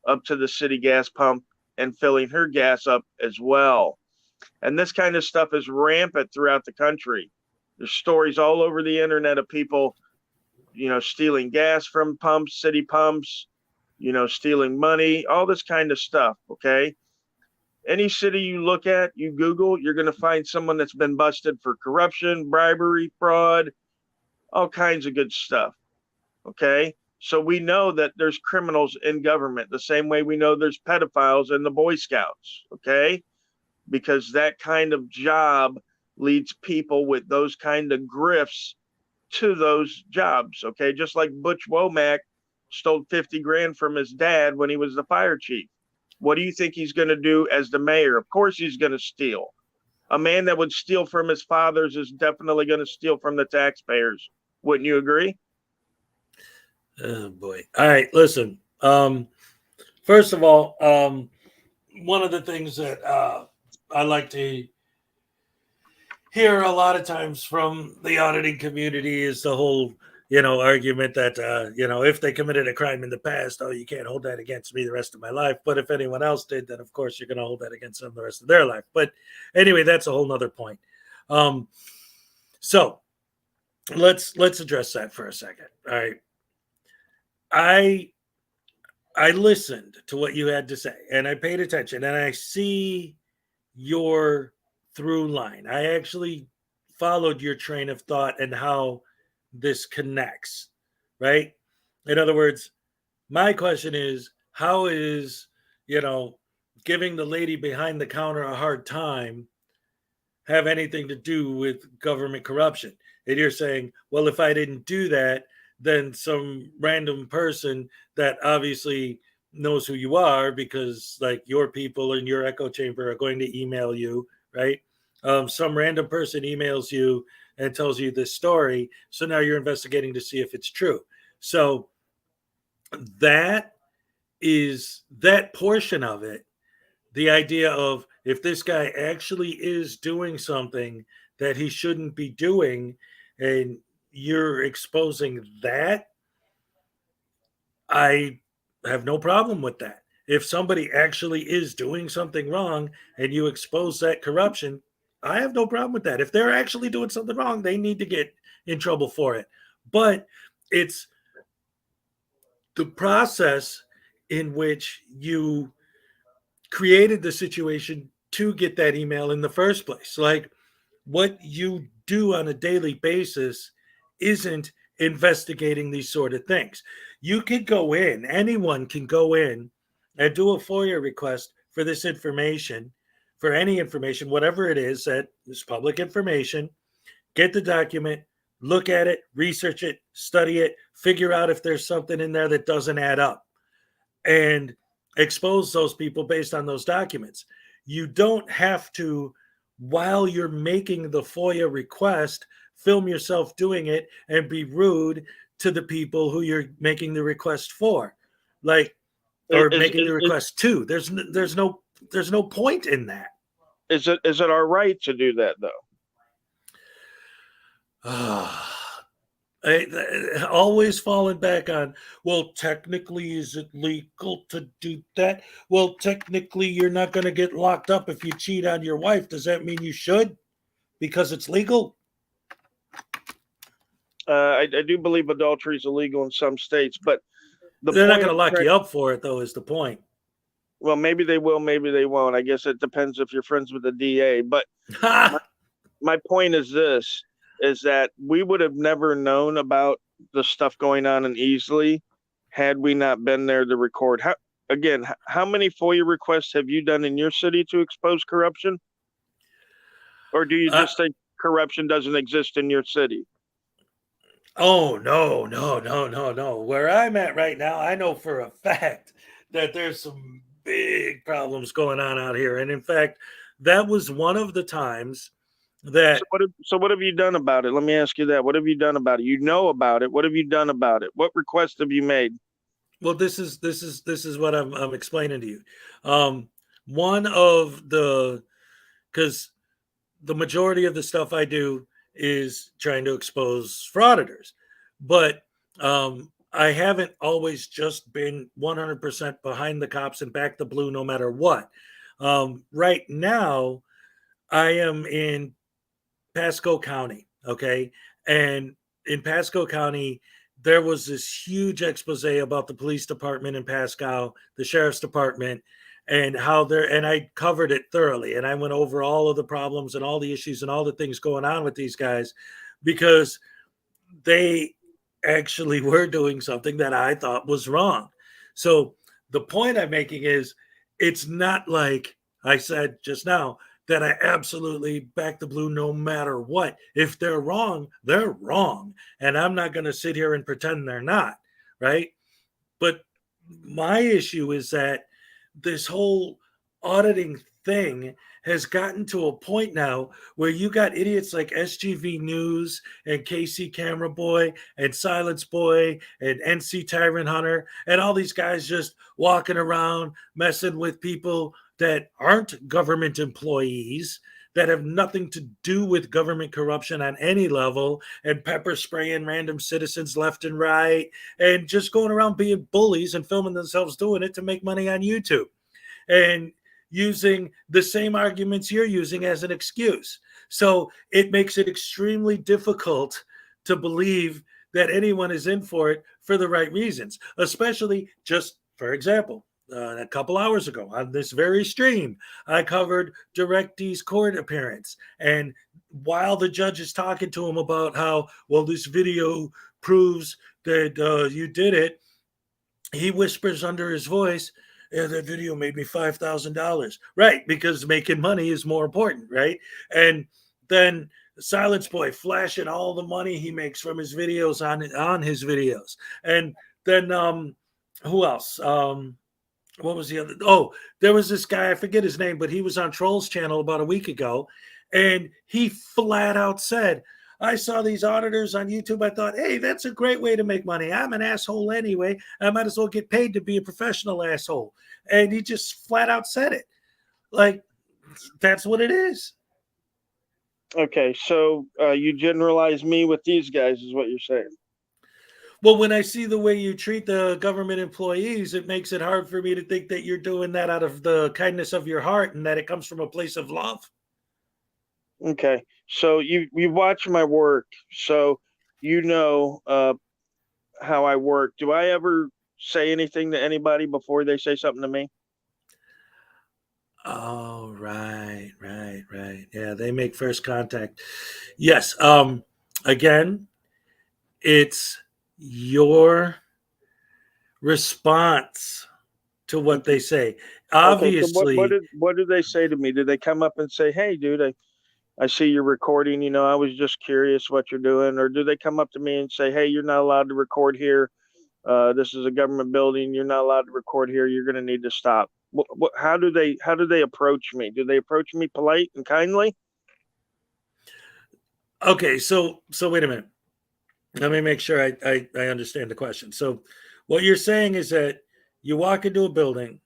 up to the city gas pump and filling her gas up as well. And this kind of stuff is rampant throughout the country. There's stories all over the internet of people, stealing gas from pumps, city pumps, stealing money, all this kind of stuff. Okay. Any city you look at, you Google, you're going to find someone that's been busted for corruption, bribery, fraud, all kinds of good stuff. Okay. So we know that there's criminals in government the same way we know there's pedophiles in the Boy Scouts. Okay. Because that kind of job leads people with those kind of grifts to those jobs. Okay. Just like Butch Womack stole 50 grand from his dad when he was the fire chief. What do you think he's going to do as the mayor? Of course he's going to steal. A man that would steal from his fathers is definitely going to steal from the taxpayers. Wouldn't you agree? Oh boy. All right, listen. First of all, one of the things that I like to hear a lot of times from the auditing community is the whole, argument that, if they committed a crime in the past, you can't hold that against me the rest of my life. But if anyone else did, then of course you're going to hold that against them the rest of their life. But anyway, that's a whole nother point. So let's address that for a second. All right. I listened to what you had to say and I paid attention and I see your through line. I actually followed your train of thought and how this connects, right? In other words, my question is, how is, giving the lady behind the counter a hard time have anything to do with government corruption? And you're saying, well, if I didn't do that, then some random person that obviously knows who you are because like your people in your echo chamber are going to email you, right? Some random person emails you and tells you this story. So now you're investigating to see if it's true. So that is that portion of it. The idea of if this guy actually is doing something that he shouldn't be doing and you're exposing that, I have no problem with that. If somebody actually is doing something wrong and you expose that corruption, I have no problem with that. If they're actually doing something wrong, they need to get in trouble for it. But it's the process in which you created the situation to get that email in the first place. Like what you do on a daily basis isn't investigating these sort of things. You could go in, anyone can go in and do a FOIA request for this information, for any information, whatever it is that is public information, get the document, look at it, research it, study it, figure out if there's something in there that doesn't add up, and expose those people based on those documents. You don't have to, while you're making the FOIA request, film yourself doing it and be rude to the people who you're making the request for, making the request to. There's no point in that. Is it our right to do that though? Always falling back on, well, technically, is it legal to do that? Well, technically, you're not going to get locked up if you cheat on your wife. Does that mean you should? Because it's legal? I do believe adultery is illegal in some states, but they're not going to lock you up for it, though, is the point. Well, maybe they will, maybe they won't. I guess it depends if you're friends with the DA. But my point is this, is that we would have never known about the stuff going on in Easley had we not been there to record. How many FOIA requests have you done in your city to expose corruption? Or do you just think corruption doesn't exist in your city? Oh, no. Where I'm at right now, I know for a fact that there's some big problems going on out here. And in fact, that was one of the times that. So what have you done about it? Let me ask you that. What have you done about it? You know about it. What have you done about it? What requests have you made? Well, this is what I'm explaining to you. One of because the majority of the stuff I do is trying to expose frauditors, but I haven't always just been 100% behind the cops and back the blue no matter what. Right now, I am in Pasco County, okay? And in Pasco County, there was this huge expose about the police department in Pasco, the sheriff's department, and how and I covered it thoroughly. And I went over all of the problems and all the issues and all the things going on with these guys because they actually were doing something that I thought was wrong. So the point I'm making is it's not like I said just now that I absolutely back the blue no matter what. If they're wrong, they're wrong. And I'm not going to sit here and pretend they're not, right? But my issue is that this whole auditing thing has gotten to a point now where you got idiots like SGV News and KC Camera Boy and Silence Boy and NC Tyrant Hunter and all these guys just walking around messing with people that aren't government employees, that have nothing to do with government corruption on any level, and pepper spraying random citizens left and right, and just going around being bullies and filming themselves doing it to make money on YouTube. And using the same arguments you're using as an excuse. So it makes it extremely difficult to believe that anyone is in for it for the right reasons, especially just, for example, a couple hours ago on this very stream, I covered Directy's court appearance. And while the judge is talking to him about how, well, this video proves that you did it, he whispers under his voice, yeah, that video made me $5,000. Right, because making money is more important, right? And then Silence Boy flashing all the money he makes from his videos on his videos. And then who else? What was the other? Oh, there was this guy, I forget his name, but he was on Troll's channel about a week ago, and he flat out said, I saw these auditors on YouTube. I thought, hey, that's a great way to make money. I'm an asshole anyway. I might as well get paid to be a professional asshole. And he just flat out said it. Like, that's what it is. Okay, so you generalize me with these guys is what you're saying. Well, when I see the way you treat the government employees, it makes it hard for me to think that you're doing that out of the kindness of your heart and that it comes from a place of love. Okay, so you watch my work, so you know how I work. Do I ever say anything to anybody before they say something to me? Oh, right. Yeah, they make first contact. Yes. Again, it's your response to what they say. Obviously, okay, so what did they say to me? Did they come up and say, "Hey, dude, I see you're recording. You know, I was just curious what you're doing," or do they come up to me and say, "Hey, you're not allowed to record here. This is a government building. You're not allowed to record here. You're going to need to stop." How do they approach me? Do they approach me polite and kindly? okay, so wait a minute. Let me make sure I understand the question. So what you're saying is that you walk into a building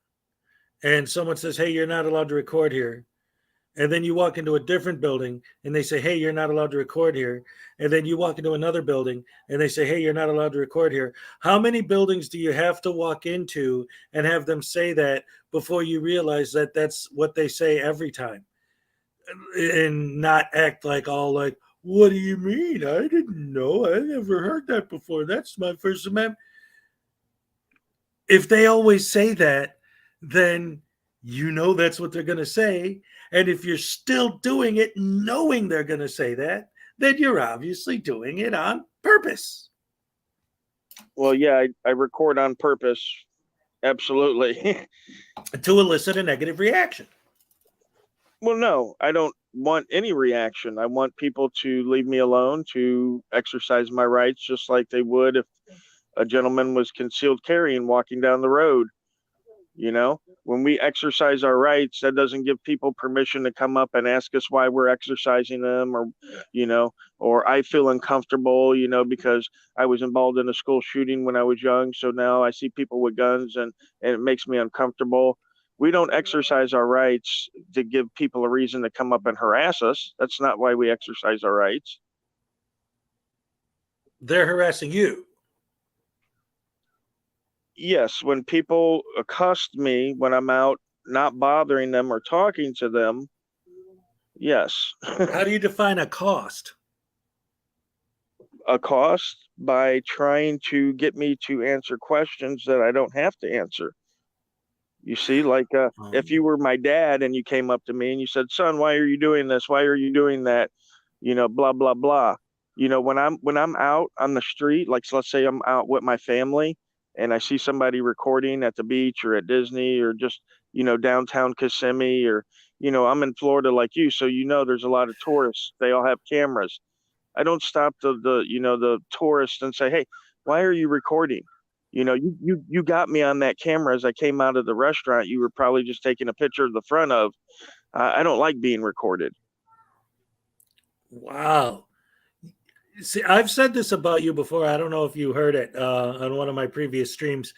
and someone says, hey, you're not allowed to record here. And then you walk into a different building and they say, hey, you're not allowed to record here. And then you walk into another building and they say, hey, you're not allowed to record here. How many buildings do you have to walk into and have them say that before you realize that that's what they say every time? And not act like all like, what do you mean? I didn't know. I never heard that before. That's my First Amendment. If they always say that, then you know that's what they're going to say. And if you're still doing it knowing they're going to say that, then you're obviously doing it on purpose. Well, yeah, I record on purpose. Absolutely. To elicit a negative reaction. Well, no, I don't want any reaction. I want people to leave me alone, to exercise my rights just like they would if a gentleman was concealed carrying walking down the road. You know, when we exercise our rights, that doesn't give people permission to come up and ask us why we're exercising them, or, you know, or I feel uncomfortable, you know, because I was involved in a school shooting when I was young. So now I see people with guns and it makes me uncomfortable. We don't exercise our rights to give people a reason to come up and harass us. That's not why we exercise our rights. They're harassing you. Yes, when people accost me when I'm out, not bothering them or talking to them, yes. How do you define a cost? A cost by trying to get me to answer questions that I don't have to answer. You see, like if you were my dad and you came up to me and you said, son, why are you doing this? Why are you doing that? You know, blah, blah, blah. You know, when I'm out on the street, like, so let's say I'm out with my family and I see somebody recording at the beach or at Disney or just, you know, downtown Kissimmee, or, you know, I'm in Florida like you. So, you know, there's a lot of tourists. They all have cameras. I don't stop the tourists and say, hey, why are you recording? You know, you got me on that camera as I came out of the restaurant. You were probably just taking a picture of the front of. I don't like being recorded. Wow. See, I've said this about you before. I don't know if you heard it on one of my previous streams.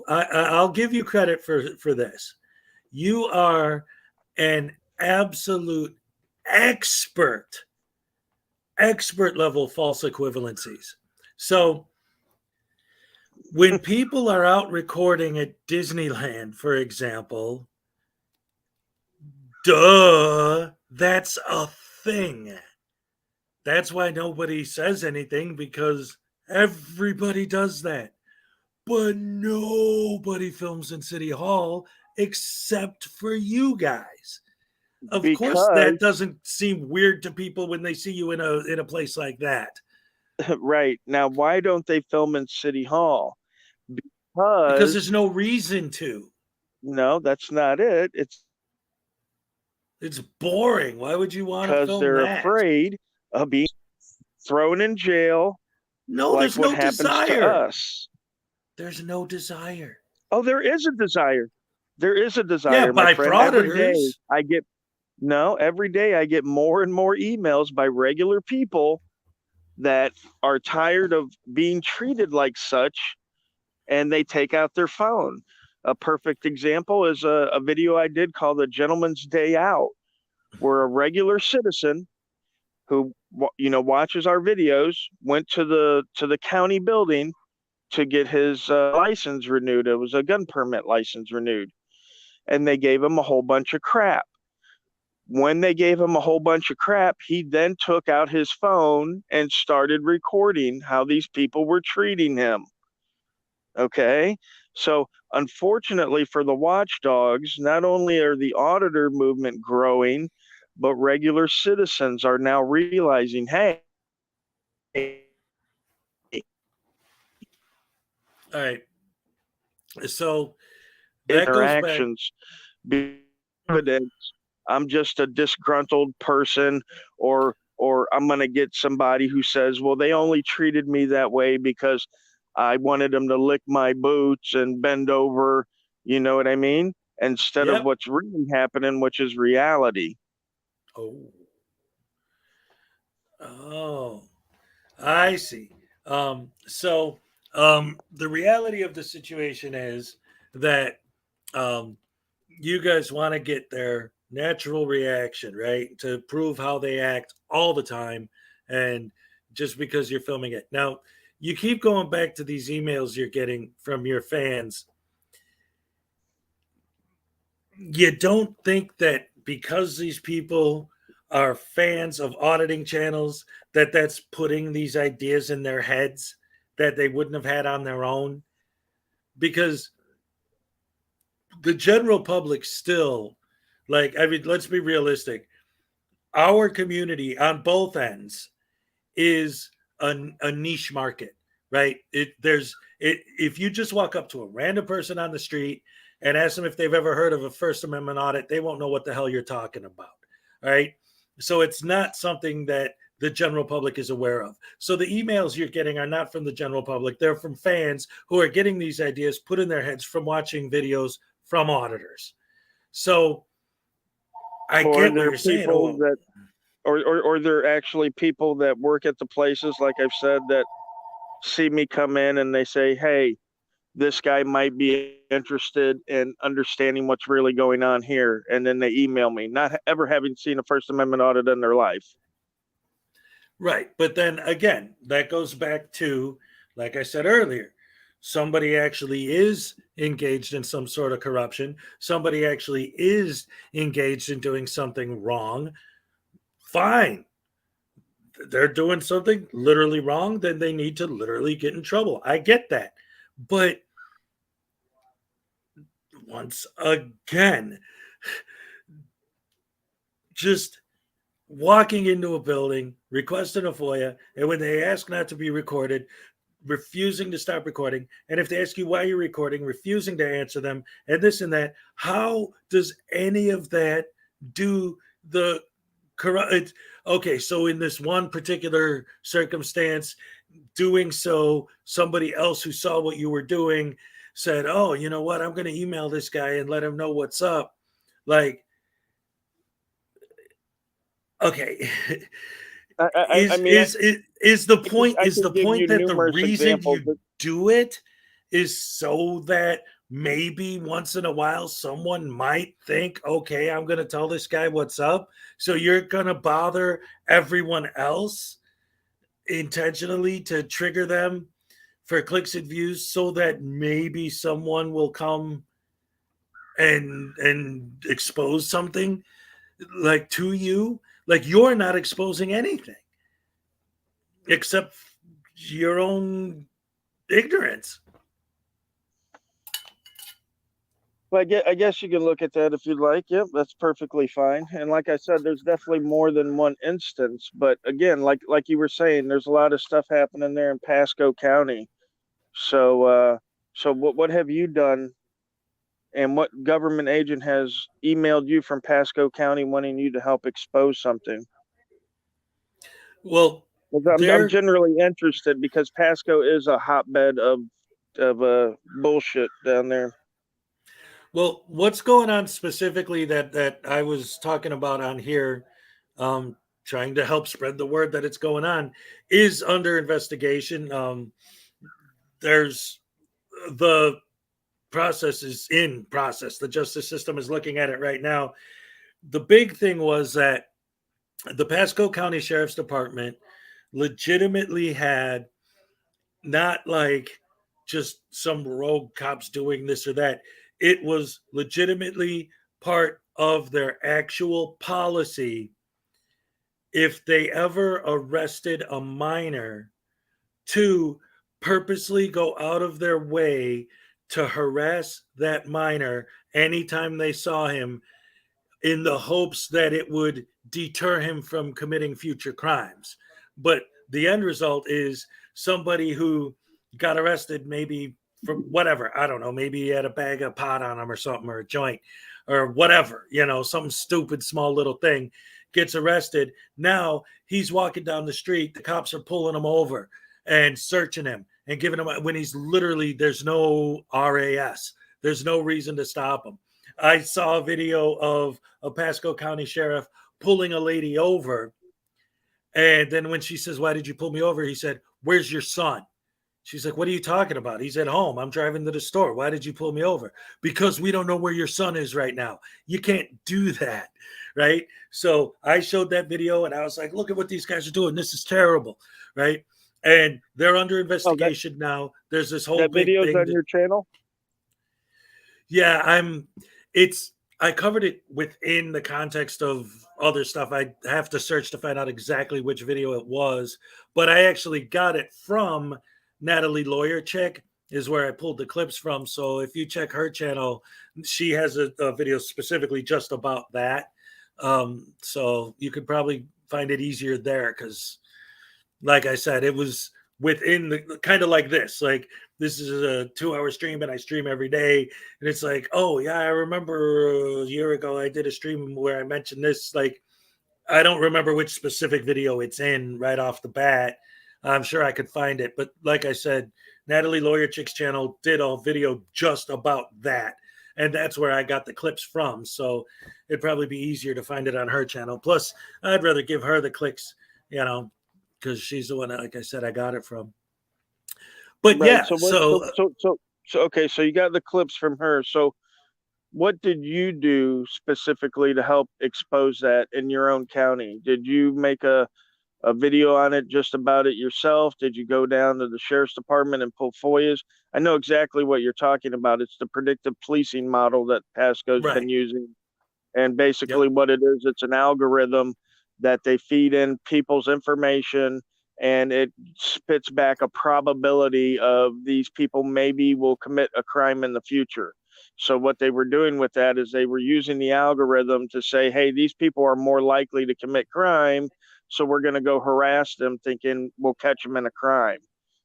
I'll give you credit for this. You are an absolute expert level false equivalencies. So when people are out recording at Disneyland, for example, that's a thing. That's why nobody says anything, because everybody does that. But nobody films in City Hall except for you guys. Of course, that doesn't seem weird to people when they see you in a place like that. Right. Now, why don't they film in City Hall? Because there's no reason to. No, that's not it. It's boring. Why would you want to film because they're that? afraid of being thrown in jail. No, like there's what no happens desire. to us. There's no desire. Oh, there is a desire. There is a desire, Yeah, my by friend. Every day frauditors. every day I get more and more emails by regular people that are tired of being treated like such, and they take out their phone. A perfect example is a video I did called The Gentleman's Day Out, where a regular citizen who watches our videos went to the county building to get his license renewed. It was a gun permit license renewed, and they gave him a whole bunch of crap. When they gave him a whole bunch of crap, he then took out his phone and started recording how these people were treating him. Okay, so unfortunately for the watchdogs, not only are the auditor movement growing, but regular citizens are now realizing, hey. All right. So that interactions be evidence. I'm just a disgruntled person, or I'm going to get somebody who says, well, they only treated me that way because I wanted them to lick my boots and bend over, you know what I mean? Instead of what's really happening, which is reality. Oh, I see. So the reality of the situation is that you guys want to get their natural reaction, right? To prove how they act all the time, and just because you're filming it. Now, you keep going back to these emails you're getting from your fans. You don't think that because these people are fans of auditing channels, that that's putting these ideas in their heads that they wouldn't have had on their own? Because the general public still, let's be realistic. Our community on both ends is a niche market, right? If you just walk up to a random person on the street and ask them if they've ever heard of a First Amendment audit, they won't know what the hell you're talking about, right? So it's not something that the general public is aware of. So the emails you're getting are not from the general public. They're from fans who are getting these ideas put in their heads from watching videos from auditors. So I get what you're saying. Or they're actually people that work at the places, like I've said, that see me come in and they say, hey, this guy might be interested in understanding what's really going on here. And then they email me, not ever having seen a First Amendment audit in their life. Right. But then again, that goes back to, like I said earlier, somebody actually is engaged in some sort of corruption. Somebody actually is engaged in doing something wrong. Fine. They're doing something literally wrong, then they need to literally get in trouble. I get that. But once again, just walking into a building, requesting a FOIA, and when they ask not to be recorded, refusing to stop recording, and if they ask you why you're recording, refusing to answer them, and this and that, how does any of that do the corrupt? Okay, so in this one particular circumstance, doing so, somebody else who saw what you were doing said, oh, you know what, I'm going to email this guy and let him know what's up. Like, okay. Is the point that the reason you do it is so that maybe once in a while someone might think, okay, I'm going to tell this guy what's up, so you're going to bother everyone else intentionally to trigger them for clicks and views so that maybe someone will come and expose something like to you? Like, you're not exposing anything except your own ignorance. Well, I guess you can look at that if you'd like. Yep, that's perfectly fine. And like I said, there's definitely more than one instance. But again, like you were saying, there's a lot of stuff happening there in Pasco County. So, so what have you done, and what government agent has emailed you from Pasco County wanting you to help expose something? Well, I'm generally interested because Pasco is a hotbed of bullshit down there. Well, what's going on specifically that I was talking about on here, trying to help spread the word that it's going on, is under investigation. There's the process is in process. The justice system is looking at it right now. The big thing was that the Pasco County Sheriff's Department legitimately had not like just some rogue cops doing this or that. It was legitimately part of their actual policy. If they ever arrested a minor, to purposely go out of their way to harass that minor anytime they saw him, in the hopes that it would deter him from committing future crimes. But the end result is somebody who got arrested maybe for whatever, I don't know, maybe he had a bag of pot on him or something, or a joint or whatever, some stupid small little thing, gets arrested. Now he's walking down the street, the cops are pulling him over and searching him and giving him, when he's literally, there's no RAS, there's no reason to stop him. I saw a video of a Pasco County sheriff pulling a lady over, and then when she says, why did you pull me over, he said, where's your son? She's like, what are you talking about? He's at home. I'm driving to the store. Why did you pull me over? Because we don't know where your son is right now. You can't do that, right? So I showed that video, and I was like, look at what these guys are doing. This is terrible, right? And they're under investigation now. There's this whole that big video's thing on your channel? Yeah, I covered it within the context of other stuff. I have to search to find out exactly which video it was, but I actually got it from Natalie Lawyer Chick is where I pulled the clips from. So if you check her channel, she has a video specifically just about that. So you could probably find it easier there because, like I said, it was within the kind of like this. Like, this is a 2-hour stream and I stream every day. And it's like, oh, yeah, I remember a year ago I did a stream where I mentioned this. Like, I don't remember which specific video it's in right off the bat. I'm sure I could find it. But like I said, Natalie Lawyer Chick's channel did a video just about that. And that's where I got the clips from. So it'd probably be easier to find it on her channel. Plus, I'd rather give her the clicks, because she's the one, like I said, I got it from. But right. yeah, so okay, so you got the clips from her. So what did you do specifically to help expose that in your own county? Did you make a video on it just about it yourself? Did you go down to the sheriff's department and pull FOIAs? I know exactly what you're talking about. It's the predictive policing model that Pasco's been using. And basically what it is, it's an algorithm that they feed in people's information, and it spits back a probability of these people maybe will commit a crime in the future. So what they were doing with that is they were using the algorithm to say, hey, these people are more likely to commit crime, so we're going to go harass them thinking we'll catch them in a crime.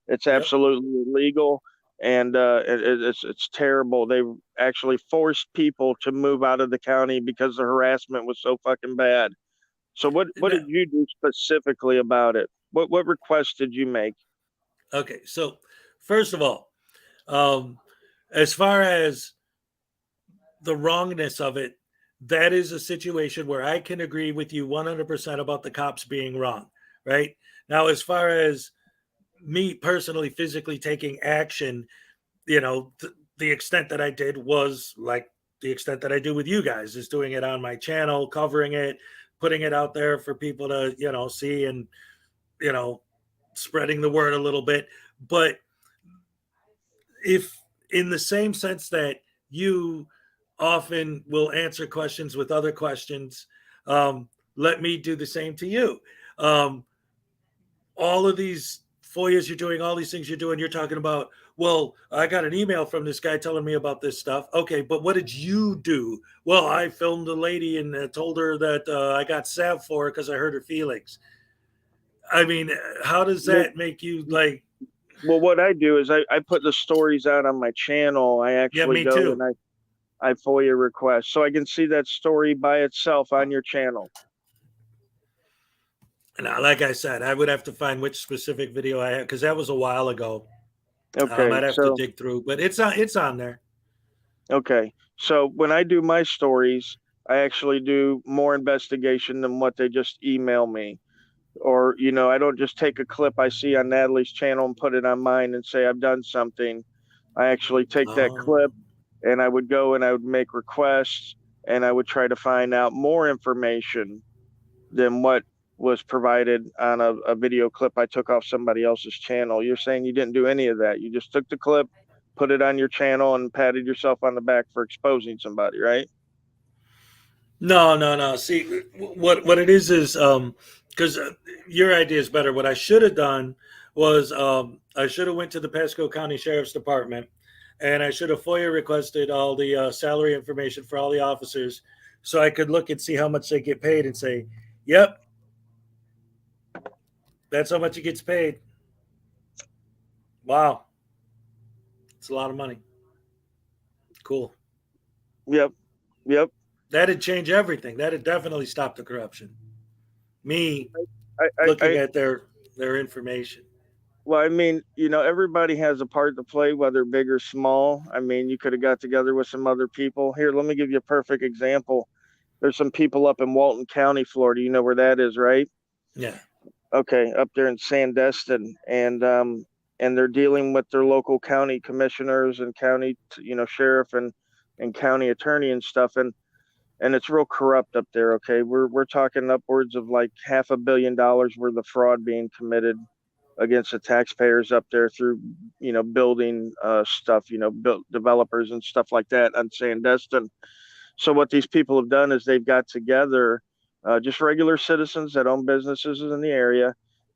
It's absolutely illegal, and it's terrible. They actually forced people to move out of the county because the harassment was so fucking bad. So what did you do specifically about it? What requests did you make? Okay, so first of all, as far as the wrongness of it, that is a situation where I can agree with you 100% about the cops being wrong, right? Now, as far as me personally physically taking action, the extent that I did was like the extent that I do with you guys, is doing it on my channel, covering it, putting it out there for people to, see, and, spreading the word a little bit. But if in the same sense that you often will answer questions with other questions, let me do the same to you. All of these FOIAs you're doing, all these things you're doing, you're talking about, well, I got an email from this guy telling me about this stuff. Okay, but what did you do? Well, I filmed a lady and told her that I got salved for her because I hurt her feelings. I mean, how does that make you like? Well, what I do is I put the stories out on my channel. I actually me go too. and I FOIA request so I can see that story by itself on your channel. Now, like I said, I would have to find which specific video I had because that was a while ago. Okay, I'd have to dig through, but it's on there. Okay, so when I do my stories, I actually do more investigation than what they just email me. Or, I don't just take a clip I see on Natalie's channel and put it on mine and say I've done something. I actually take that clip and I would go and I would make requests and I would try to find out more information than what was provided on a video clip I took off somebody else's channel. You're saying you didn't do any of that. You just took the clip, put it on your channel, and patted yourself on the back for exposing somebody, right? No. See, what it is because your idea is better. What I should have done was I should have went to the Pasco County Sheriff's Department and I should have FOIA requested all the salary information for all the officers so I could look and see how much they get paid and say, yep, that's how much it gets paid. Wow. It's a lot of money. Cool. Yep. That'd change everything. That'd definitely stop the corruption. Looking at their information. Well, I mean, everybody has a part to play, whether big or small. I mean, you could have got together with some other people. Here, let me give you a perfect example. There's some people up in Walton County, Florida. You know where that is, right? Yeah. Okay, up there in Sandestin, and they're dealing with their local county commissioners and county, sheriff and county attorney and stuff, and it's real corrupt up there. Okay, we're talking upwards of like $500 million worth of fraud being committed against the taxpayers up there through building stuff, developers and stuff like that on Sandestin. So what these people have done is they've got together just regular citizens that own businesses in the area,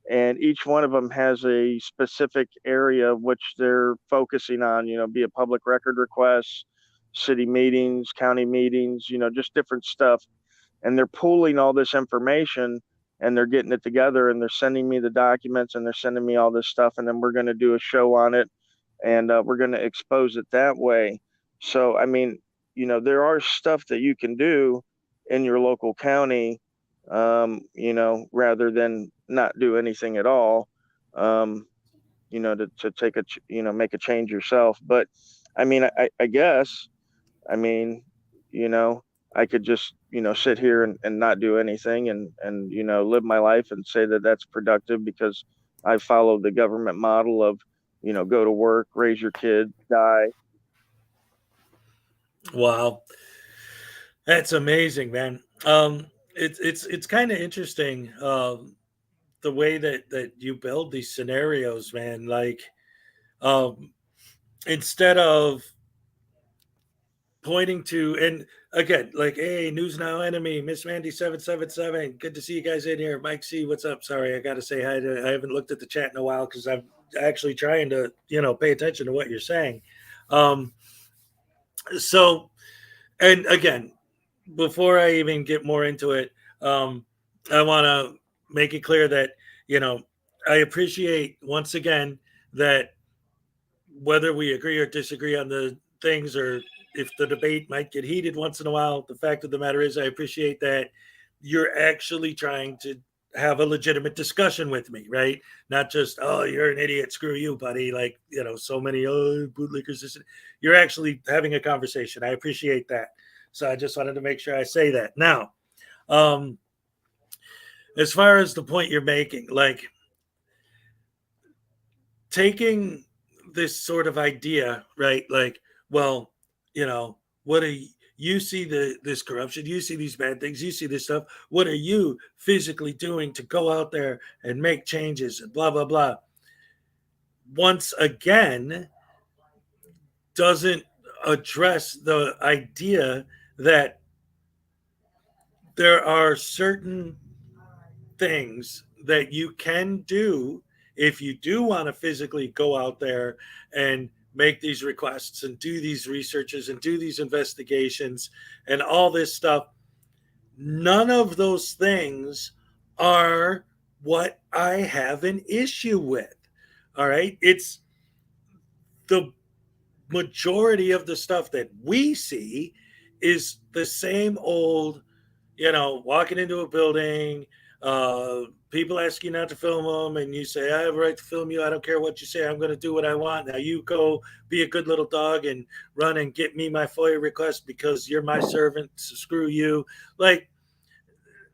and each one of them has a specific area which they're focusing on, be it public record requests, city meetings, county meetings, just different stuff. And they're pooling all this information and they're getting it together and they're sending me the documents and they're sending me all this stuff. And then we're going to do a show on it and we're going to expose it that way. So, I mean, there are stuff that you can do in your local county, rather than not do anything at all, to take make a change yourself. But I mean, I guess, I mean, I could just, sit here and not do anything and, live my life and say that that's productive because I followed the government model of, go to work, raise your kid, die. Wow. That's amazing, man. It's kind of interesting the way that you build these scenarios, man. Like instead of pointing to, and again, like, hey, News Now enemy, Miss Mandy 777, good to see you guys in here. Mike C, what's up? Sorry, I got to say hi I haven't looked at the chat in a while because I'm actually trying to pay attention to what you're saying. So, and again, before I even get more into it, I want to make it clear that I appreciate once again that whether we agree or disagree on the things, or if the debate might get heated once in a while, the fact of the matter is I appreciate that you're actually trying to have a legitimate discussion with me, right? Not just, oh, you're an idiot, screw you, buddy. Like, so many bootlickers. You're actually having a conversation. I appreciate that. So I just wanted to make sure I say that. Now, as far as the point you're making, like taking this sort of idea, right? Like, well, what are you see this corruption, you see these bad things, you see this stuff. What are you physically doing to go out there and make changes and blah, blah, blah? Once again, doesn't address the idea that there are certain things that you can do if you do want to physically go out there and make these requests and do these researches and do these investigations and all this stuff. None of those things are what I have an issue with. All right. It's the majority of the stuff that we see is the same old, walking into a building, people ask you not to film them, and you say, I have a right to film you. I don't care what you say. I'm going to do what I want. Now you go be a good little dog and run and get me my FOIA request because you're my servant. So screw you. Like,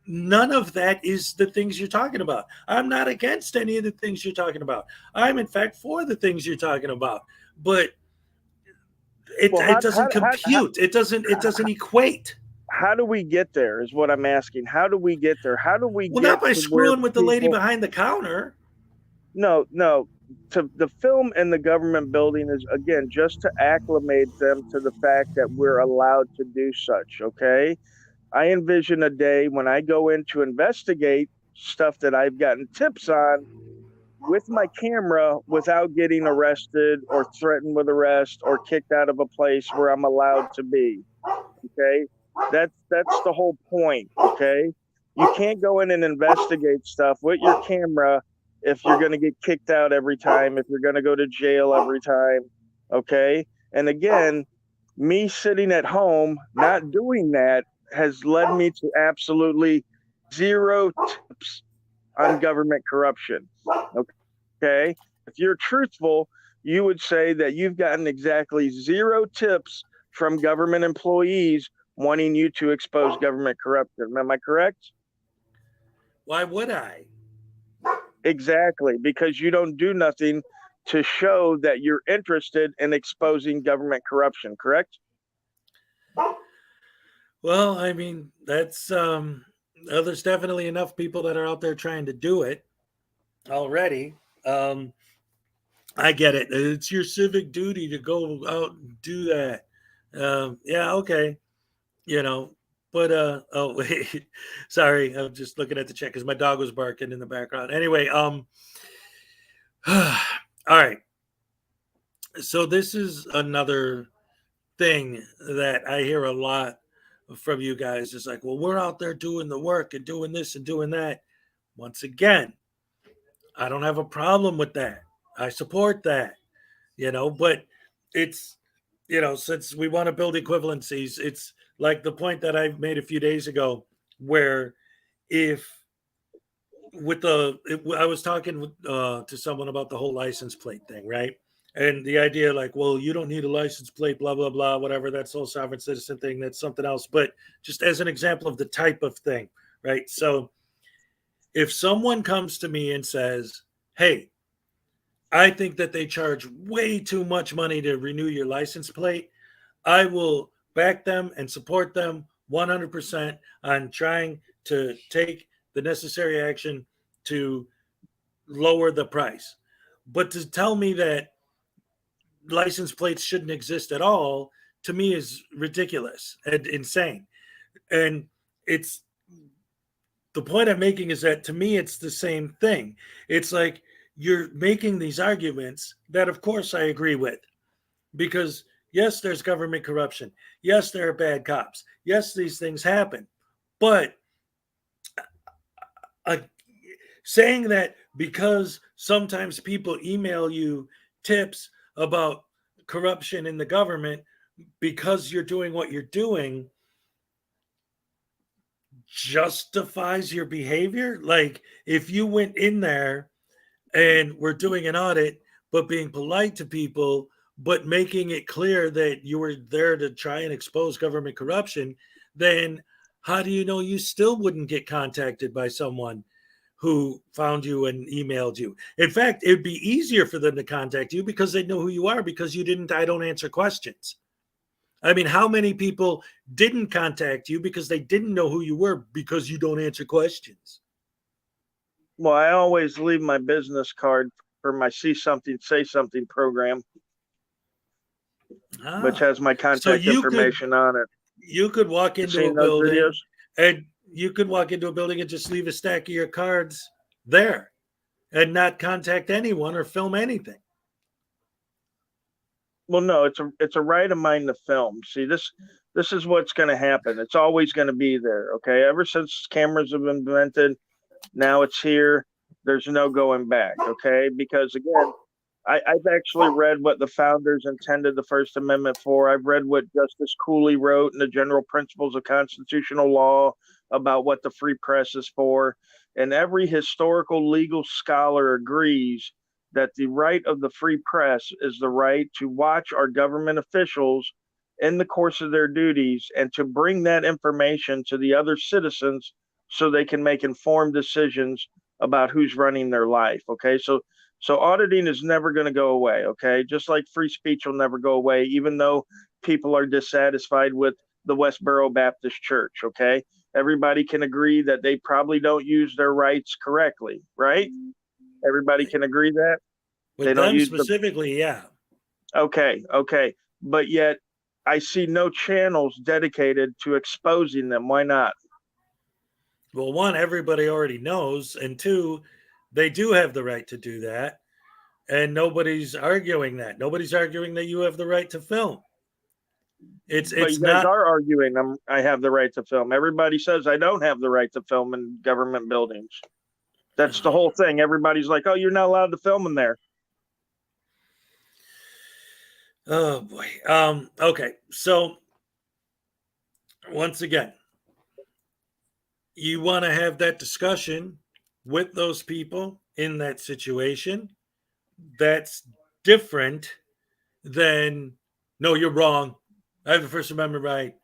none of that is the things you're talking about. I'm not against any of the things you're talking about. I'm, in fact, for the things you're talking about. But it doesn't compute. It doesn't equate. How do we get there is what I'm asking. How do we get there? How do we get not by to screwing with the lady people... behind the counter. No. To the film in the government building is, again, just to acclimate them to the fact that we're allowed to do such, okay? I envision a day when I go in to investigate stuff that I've gotten tips on with my camera without getting arrested or threatened with arrest or kicked out of a place where I'm allowed to be, okay? That's the whole point, okay? You can't go in and investigate stuff with your camera if you're going to get kicked out every time, if you're going to go to jail every time, okay? And again, me sitting at home not doing that has led me to absolutely 0 tips on government corruption, okay? If you're truthful, you would say that you've gotten exactly 0 tips from government employees wanting you to expose government corruption. Am I correct? Why would I? Exactly, because you don't do nothing to show that you're interested in exposing government corruption, correct? Well, I mean, that's there's definitely enough people that are out there trying to do it already. I get it. It's your civic duty to go out and do that. Yeah, okay. But oh wait, sorry, I'm just looking at the chat because my dog was barking in the background. Anyway, all right. So this is another thing that I hear a lot from you guys. It's like, well, we're out there doing the work and doing this and doing that. Once again, I don't have a problem with that. I support that, but it's, since we want to build equivalencies, it's like the point that I made a few days ago, where I was talking to someone about the whole license plate thing, right? And the idea, like, well, you don't need a license plate, blah, blah, blah, whatever. That's whole sovereign citizen thing. That's something else. But just as an example of the type of thing, right? So if someone comes to me and says, hey, I think that they charge way too much money to renew your license plate, I will back them and support them 100% on trying to take the necessary action to lower the price. But to tell me that license plates shouldn't exist at all, to me, is ridiculous and insane. And it's the point I'm making is that, to me, it's the same thing. It's like you're making these arguments that, of course, I agree with, because yes, there's government corruption. Yes, there are bad cops. Yes, these things happen. But saying that because sometimes people email you tips about corruption in the government because you're doing what you're doing, justifies your behavior. Like if you went in there and were doing an audit, but being polite to people, but making it clear that you were there to try and expose government corruption, then how do you know you still wouldn't get contacted by someone who found you and emailed you? In fact, it'd be easier for them to contact you because they know who you are, because you didn't, I don't answer questions. I mean, how many people didn't contact you because they didn't know who you were because you don't answer questions? Well, I always leave my business card for my See Something, Say Something program, which has my contact information on it. You could walk into a building and you could walk into a building and just leave a stack of your cards there and not contact anyone or film anything. Well, no, it's a right of mine to film. See, this is what's going to happen. It's always going to be there. Okay. Ever since cameras have been invented, now it's here. There's no going back. Okay. Because again, I've actually read what the founders intended the First Amendment for. I've read what Justice Cooley wrote in the General Principles of Constitutional Law about what the free press is for. And every historical legal scholar agrees that the right of the free press is the right to watch our government officials in the course of their duties and to bring that information to the other citizens so they can make informed decisions about who's running their life. Okay. So auditing is never going to go away. Okay. Just like free speech will never go away, even though people are dissatisfied with the Westboro Baptist Church. Okay. Everybody can agree that they probably don't use their rights correctly, right? Everybody can agree that with they don't them use specifically. Yeah. Okay. But yet I see no channels dedicated to exposing them. Why not? Well, one, everybody already knows, and two, they do have the right to do that, and nobody's arguing that. Nobody's arguing that you have the right to film. But you guys not are arguing I have the right to film. Everybody says I don't have the right to film in government buildings. That's the whole thing. Everybody's like, "Oh, you're not allowed to film in there." Oh boy. Okay. So once again, you want to have that discussion with those people in that situation. That's different than, no, you're wrong. I have the First Amendment right.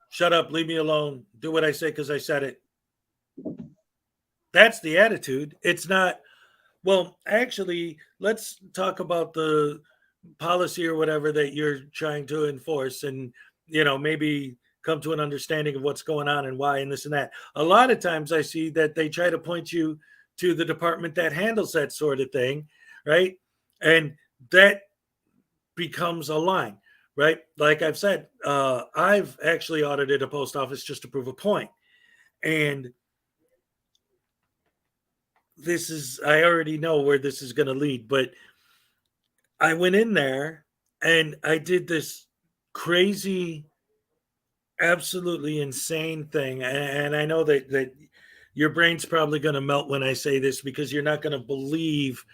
Shut up, leave me alone. Do what I say because I said it. That's the attitude. It's not, well, actually, let's talk about the policy or whatever that you're trying to enforce and, maybe come to an understanding of what's going on and why and this and that. A lot of times I see that they try to point you to the department that handles that sort of thing, right? And that becomes a line, right? Like I've said, I've actually audited a post office just to prove a point. And I already know where this is going to lead, but I went in there and I did this crazy, absolutely insane thing. And I know that your brain's probably going to melt when I say this, because you're not going to believe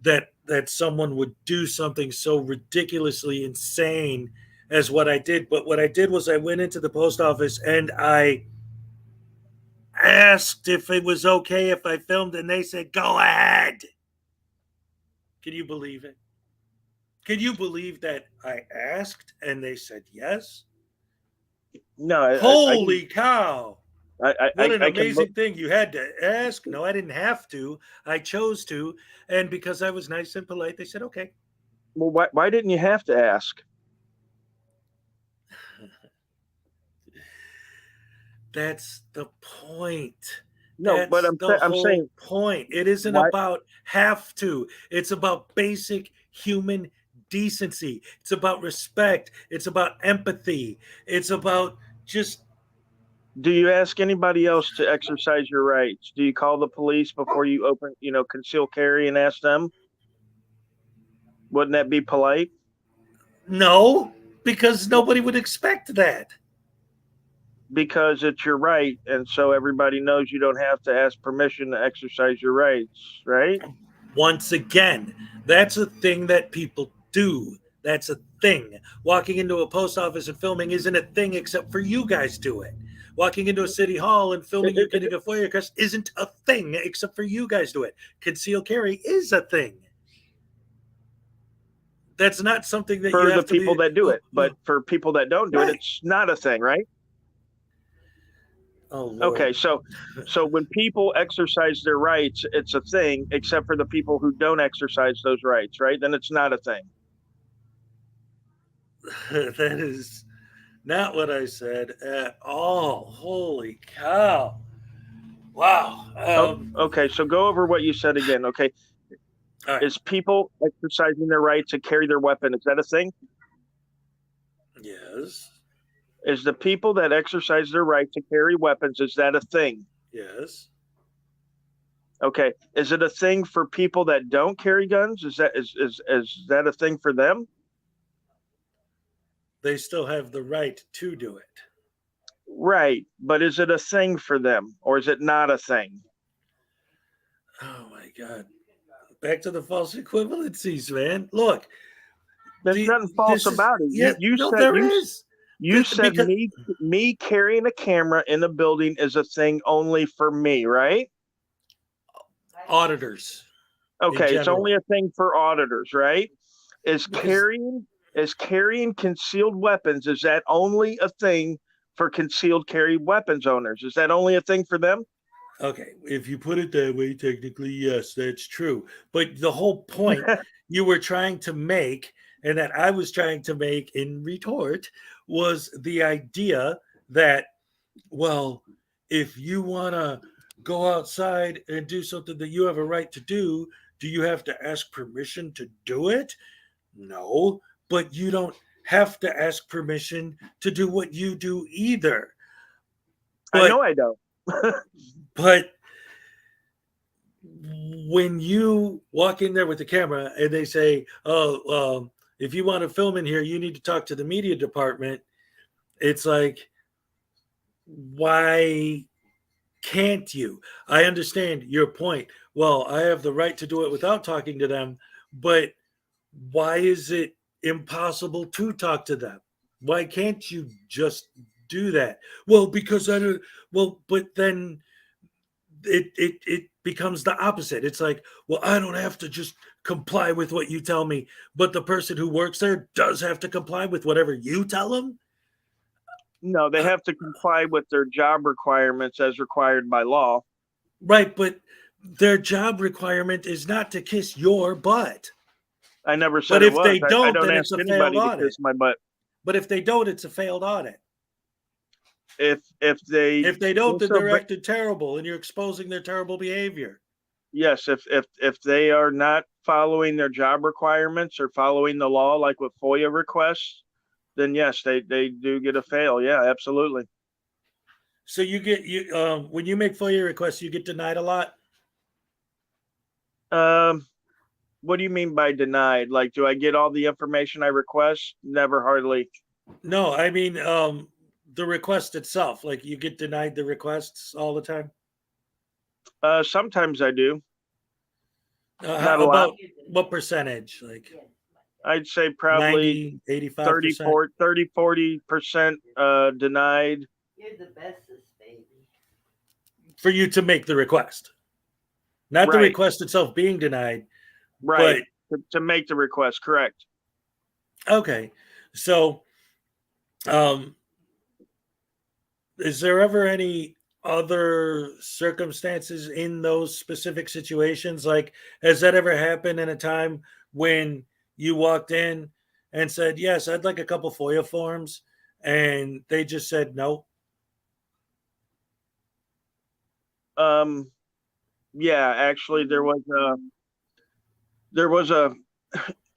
that someone would do something so ridiculously insane as what I did. But what I did was I went into the post office and I asked if it was okay if I filmed, and they said, "Go ahead." Can you believe it? Can you believe that I asked and they said yes? No. Holy cow. What an amazing thing. You had to ask. No, I didn't have to. I chose to. And because I was nice and polite, they said, okay. Well, why didn't you have to ask? That's the point. No, That's but I'm saying point. It isn't about have to. It's about basic human decency. It's about respect. It's about empathy. It's about just. Do you ask anybody else to exercise your rights? Do you call the police before you open, conceal carry and ask them? Wouldn't that be polite? No, because nobody would expect that. Because it's your right, and so everybody knows you don't have to ask permission to exercise your rights, right? Once again, that's a thing that people do. That's a thing. Walking into a post office and filming isn't a thing except for you guys do it. Walking into a city hall and filming you getting a FOIA request isn't a thing, except for you guys do it. Concealed carry is a thing. That's not something that you For the have to people be, that do it, but for people that don't do it, it's not a thing, right? Oh, Lord. Okay, so when people exercise their rights, it's a thing, except for the people who don't exercise those rights, right? Then it's not a thing. That is not what I said at all. Holy cow. Wow. Okay, so go over what you said again. Okay. All right. Is people exercising their right to carry their weapon, is that a thing? Yes. Is the people that exercise their right to carry weapons, is that a thing? Yes. Okay. Is it a thing for people that don't carry guns? Is that a thing for them? They still have the right to do it. Right. But is it a thing for them, or is it not a thing? Oh my God. Back to the false equivalencies, man. Look. There's nothing false about it. Yeah, You no, said there is. You said me carrying a camera in a building is a thing only for me, right? Auditors. Okay, it's only a thing for auditors, right? Is carrying concealed weapons, is that only a thing for concealed carry weapons owners? Is that only a thing for them? Okay, if you put it that way, technically, yes, that's true. But the whole point you were trying to make, and that I was trying to make in retort, was the idea that, well, if you want to go outside and do something that you have a right to do you have to ask permission to do it? No, but you don't have to ask permission to do what you do either. But, I know I don't. But when you walk in there with the camera and they say, oh, if you want to film in here, you need to talk to the media department. It's like, why can't you? I understand your point. Well, I have the right to do it without talking to them, but why is it impossible to talk to them? Why can't you just do that? Well, because I don't. Well, but then it becomes the opposite. It's like, well, I don't have to just comply with what you tell me, but the person who works there does have to comply with whatever you tell them. No, they have to comply with their job requirements as required by law. Right, but their job requirement is not to kiss your butt. I never said But it if was. they don't, I don't then ask it's a anybody failed to audit. kiss my butt. But if they don't, it's a failed audit. If they don't, then they're acting terrible, and you're exposing their terrible behavior. Yes, if they are not following their job requirements or following the law, like with FOIA requests, then yes, they do get a fail. Yeah, absolutely. So you get when you make FOIA requests, you get denied a lot. What do you mean by denied? Like, do I get all the information I request? Never, hardly. No, I mean the request itself. Like, you get denied the requests all the time. Sometimes I do. Not a lot. What percentage? Like, I'd say probably 90, 85%. 40% denied. You're the bestest, baby. For you to make the request. Not the Right. request itself being denied. Right. To make the request, correct. Okay. So is there ever any other circumstances in those specific situations? Like, has that ever happened in a time when you walked in and said, yes, I'd like a couple FOIA forms, and they just said no? Yeah, actually there was a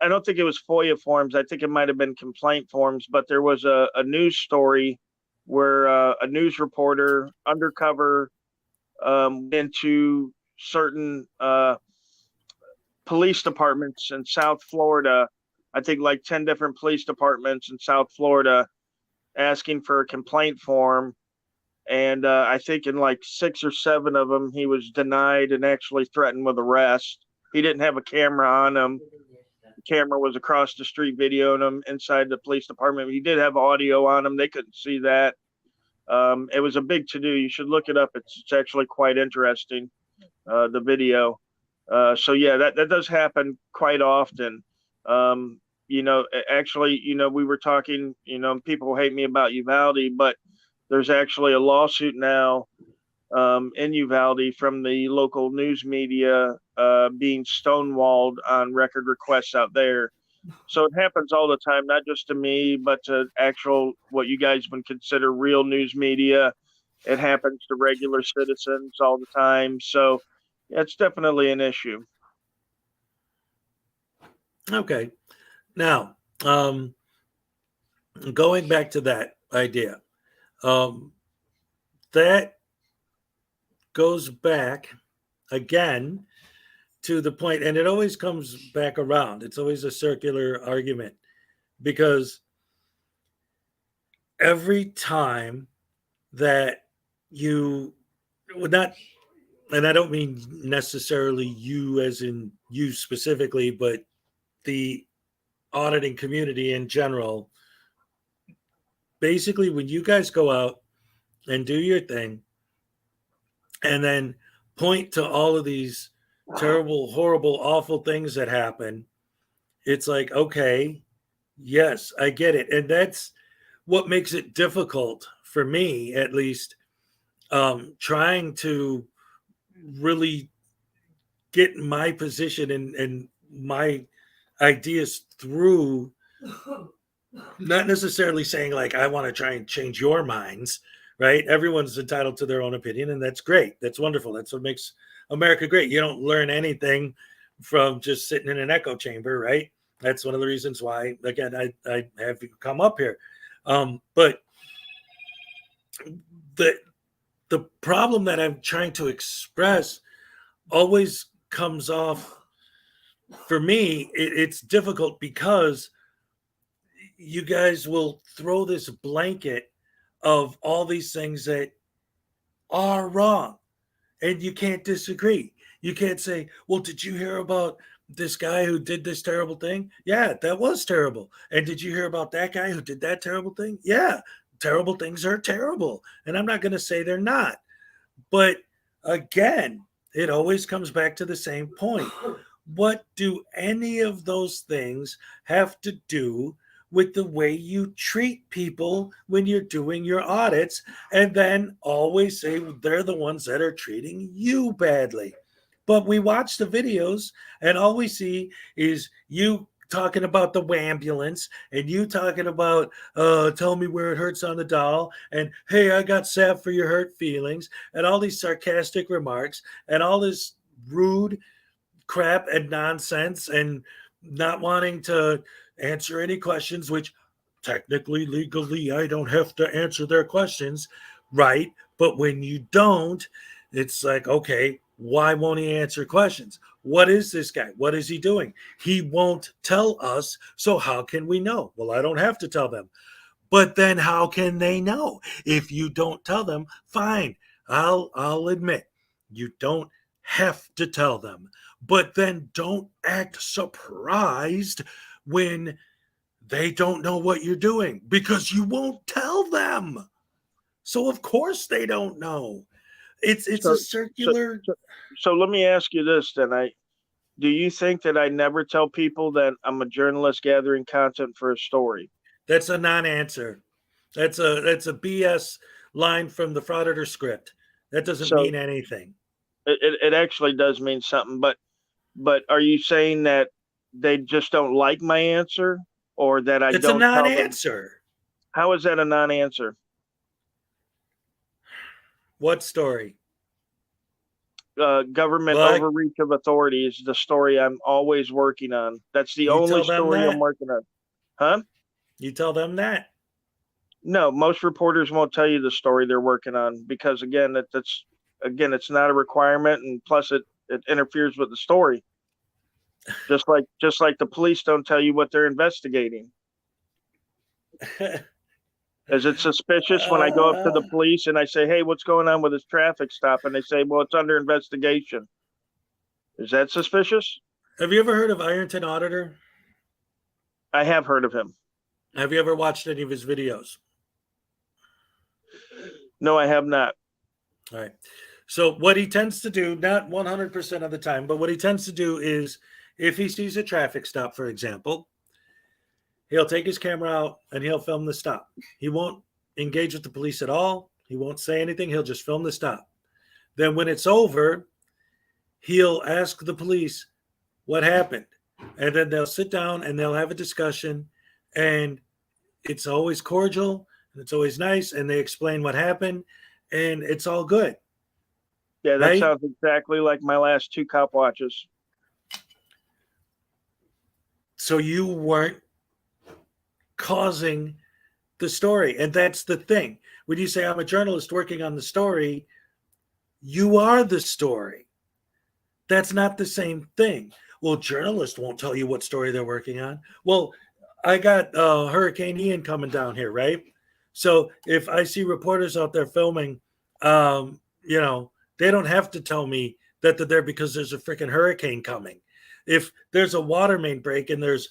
I don't think it was FOIA forms. I think it might have been complaint forms, but there was a news story where a news reporter undercover into certain police departments in South Florida. I think like 10 different police departments in South Florida, asking for a complaint form. And I think in like 6 or 7 of them, he was denied and actually threatened with arrest. He didn't have a camera on him. The camera was across the street videoing him inside the police department. He did have audio on him. They couldn't see that. It was a big to-do. You should look it up. It's actually quite interesting, the video. So yeah, that does happen quite often. Actually, we were talking, people hate me about Uvalde, but there's actually a lawsuit now in Uvalde from the local news media being stonewalled on record requests out there. So it happens all the time, not just to me, but to actual, what you guys would consider real news media. It happens to regular citizens all the time. So it's definitely an issue. Okay. Now, going back to that idea, that goes back again to the point, and it always comes back around. It's always a circular argument, because every time that you would not, and I don't mean necessarily you as in you specifically, but the auditing community in general, basically when you guys go out and do your thing and then point to all of these terrible, horrible, awful things that happen, it's like, okay, yes, I get it. And that's what makes it difficult for me, at least, trying to really get my position and my ideas through, not necessarily saying like, I want to try and change your minds, right? Everyone's entitled to their own opinion, and that's great. That's wonderful. That's what makes America great. You don't learn anything from just sitting in an echo chamber, right? That's one of the reasons why, again, I have you come up here. But the problem that I'm trying to express always comes off, for me, it's difficult because you guys will throw this blanket of all these things that are wrong, and you can't disagree. You can't say, well, did you hear about this guy who did this terrible thing? Yeah, that was terrible. And did you hear about that guy who did that terrible thing? Yeah, terrible things are terrible. And I'm not going to say they're not. But again, it always comes back to the same point. What do any of those things have to do with the way you treat people when you're doing your audits, and then always say they're the ones that are treating you badly? But we watch the videos and all we see is you talking about the ambulance and you talking about tell me where it hurts on the doll, and hey, I got salve for your hurt feelings, and all these sarcastic remarks and all this rude crap and nonsense, and not wanting to answer any questions, which technically, legally, I don't have to answer their questions, right? But when you don't, it's like, okay, why won't he answer questions? What is this guy? What is he doing? He won't tell us, so how can we know? Well, I don't have to tell them. But then how can they know? If you don't tell them, fine, I'll admit you don't have to tell them. But then don't act surprised when they don't know what you're doing, because you won't tell them. So of course they don't know. It's a circular. So let me ask you this then. Do you think that I never tell people that I'm a journalist gathering content for a story? That's a non-answer. That's a BS line from the Frauditor script. That doesn't mean anything. It actually does mean something, but are you saying that they just don't like my answer, or that I It's don't a tell them? non-answer. How is that a non-answer? What story? Government overreach of authority is the story I'm always working on. That's the only story I'm working on. Huh? You tell them that? No, most reporters won't tell you the story they're working on, because again, it's not a requirement, and plus it interferes with the story. Just like the police don't tell you what they're investigating. Is it suspicious when I go up to the police and I say, hey, what's going on with this traffic stop? And they say, well, it's under investigation. Is that suspicious? Have you ever heard of Ironton Auditor? I have heard of him. Have you ever watched any of his videos? No, I have not. All right. So what he tends to do, not 100% of the time, but what he tends to do is if he sees a traffic stop, for example, he'll take his camera out and he'll film the stop. He won't engage with the police at all. He won't say anything. He'll just film the stop. Then when it's over, he'll ask the police what happened. And then they'll sit down and they'll have a discussion. And it's always cordial and it's always nice. And they explain what happened and it's all good. Yeah, that Right? sounds exactly like my last 2 cop watches. So you weren't causing the story. And that's the thing. When you say I'm a journalist working on the story, you are the story. That's not the same thing. Well, journalists won't tell you what story they're working on. Well, I got Hurricane Ian coming down here, right? So if I see reporters out there filming, they don't have to tell me that they're there because there's a freaking hurricane coming. If there's a water main break and there's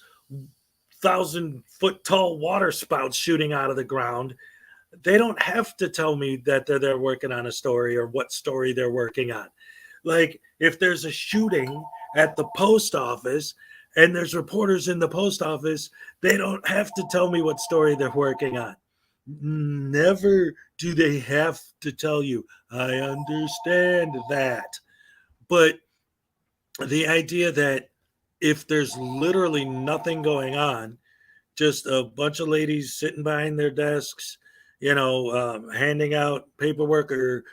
1,000-foot tall water spouts shooting out of the ground, they don't have to tell me that they're there working on a story or what story they're working on. Like if there's a shooting at the post office and there's reporters in the post office, they don't have to tell me what story they're working on. Never do they have to tell you. I understand that. But the idea that if there's literally nothing going on, just a bunch of ladies sitting behind their desks, handing out paperwork, or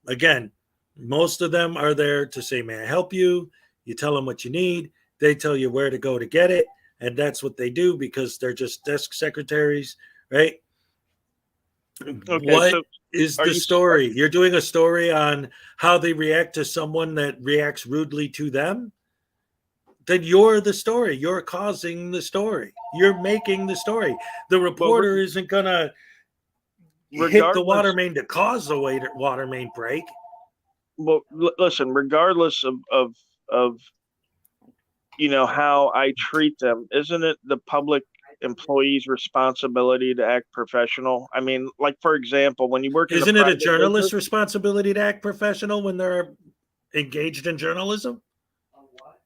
again, most of them are there to say, may I help you? You tell them what you need. They tell you where to go to get it. And that's what they do because they're just desk secretaries, right? Okay, What so is are the you- story? You're doing a story on how they react to someone that reacts rudely to them? Then you're the story. You're causing the story. You're making the story. The reporter isn't going to hit the water main to cause the water main break. Well, listen, regardless of how I treat them, isn't it the public employee's responsibility to act professional? I mean, like for example, when you work in Isn't it a private journalist's business- responsibility to act professional when they're engaged in journalism?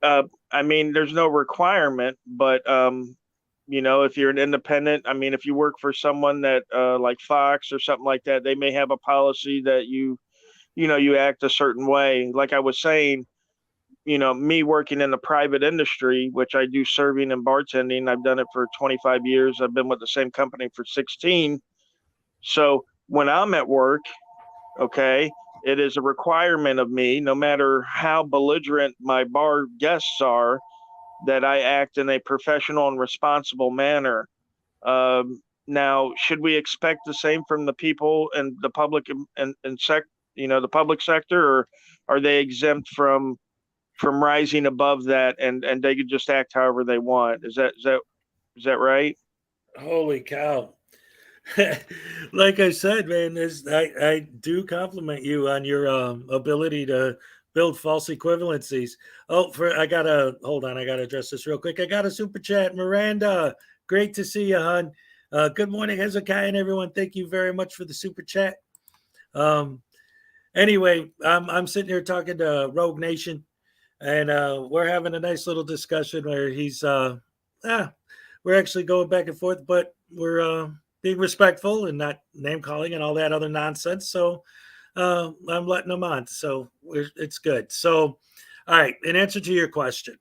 I mean, there's no requirement, but if you're an independent, I mean, if you work for someone that like Fox or something like that, they may have a policy that you act a certain way. Like I was saying, me working in the private industry, which I do serving and bartending, I've done it for 25 years. I've been with the same company for 16. So when I'm at work, okay, it is a requirement of me, no matter how belligerent my bar guests are, that I act in a professional and responsible manner. Now, should we expect the same from the people and the public and the public sector, or are they exempt from rising above that and they could just act however they want? Is that right? Holy cow. Like I said, man, I do compliment you on your ability to build false equivalencies. I gotta address this real quick. I got a super chat. Miranda, great to see you, hon. Good morning, Hezokuai and everyone. Thank you very much for the super chat. Anyway, I'm sitting here talking to Rogue Nation, and we're having a nice little discussion where we're actually going back and forth, but we're being respectful and not name calling and all that other nonsense. So I'm letting them on. So it's good. So, all right. In answer to your question,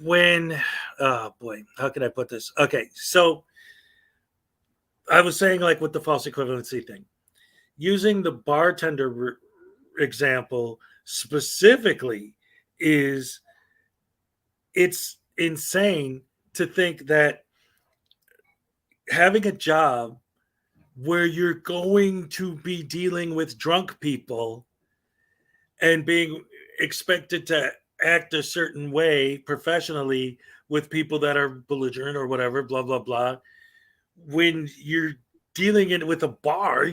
how can I put this? Okay. So I was saying, like with the false equivalency thing, using the bartender example specifically it's insane to think that having a job where you're going to be dealing with drunk people and being expected to act a certain way professionally with people that are belligerent or whatever, blah, blah, blah. When you're dealing it with a bar,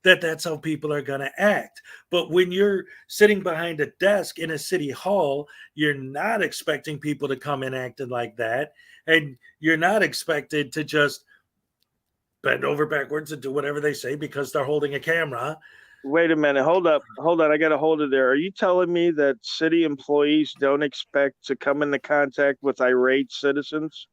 that's how people are going to act. But when you're sitting behind a desk in a city hall, you're not expecting people to come in acting like that. And you're not expected to just bend over backwards and do whatever they say because they're holding a camera. Wait a minute. Hold up. Hold on. I got to hold it there. Are you telling me that city employees don't expect to come into contact with irate citizens?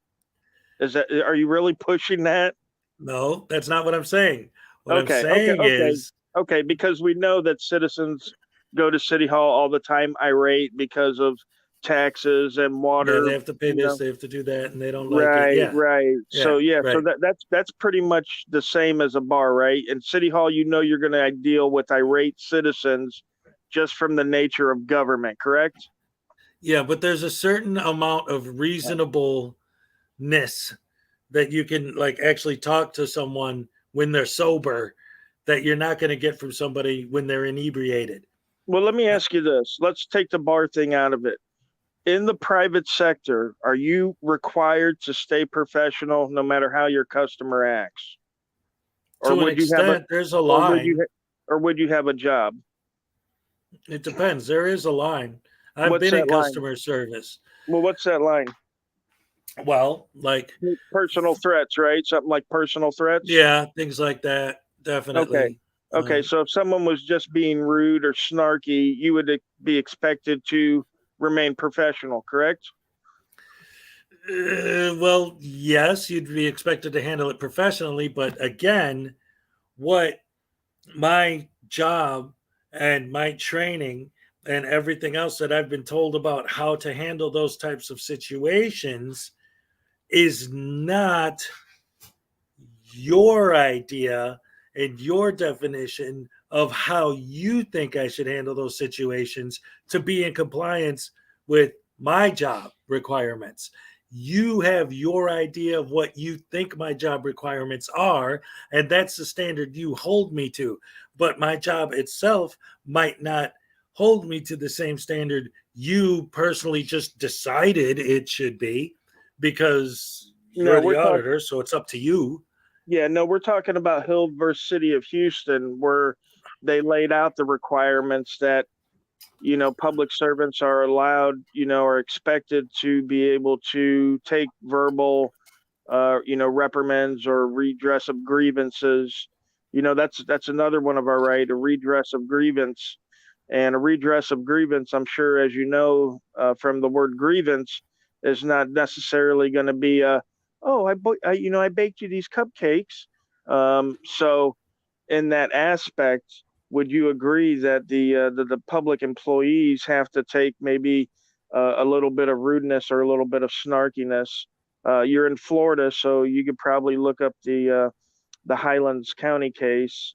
Are you really pushing that? No, that's not what I'm saying. What I'm Okay. saying is, Okay. Because we know that citizens go to City Hall all the time irate because of taxes and water. yeah, they have to pay you this, know. they have to do that, and they don't like it. Yeah. Right. So Yeah, so right. that's pretty much the same as a bar, right? In City Hall, you're going to deal with irate citizens just from the nature of government, correct? Yeah, but there's a certain amount of reasonableness that you can like actually talk to someone when they're sober that you're not going to get from somebody when they're inebriated. Well, let me ask you this. Let's take the bar thing out of it. In the private sector, are you required to stay professional no matter how your customer acts? To an extent, there's a line. Or would you have a job? It depends. There is a line. I've What's been in that line? customer service. Well, what's that line? Well, like personal threats, right? Something like personal threats? yeah, things like that. Definitely. Okay. So if someone was just being rude or snarky, you would be expected to remain professional, correct? Well, yes, you'd be expected to handle it professionally, but again, what my job and my training and everything else that I've been told about how to handle those types of situations is not your idea and your definition of how you think I should handle those situations to be in compliance with my job requirements. You have your idea of what you think my job requirements are, and that's the standard you hold me to. But my job itself might not hold me to the same standard you personally just decided it should be because you're the auditor, so it's up to you. Yeah, no, we're talking about Hill versus City of Houston, where they laid out the requirements that, public servants are allowed, are expected to be able to take verbal, reprimands or redress of grievances. That's another one of our right, a redress of grievance. And a redress of grievance, I'm sure, as you know, from the word grievance, is not necessarily going to be I baked you these cupcakes. So in that aspect, would you agree that the public employees have to take maybe a little bit of rudeness or a little bit of snarkiness? You're in Florida, so you could probably look up the Highlands County case.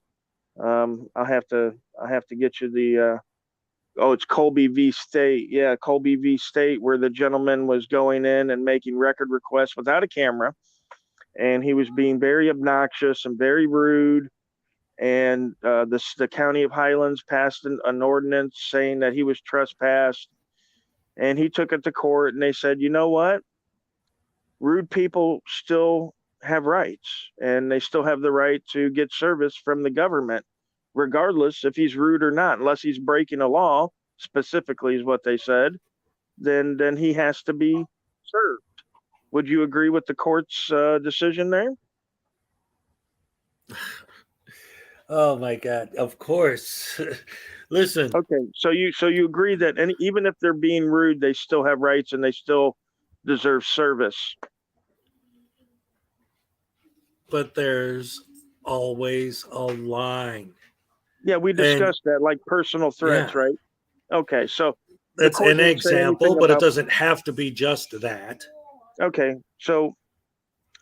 I'll have to get you the it's Colby v. State. Yeah, Colby v. State, where the gentleman was going in and making record requests without a camera, and he was being very obnoxious and very rude. And the county of Highlands passed an ordinance saying that he was trespassed, and he took it to court, and they said, you know what? Rude people still have rights, and they still have the right to get service from the government, regardless if he's rude or not, unless he's breaking a law, specifically is what they said, then he has to be served. Would you agree with the court's decision there? Oh my God! Of course. Listen. Okay, so you agree that even if they're being rude, they still have rights and they still deserve service. But there's always a line. Yeah, we discussed that, like personal threats, right? Okay, so that's an example, but it doesn't have to be just that. Okay, so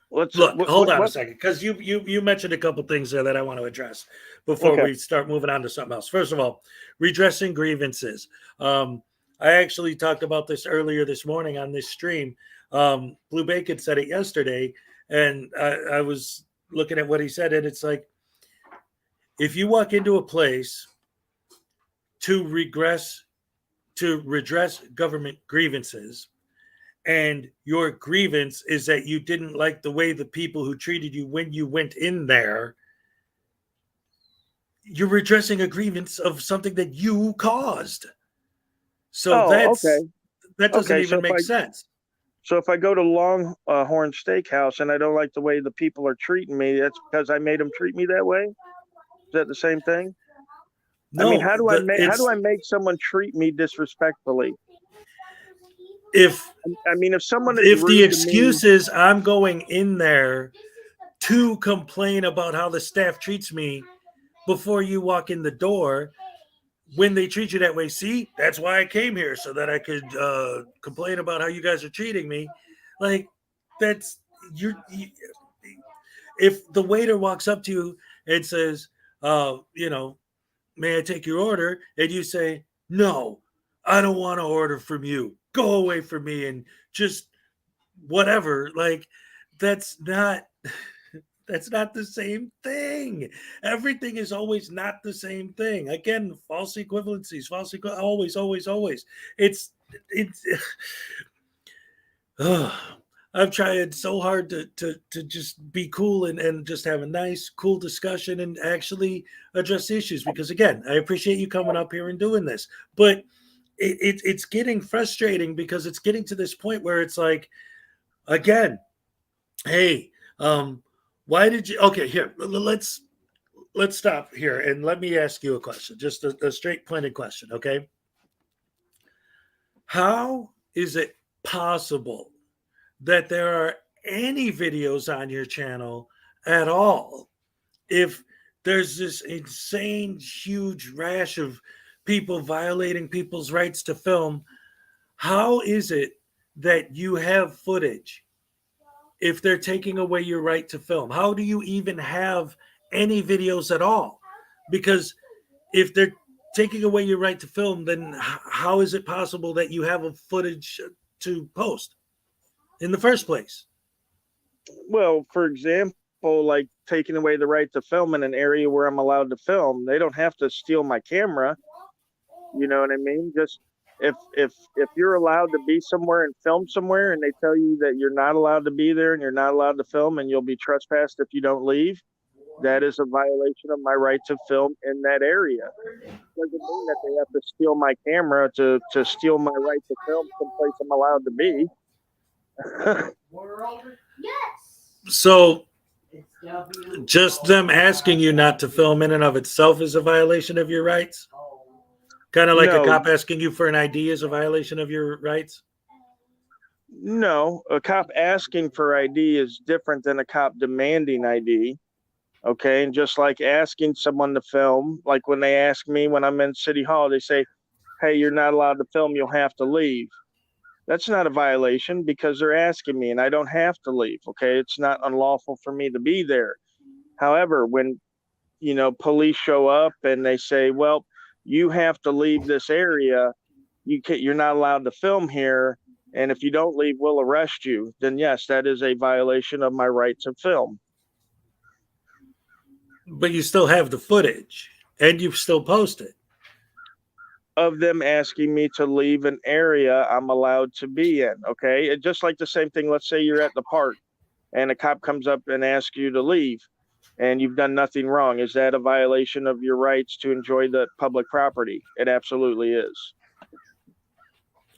let's look. Hold on a second, because you mentioned a couple things there that I want to address before we start moving on to something else. First of all, redressing grievances. I actually talked about this earlier this morning on this stream. Blue Bacon said it yesterday, and I was looking at what he said, and it's like, if you walk into a place to redress government grievances, and your grievance is that you didn't like the way the people who treated you when you went in there, you're redressing a grievance of something that you caused. So that doesn't even make sense. So if I go to Longhorn Steakhouse and I don't like the way the people are treating me, that's because I made them treat me that way. Is that the same thing? No, I mean, how do I make someone treat me disrespectfully? If if someone is if the rude to excuse me, is I'm going in there to complain about how the staff treats me before you walk in the door, when they treat you that way, see, that's why I came here, so that I could complain about how you guys are treating me. Like, that's you. If the waiter walks up to you and says, may I take your order? And you say, no, I don't want to order from you. Go away from me and just whatever. Like, that's not the same thing. Everything is always not the same thing. Again, false equivalencies, always. It's I've tried so hard to just be cool and just have a nice, cool discussion and actually address issues. Because again, I appreciate you coming up here and doing this, but it's getting frustrating because it's getting to this point where it's like, again, hey, why did you? Okay, here, let's stop here and let me ask you a question, just a straight pointed question, okay? How is it possible that there are any videos on your channel at all if there's this insane, huge rash of people violating people's rights to film? How is it that you have footage if they're taking away your right to film? How do you even have any videos at all? Because if they're taking away your right to film, then how is it possible that you have a footage to post in the first place? Well, for example, like taking away the right to film in an area where I'm allowed to film, they don't have to steal my camera. You know what I mean? Just if you're allowed to be somewhere and film somewhere and they tell you that you're not allowed to be there and you're not allowed to film and you'll be trespassed if you don't leave, that is a violation of my right to film in that area. It doesn't mean that they have to steal my camera to steal my right to film someplace I'm allowed to be. So just them asking you not to film in and of itself is a violation of your rights? Kind of like a cop asking you for an ID is a violation of your rights? No, a cop asking for ID is different than a cop demanding ID. Okay, and just like asking someone to film, like when they ask me when I'm in City Hall, they say, hey, you're not allowed to film, you'll have to leave. That's not a violation because they're asking me and I don't have to leave. Okay, it's not unlawful for me to be there. However, when police show up and they say, well, you have to leave this area, you're not allowed to film here, and if you don't leave, we'll arrest you, then yes, that is a violation of my right to film. But you still have the footage and you still post it. Of them asking me to leave an area I'm allowed to be in. Okay. It's just like the same thing. Let's say you're at the park and a cop comes up and asks you to leave and you've done nothing wrong. Is that a violation of your rights to enjoy the public property? It absolutely is.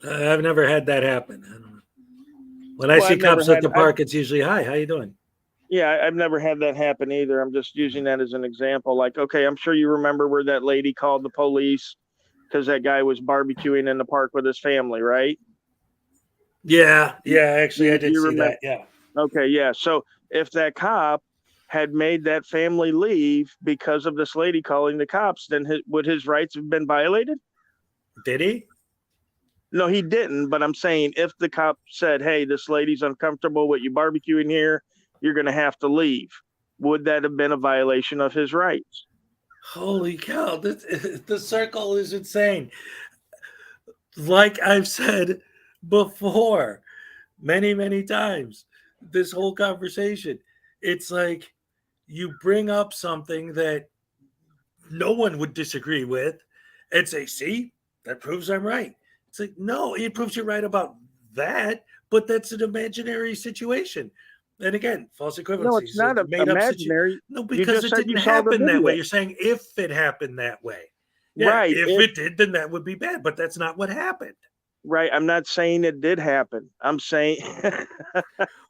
I've never had that happen. I don't know. When I see cops at the park, it's usually, hi, how you doing? Yeah, I've never had that happen either. I'm just using that as an example. Like, okay, I'm sure you remember where that lady called the police because that guy was barbecuing in the park with his family, right? Yeah. Actually, I did see that. Yeah. Okay, yeah. So if that cop had made that family leave because of this lady calling the cops, then would his rights have been violated? Did he? No, he didn't. But I'm saying if the cop said, hey, this lady's uncomfortable with you barbecuing here, you're going to have to leave, would that have been a violation of his rights? Holy cow, the circle is insane. Like I've said before, many times, this whole conversation, it's like you bring up something that no one would disagree with and say, see, that proves I'm right. It's like, no, it proves you're right about that, but that's an imaginary situation. And again, false equivalency. No, it's not imaginary. No, because it didn't happen that way. You're saying if it happened that way. Yeah, right. If it did, then that would be bad. But that's not what happened. Right. I'm not saying it did happen. I'm saying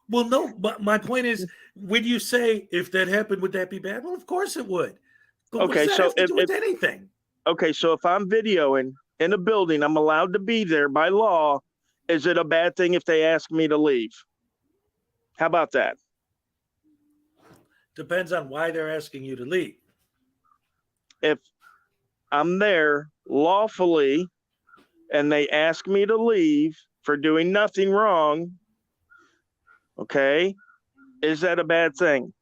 Well, no, but my point is, when you say if that happened, would that be bad? Well, of course it would. But what okay, does that so have to do with anything? okay, so if I'm videoing in a building, I'm allowed to be there by law. Is it a bad thing if they ask me to leave? How about that? Depends on why they're asking you to leave. If I'm there lawfully and they ask me to leave for doing nothing wrong, okay, is that a bad thing?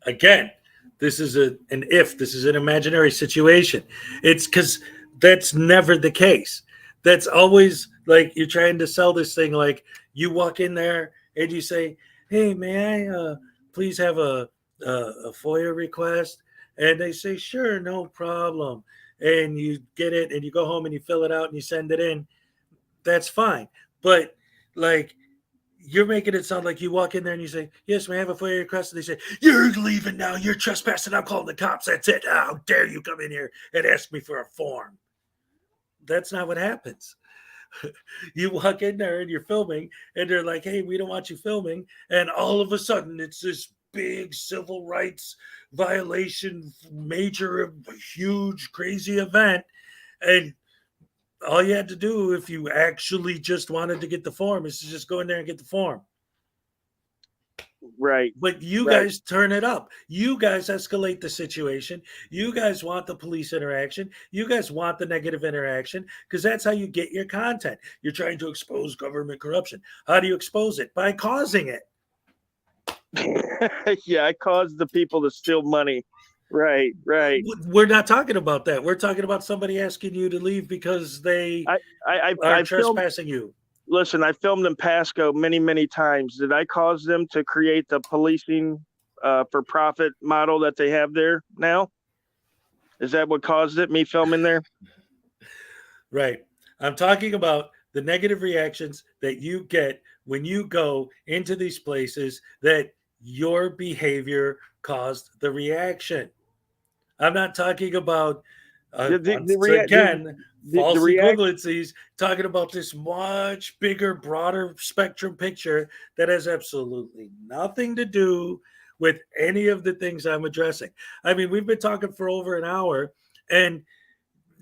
Again, this is an if. This is an imaginary situation. It's because that's never the case. That's always like you're trying to sell this thing. Like you walk in there and you say, "Hey, may I please have a FOIA request?" And they say, "Sure, no problem." And you get it, and you go home and you fill it out and you send it in. That's fine. But like you're making it sound like you walk in there and you say, "Yes, may I have a FOIA request?" And they say, "You're leaving now. You're trespassing. I'm calling the cops. That's it. How dare you come in here and ask me for a form?" That's not what happens. You walk in there and you're filming, and they're like, "Hey, we don't want you filming." And all of a sudden, it's this big civil rights violation, major, huge, crazy event. And all you had to do if you actually just wanted to get the form is to just go in there and get the form. Right. But you right. guys turn it up. You guys escalate the situation. You guys want the police interaction. You guys want the negative interaction because that's how you get your content. You're trying to expose government corruption. How do you expose it? By causing it. Yeah, I caused the people to steal money. Right. We're not talking about that. We're talking about somebody asking you to leave because they are trespassing you. Listen, I filmed in Pasco many times. Did I cause them to create the policing for profit model that they have there now? Is that what caused it, me filming there? Right. I'm talking about the negative reactions that you get when you go into these places that your behavior caused the reaction. I'm not talking about false equivalencies, talking about this much bigger, broader spectrum picture that has absolutely nothing to do with any of the things I'm addressing. I mean, we've been talking for over an hour, and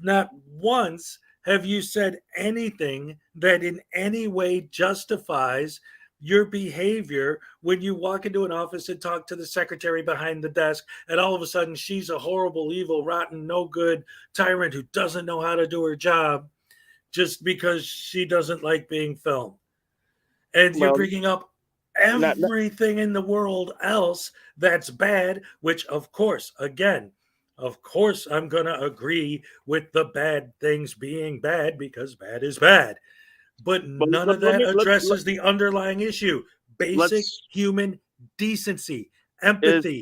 not once have you said anything that in any way justifies your behavior when you walk into an office and talk to the secretary behind the desk, and all of a sudden she's a horrible, evil, rotten, no good tyrant who doesn't know how to do her job just because she doesn't like being filmed. And you're bringing up everything in the world else that's bad, which of course, again, of course, I'm going to agree with the bad things being bad because bad is bad. But none of that addresses the underlying issue. Basic human decency, empathy.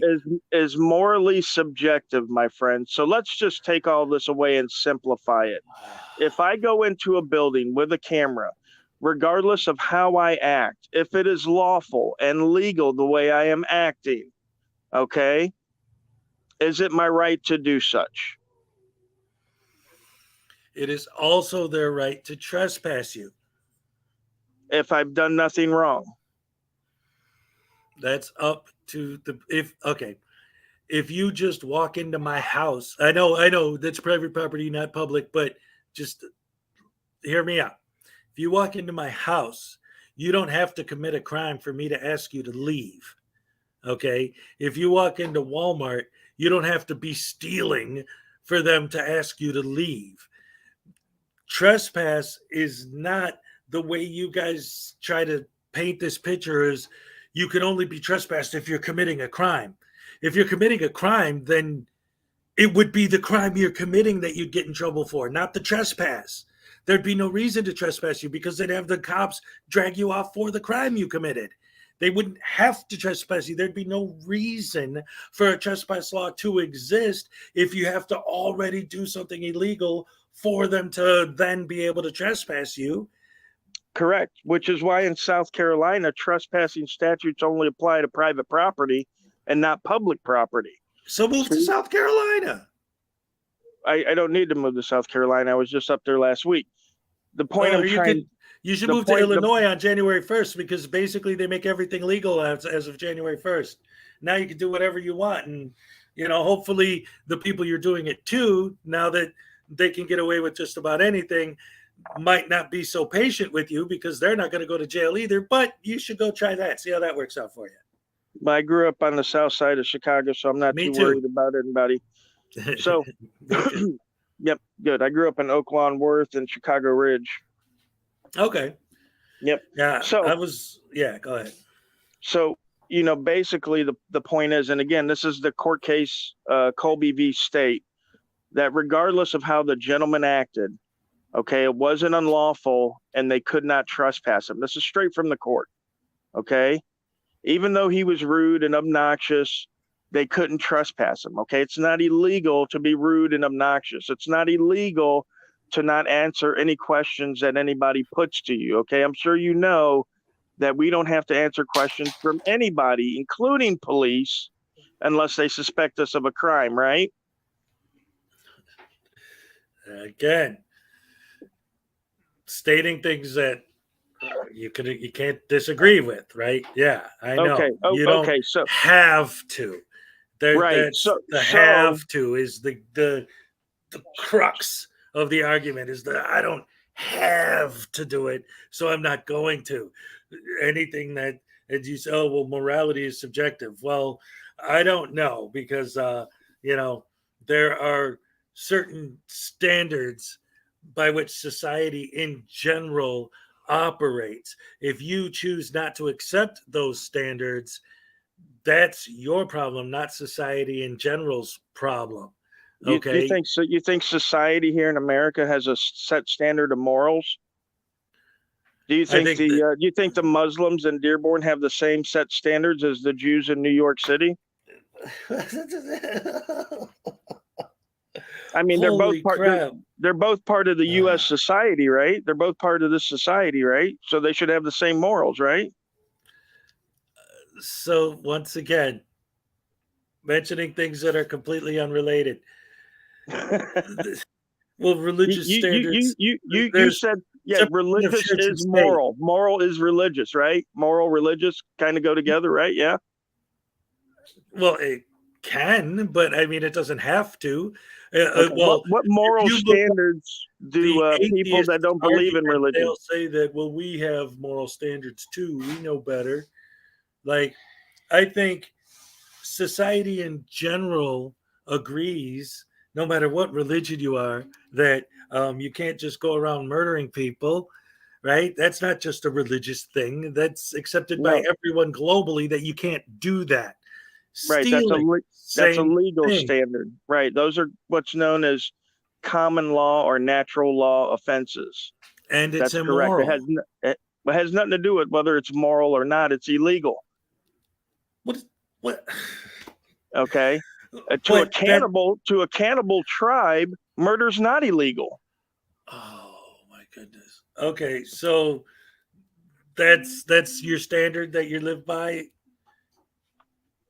Is morally subjective, my friend. So let's just take all this away and simplify it. If I go into a building with a camera, regardless of how I act, if it is lawful and legal the way I am acting, okay, is it my right to do such? It is also their right to trespass you. If I've done nothing wrong. That's up to if you just walk into my house, I know that's private property, not public, but just hear me out. If you walk into my house, you don't have to commit a crime for me to ask you to leave. Okay. If you walk into Walmart, you don't have to be stealing for them to ask you to leave. Trespass is not the way you guys try to paint this picture is you can only be trespassed if you're committing a crime. If you're committing a crime, then it would be the crime you're committing that you'd get in trouble for, not the trespass. There'd be no reason to trespass you because they'd have the cops drag you off for the crime you committed. They wouldn't have to trespass you. There'd be no reason for a trespass law to exist if you have to already do something illegal for them to then be able to trespass you. Correct, which is why in South Carolina, trespassing statutes only apply to private property and not public property. So move to South Carolina. I don't need to move to South Carolina. I was just up there last week. The point Or I'm trying. you should the move to point- the- Illinois on January 1st because basically they make everything legal as of January 1st. Now you can do whatever you want. And, hopefully the people you're doing it to, now that they can get away with just about anything, might not be so patient with you because they're not going to go to jail either. But you should go try that. See how that works out for you. I grew up on the south side of Chicago, so I'm not Me too too. worried about anybody. So, yep, good. I grew up in Oak Lawn Worth and Chicago Ridge. Okay. Yep. Yeah. So go ahead. So, basically the point is, and again, this is the court case, Colby v. State, that regardless of how the gentleman acted, okay, it wasn't unlawful and they could not trespass him. This is straight from the court. Okay. Even though he was rude and obnoxious, they couldn't trespass him. Okay. It's not illegal to be rude and obnoxious. It's not illegal to not answer any questions that anybody puts to you. Okay. I'm sure you know that we don't have to answer questions from anybody, including police, unless they suspect us of a crime, right? Again, stating things that you can't disagree with, right? Yeah, I know. Okay. You don't okay. So have to. right. The have to is the crux of the argument is that I don't have to do it, so I'm not going to. Anything that you say, oh, well, morality is subjective. Well, I don't know because, there are certain standards by which society in general operates. If you choose not to accept those standards, that's your problem, not society in general's problem. Okay. You think society here in America has a set standard of morals? Do you think do you think the Muslims in Dearborn have the same set standards as the Jews in New York City? I mean, they're both part of the U.S. society, right? They're both part of this society, right? So they should have the same morals, right? So once again, mentioning things that are completely unrelated. Well, religious standards. You said, yeah, religious is moral. Moral is religious, right? Moral, religious kind of go together, right? Yeah. Well, it can, but I mean, it doesn't have to. Okay. Well, what moral standards do people that don't believe in religion? They'll say that, well, we have moral standards too. We know better. Like, I think society in general agrees, no matter what religion you are, that you can't just go around murdering people, right? That's not just a religious thing. That's accepted by everyone globally that you can't do that. Right, Stealing, that's a legal thing. standard. Right, those are what's known as common law or natural law offenses. And it's that's immoral. Correct. It has nothing to do with whether it's moral or not. It's illegal. What? Okay. To a cannibal tribe, murder's not illegal. Oh my goodness. Okay, so that's your standard that you live by.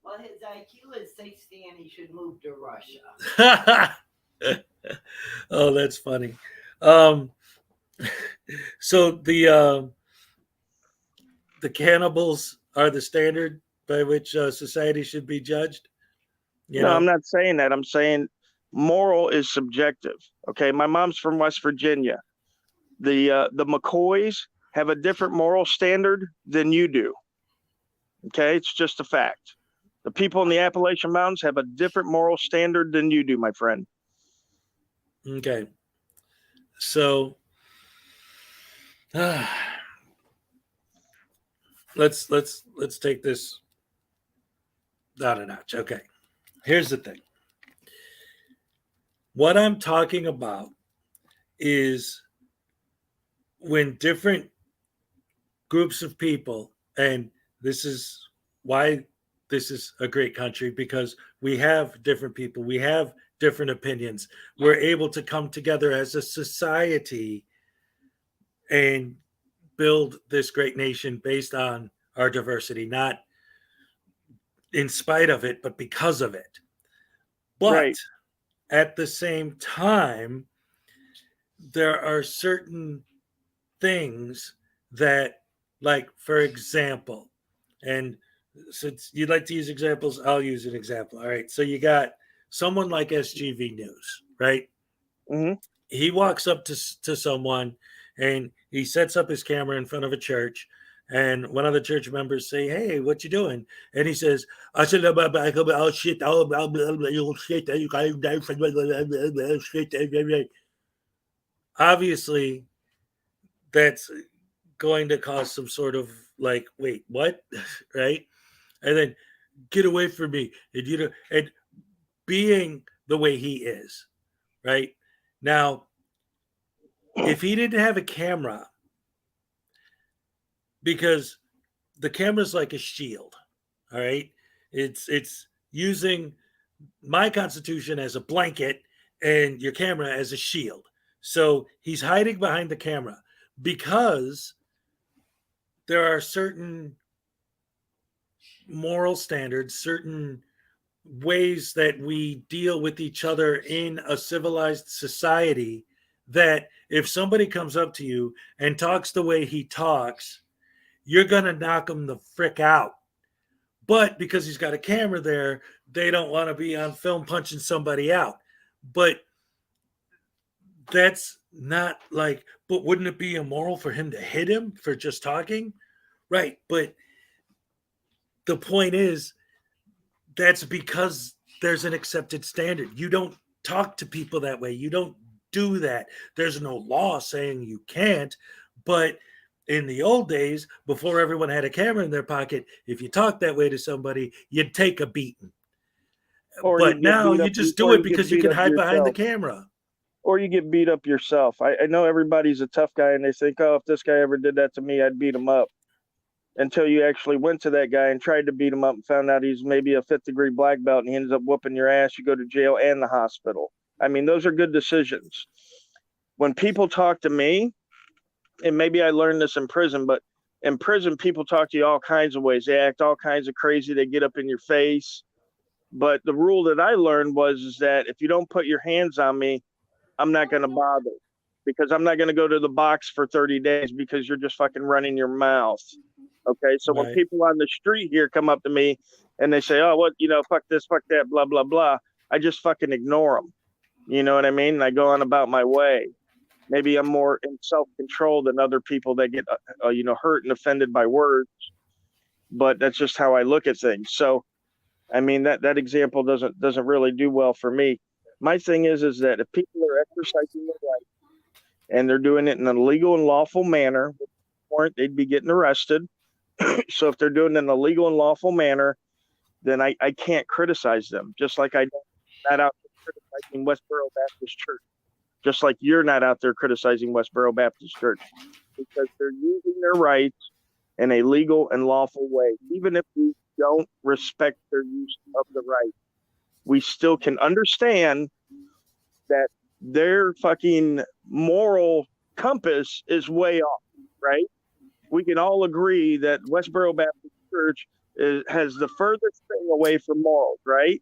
Well, his IQ is 60 and he should move to Russia. Oh, that's funny. So the cannibals are the standard by which society should be judged. No, I'm not saying that. I'm saying moral is subjective. Okay, my mom's from West Virginia. The McCoys have a different moral standard than you do. Okay, it's just a fact. The people in the Appalachian Mountains have a different moral standard than you do, my friend. Okay, so let's take this down a notch. Okay, here's the thing. What I'm talking about is when different groups of people, and this is why this is a great country, because we have different people, we have different opinions. We're able to come together as a society and build this great nation based on our diversity, not in spite of it, but because of it. But at the same time, there are certain things that, like, for example, and since you'd like to use examples, I'll use an example. All right. So you got someone like SGV News, right? Mm-hmm. He walks up to someone and he sets up his camera in front of a church. And one of the church members say, "Hey, what you doing?" And he says, "I said about shit, shit." Obviously, that's going to cause some sort of like, wait, what? Right? And then get away from me. And being the way he is, right? Now, if he didn't have a camera, because the camera's like a shield, all right? It's using my Constitution as a blanket and your camera as a shield. So he's hiding behind the camera because there are certain moral standards, certain ways that we deal with each other in a civilized society, that if somebody comes up to you and talks the way he talks, you're going to knock him the frick out. But because he's got a camera there, they don't want to be on film punching somebody out. But that's not like, but wouldn't it be immoral for him to hit him for just talking? Right. But the point is, that's because there's an accepted standard. You don't talk to people that way. You don't do that. There's no law saying you can't. But in the old days, before everyone had a camera in their pocket, if you talk that way to somebody, you'd take a beating. But now you just do it because you can hide behind the camera. Or you get beat up yourself. I know everybody's a tough guy and they think, oh, if this guy ever did that to me, I'd beat him up. Until you actually went to that guy and tried to beat him up and found out he's maybe a 5th degree black belt and he ends up whooping your ass. You go to jail and the hospital. I mean, those are good decisions. When people talk to me, and maybe I learned this in prison, but in prison, people talk to you all kinds of ways. They act all kinds of crazy. They get up in your face. But the rule that I learned was that if you don't put your hands on me, I'm not going to bother, because I'm not going to go to the box for 30 days because you're just fucking running your mouth. Okay. So when people on the street here come up to me and they say, oh, what, fuck this, fuck that, blah, blah, blah, I just fucking ignore them. You know what I mean? And I go on about my way. Maybe I'm more in self-control than other people that get, hurt and offended by words. But that's just how I look at things. So, I mean, that example doesn't really do well for me. My thing is that if people are exercising their right and they're doing it in a legal and lawful manner, they'd be getting arrested. So if they're doing it in a legal and lawful manner, then I can't criticize them. Just like I'm not out there criticizing Westboro Baptist Church. Just like you're not out there criticizing Westboro Baptist Church, because they're using their rights in a legal and lawful way. Even if we don't respect their use of the right, we still can understand that their fucking moral compass is way off, right? We can all agree that Westboro Baptist Church has the furthest thing away from morals, right?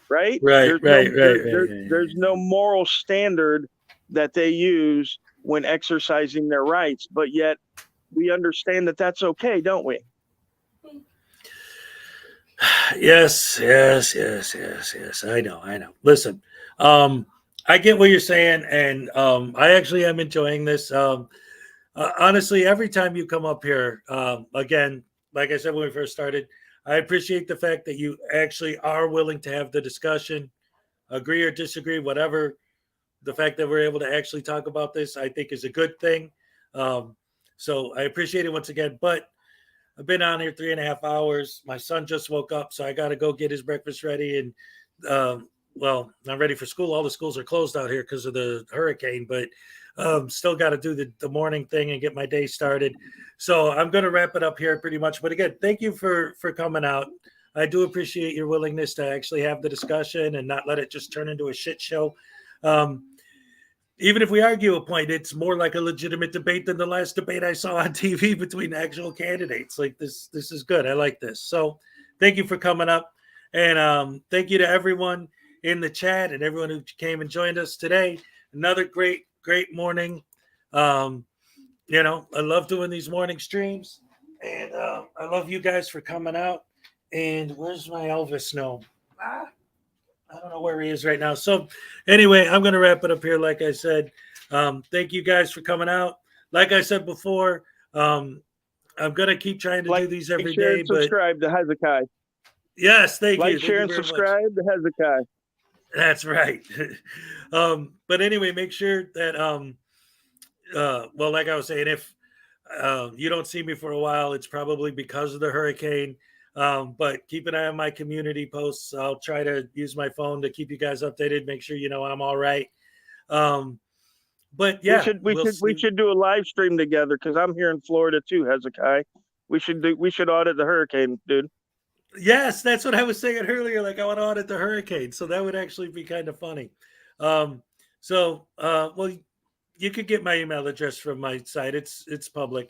Right? There's no moral standard that they use when exercising their rights, but yet we understand that that's okay, don't we? Yes. I know. Listen, I get what you're saying, and I actually am enjoying this. Honestly, every time you come up here, again, like I said when we first started, I appreciate the fact that you actually are willing to have the discussion, agree or disagree, whatever. The fact that we're able to actually talk about this, I think, is a good thing. So I appreciate it once again. But I've been on here 3.5 hours. My son just woke up, so I got to go get his breakfast ready. And, I'm ready for school. All the schools are closed out here because of the hurricane, but still got to do the morning thing and get my day started. So I'm going to wrap it up here pretty much. But again, thank you for coming out. I do appreciate your willingness to actually have the discussion and not let it just turn into a shit show. Even if we argue a point, it's more like a legitimate debate than the last debate I saw on TV between actual candidates. Like this is good. I like this. So thank you for coming up. And thank you to everyone. in the chat and everyone who came and joined us today. Another great morning. You know, I love doing these morning streams, and I love you guys for coming out. And where's my Elvis gnome? I don't know where he is right now. So anyway, I'm going to wrap it up here. Like I said, thank you guys for coming out. Like I said before, I'm going to keep trying to do these every share, day. and subscribe to Hezokuai. Yes, thank you. Like, Thank share, you and very much. subscribe to Hezokuai. That's right. But anyway, make sure that well, like I was saying, if you don't see me for a while, it's probably because of the hurricane. But keep an eye on my community posts. I'll try to use my phone to keep you guys updated, make sure you know I'm all right. But yeah, we should do a live stream together, because I'm here in Florida too, Hezekiah. We should audit the hurricane, dude. Yes, that's what I was saying earlier. Like, I want to audit the hurricane, so that would actually be kind of funny. Well, you could get my email address from my site. It's public.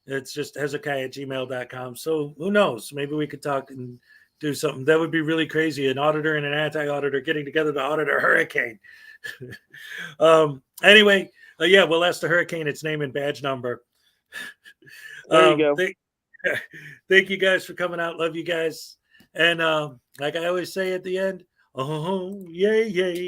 It's just hezekiah@gmail.com. So who knows? Maybe we could talk and do something. That would be really crazy. An auditor and an anti-auditor getting together to audit a hurricane. Anyway, yeah, we'll ask the hurricane its name and badge number. There you go. Thank you guys for coming out. Love you guys. And like I always say at the end, oh, yay, yay.